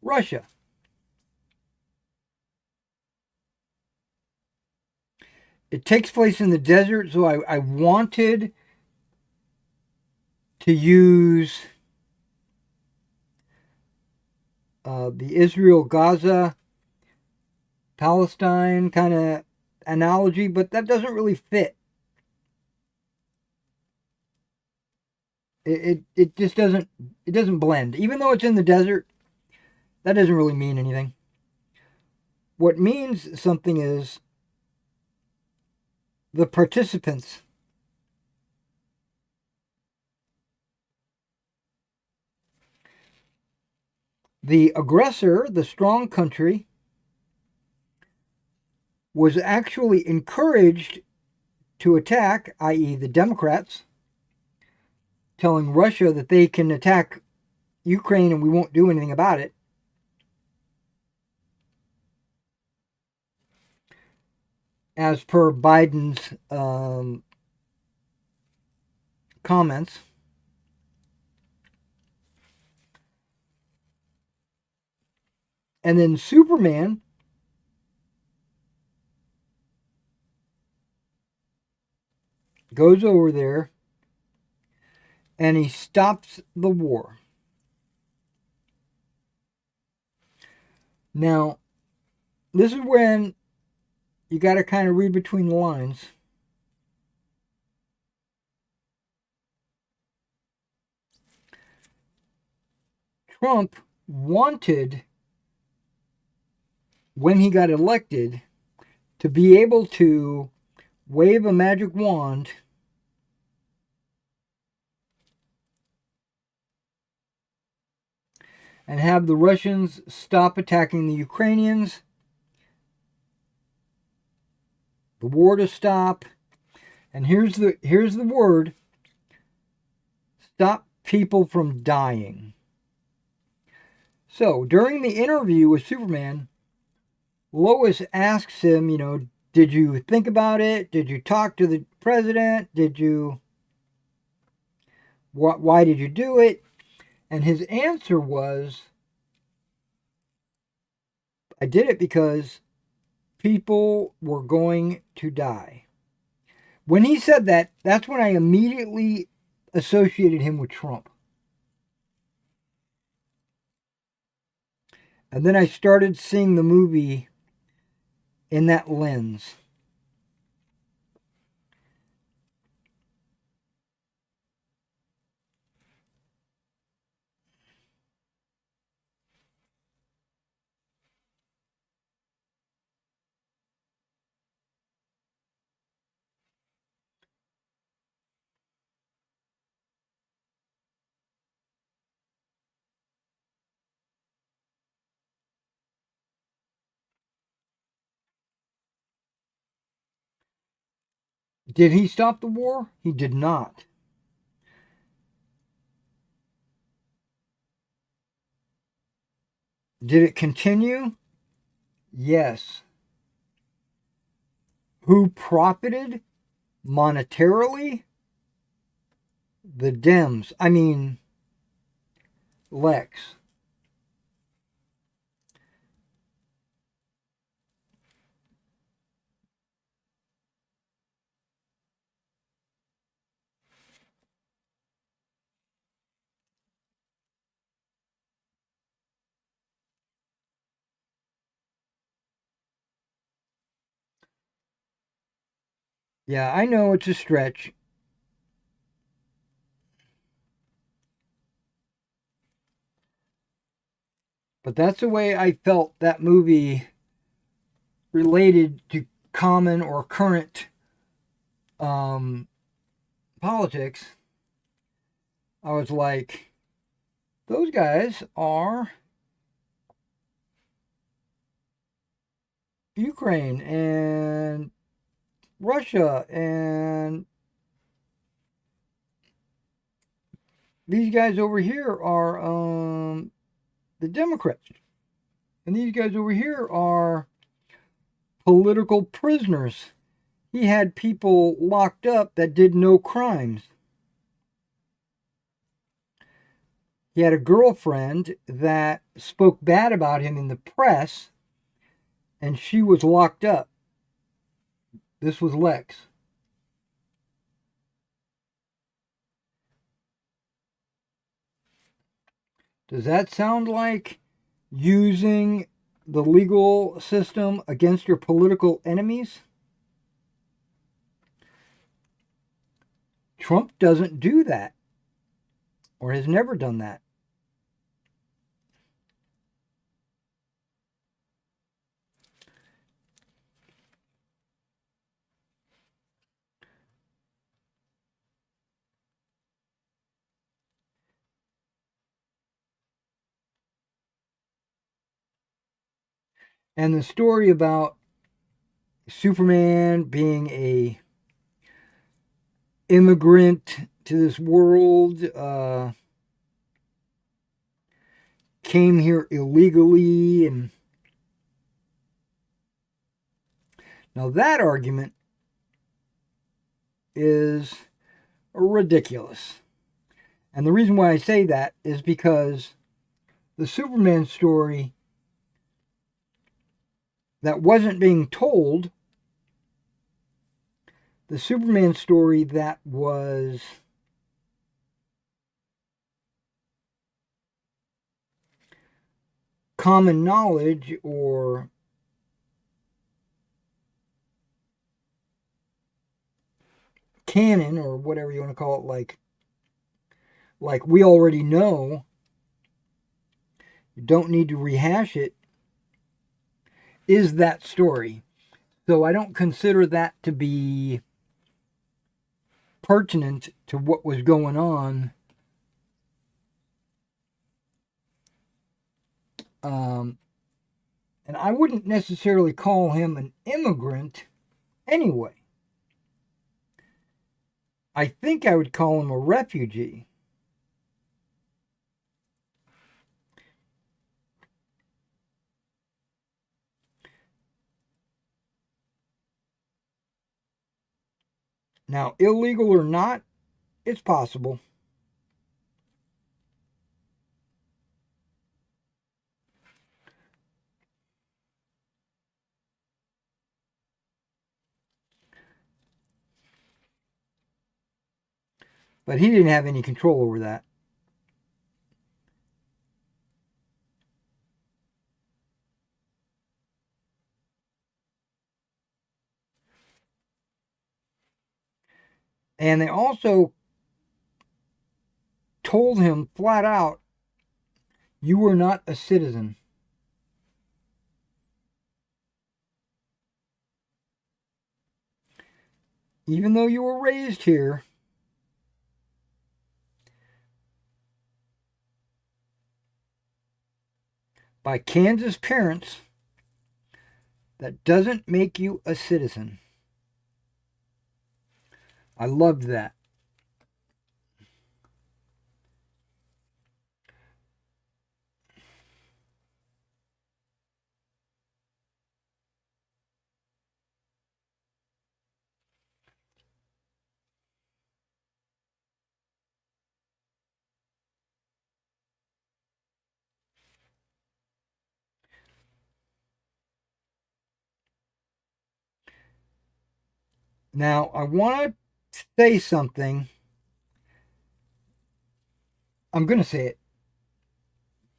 Russia. It takes place in the desert, so I wanted to use the Israel, Gaza, Palestine kind of analogy, but that doesn't really fit. It just doesn't blend. Even though it's in the desert, that doesn't really mean anything. What means something is the participants. The aggressor, the strong country, was actually encouraged to attack, i.e., the Democrats, telling Russia that they can attack Ukraine and we won't do anything about it. As per Biden's comments. And then Superman goes over there and he stops the war. Now, this is when you got to kind of read between the lines. Trump wanted, when he got elected, to be able to wave a magic wand and have the Russians stop attacking the Ukrainians, the war to stop, and here's the word: stop people from dying. So during the interview with Superman, Lois asks him, did you think about it? Did you talk to the president? Why did you do it? And his answer was, I did it because people were going to die. When he said that, that's when I immediately associated him with Trump. And then I started seeing the movie in that lens. Did he stop the war? He did not. Did it continue? Yes. Who profited monetarily? The Dems. I mean, Lex. Yeah, I know it's a stretch. But that's the way I felt that movie related to common or current politics. I was like, those guys are Ukraine and Russia, and these guys over here are the Democrats. And these guys over here are political prisoners. He had people locked up that did no crimes. He had a girlfriend that spoke bad about him in the press, and she was locked up. This was Lex. Does that sound like using the legal system against your political enemies? Trump doesn't do that, or has never done that. And the story about Superman being a immigrant to this world, came here illegally, and now that argument is ridiculous. And the reason why I say that is because the Superman story that wasn't being told, the Superman story that was common knowledge or canon, or whatever you want to call it, like we already know, you don't need to rehash it, is that story. So I don't consider that to be pertinent to what was going on. And I wouldn't necessarily call him an immigrant anyway. I think I would call him a refugee. Now, illegal or not, it's possible. But he didn't have any control over that. And they also told him flat out, you are not a citizen. Even though you were raised here, by Kansas parents, that doesn't make you a citizen. I loved that. Now, I want to say something. I'm going to say it.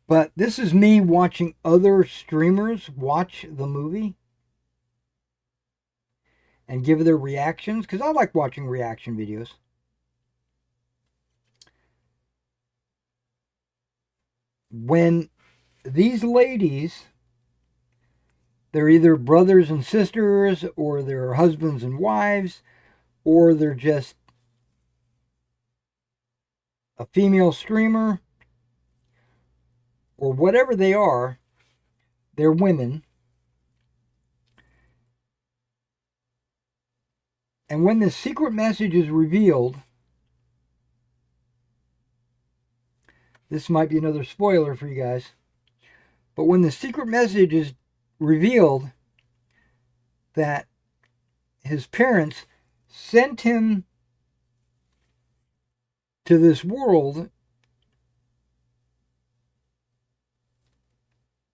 But this is me watching other streamers watch the movie and give their reactions, because I like watching reaction videos. When these ladies, they're either brothers and sisters, or they're husbands and wives, or they're just a female streamer, or whatever they are, they're women. And when the secret message is revealed, this might be another spoiler for you guys, But when the secret message is revealed that his parents sent him to this world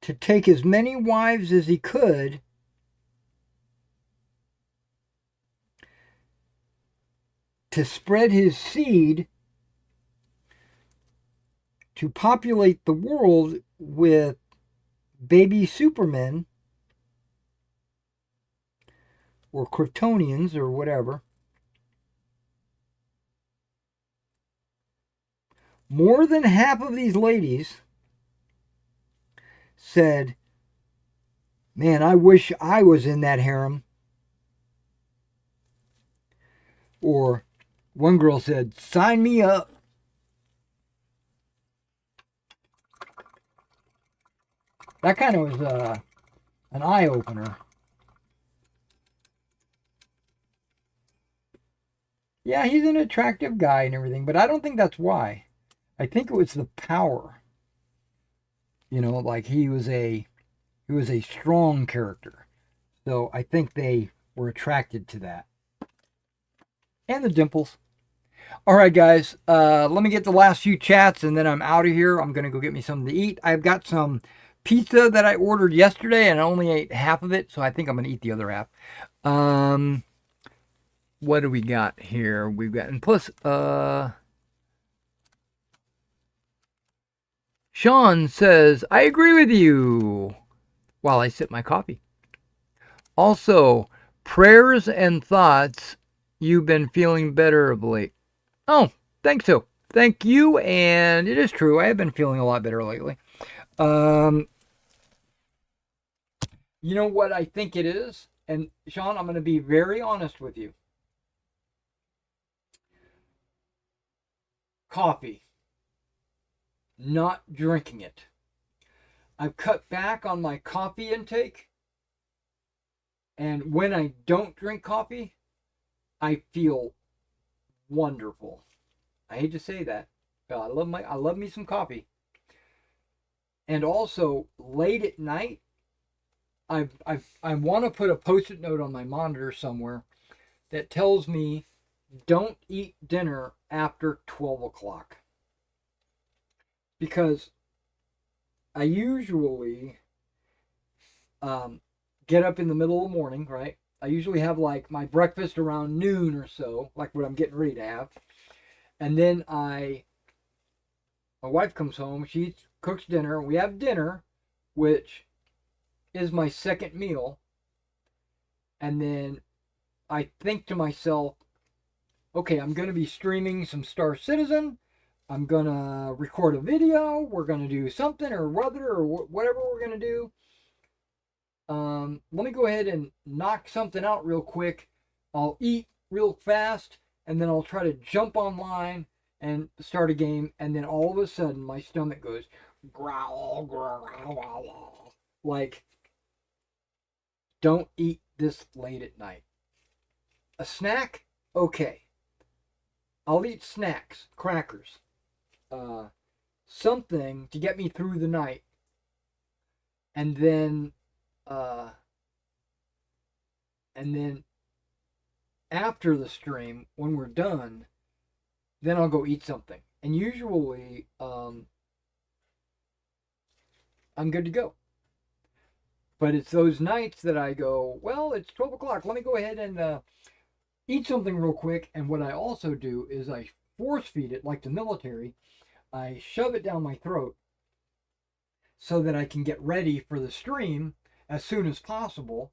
to take as many wives as he could to spread his seed to populate the world with baby supermen or Kryptonians or whatever. More than half of these ladies said, man, I wish I was in that harem. Or one girl said, sign me up. That kind of was an eye-opener. Yeah, he's an attractive guy and everything, but I don't think that's why. I think it was the power. You know, like he was a strong character. So I think they were attracted to that. And the dimples. All right, guys. Let me get the last few chats and then I'm out of here. I'm going to go get me something to eat. I've got some pizza that I ordered yesterday and I only ate half of it, so I think I'm going to eat the other half. What do we got here? We've got, and plus, Sean says, I agree with you while I sip my coffee. Also, prayers and thoughts, you've been feeling better of late. Oh, thanks so. Thank you, and it is true. I have been feeling a lot better lately. You know what I think it is? And Sean, I'm going to be very honest with you. Coffee. Not drinking it. I've cut back on my coffee intake. And when I don't drink coffee, I feel wonderful. I hate to say that, but I love me some coffee. And also, late at night, I want to put a post-it note on my monitor somewhere that tells me don't eat dinner after 12 o'clock. Because I usually get up in the middle of the morning, right? I usually have like my breakfast around noon or so, like what I'm getting ready to have. And then my wife comes home, she cooks dinner, we have dinner, which is my second meal. And then I think to myself, okay, I'm going to be streaming some Star Citizen. I'm going to record a video. We're going to do something or other or whatever we're going to do. Let me go ahead and knock something out real quick. I'll eat real fast, and then I'll try to jump online and start a game, and then all of a sudden my stomach goes growl, growl, growl. Like, don't eat this late at night. A snack? Okay. I'll eat snacks, crackers, something to get me through the night. And then after the stream, when we're done, then I'll go eat something. And usually, I'm good to go. But it's those nights that I go, well, it's 12 o'clock. Let me go ahead and eat something real quick. And what I also do is I force feed it like the military. I shove it down my throat so that I can get ready for the stream as soon as possible,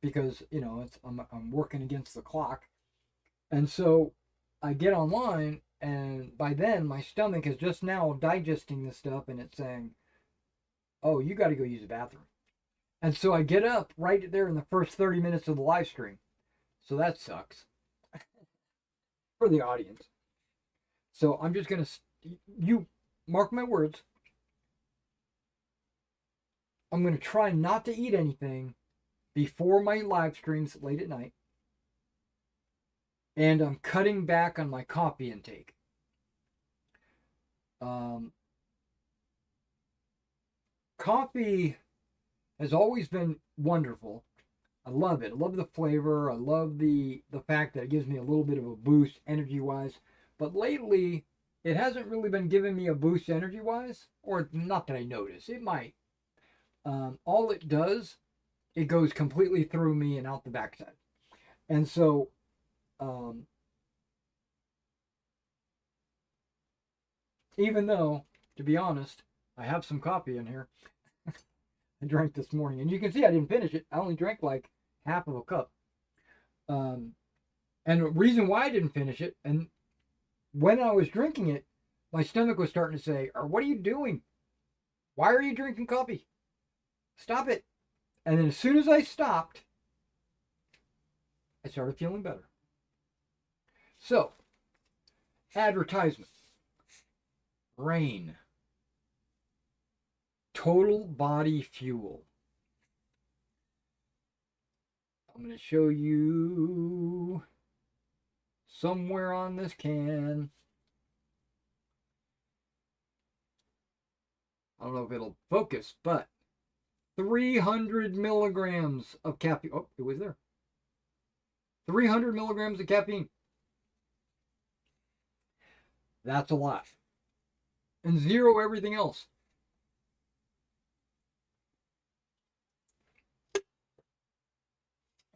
because you know I'm working against the clock. And so I get online, and by then my stomach is just now digesting this stuff, and it's saying, oh, you got to go use the bathroom. And so I get up right there in the first 30 minutes of the live stream. So that sucks for the audience. So I'm just going to, you mark my words, I'm going to try not to eat anything before my live streams late at night. And I'm cutting back on my coffee coffee has always been wonderful. I love it. I love the flavor. I love the fact that it gives me a little bit of a boost energy wise. But lately, it hasn't really been giving me a boost energy wise, or not that I notice. It might. All it does, it goes completely through me and out the backside. And so, even though, to be honest, I have some coffee in here, I drank this morning, and you can see I didn't finish it. I only drank like half of a cup. And the reason why I didn't finish it, and when I was drinking it, my stomach was starting to say, "Or what are you doing? Why are you drinking coffee? Stop it." And then as soon as I stopped, I started feeling better. So, advertisement. Rain. Total body fuel. I'm going to show you somewhere on this can. I don't know if it'll focus, but 300 milligrams of caffeine. Oh, it was there. 300 milligrams of caffeine. That's a lot. And zero everything else.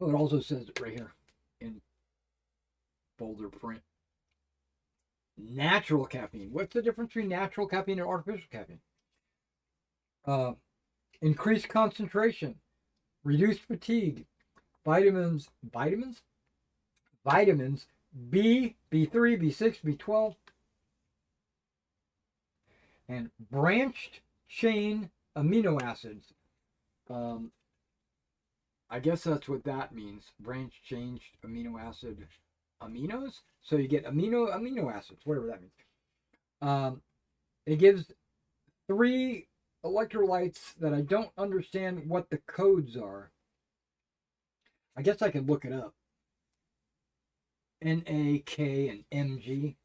Oh, it also says it right here in bolder print. Natural caffeine. What's the difference between natural caffeine and artificial caffeine? Increased concentration, reduced fatigue, vitamins, B, B3, B6, B12, and branched chain amino acids. I guess that's what that means. Branched chain amino acid aminos. So you get amino acids, whatever that means. It gives 3 electrolytes that I don't understand what the codes are. I guess I could look it up. Na, K, and Mg.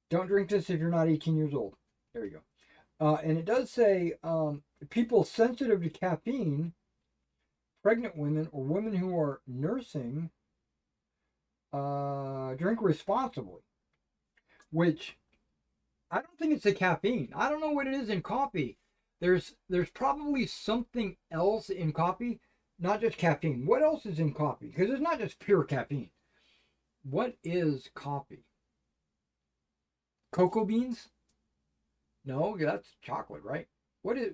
Don't drink this if you're not 18 years old. There you go. And it does say people sensitive to caffeine, pregnant women, or women who are nursing, drink responsibly. Which I don't think it's the caffeine. I don't know what it is in coffee. There's probably something else in coffee, not just caffeine. What else is in coffee? Because it's not just pure caffeine. What is coffee? Cocoa beans? No, that's chocolate, right? There's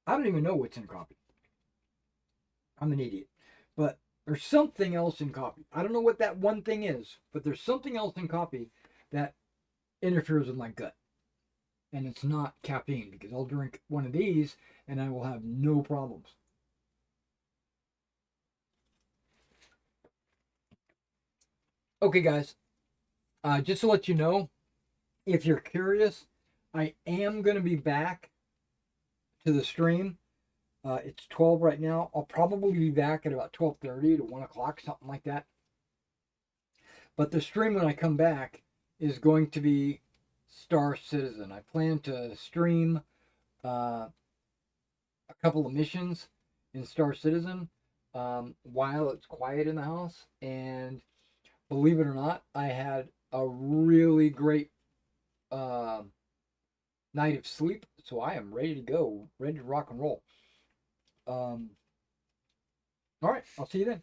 I don't even know what's in coffee. I'm an idiot. But there's something else in coffee. I don't know what that one thing is, but there's something else in coffee that interferes with my gut. And it's not caffeine, because I'll drink one of these and I will have no problems. Okay, guys. Just to let you know, if you're curious, I am going to be back to the stream. It's 12 right now. I'll probably be back at about 12:30 to 1 o'clock, something like that. But the stream when I come back is going to be Star Citizen. I plan to stream a couple of missions in Star Citizen while it's quiet in the house. And believe it or not, I had a really great night of sleep. So I am ready to go, ready to rock and roll. All right, I'll see you then.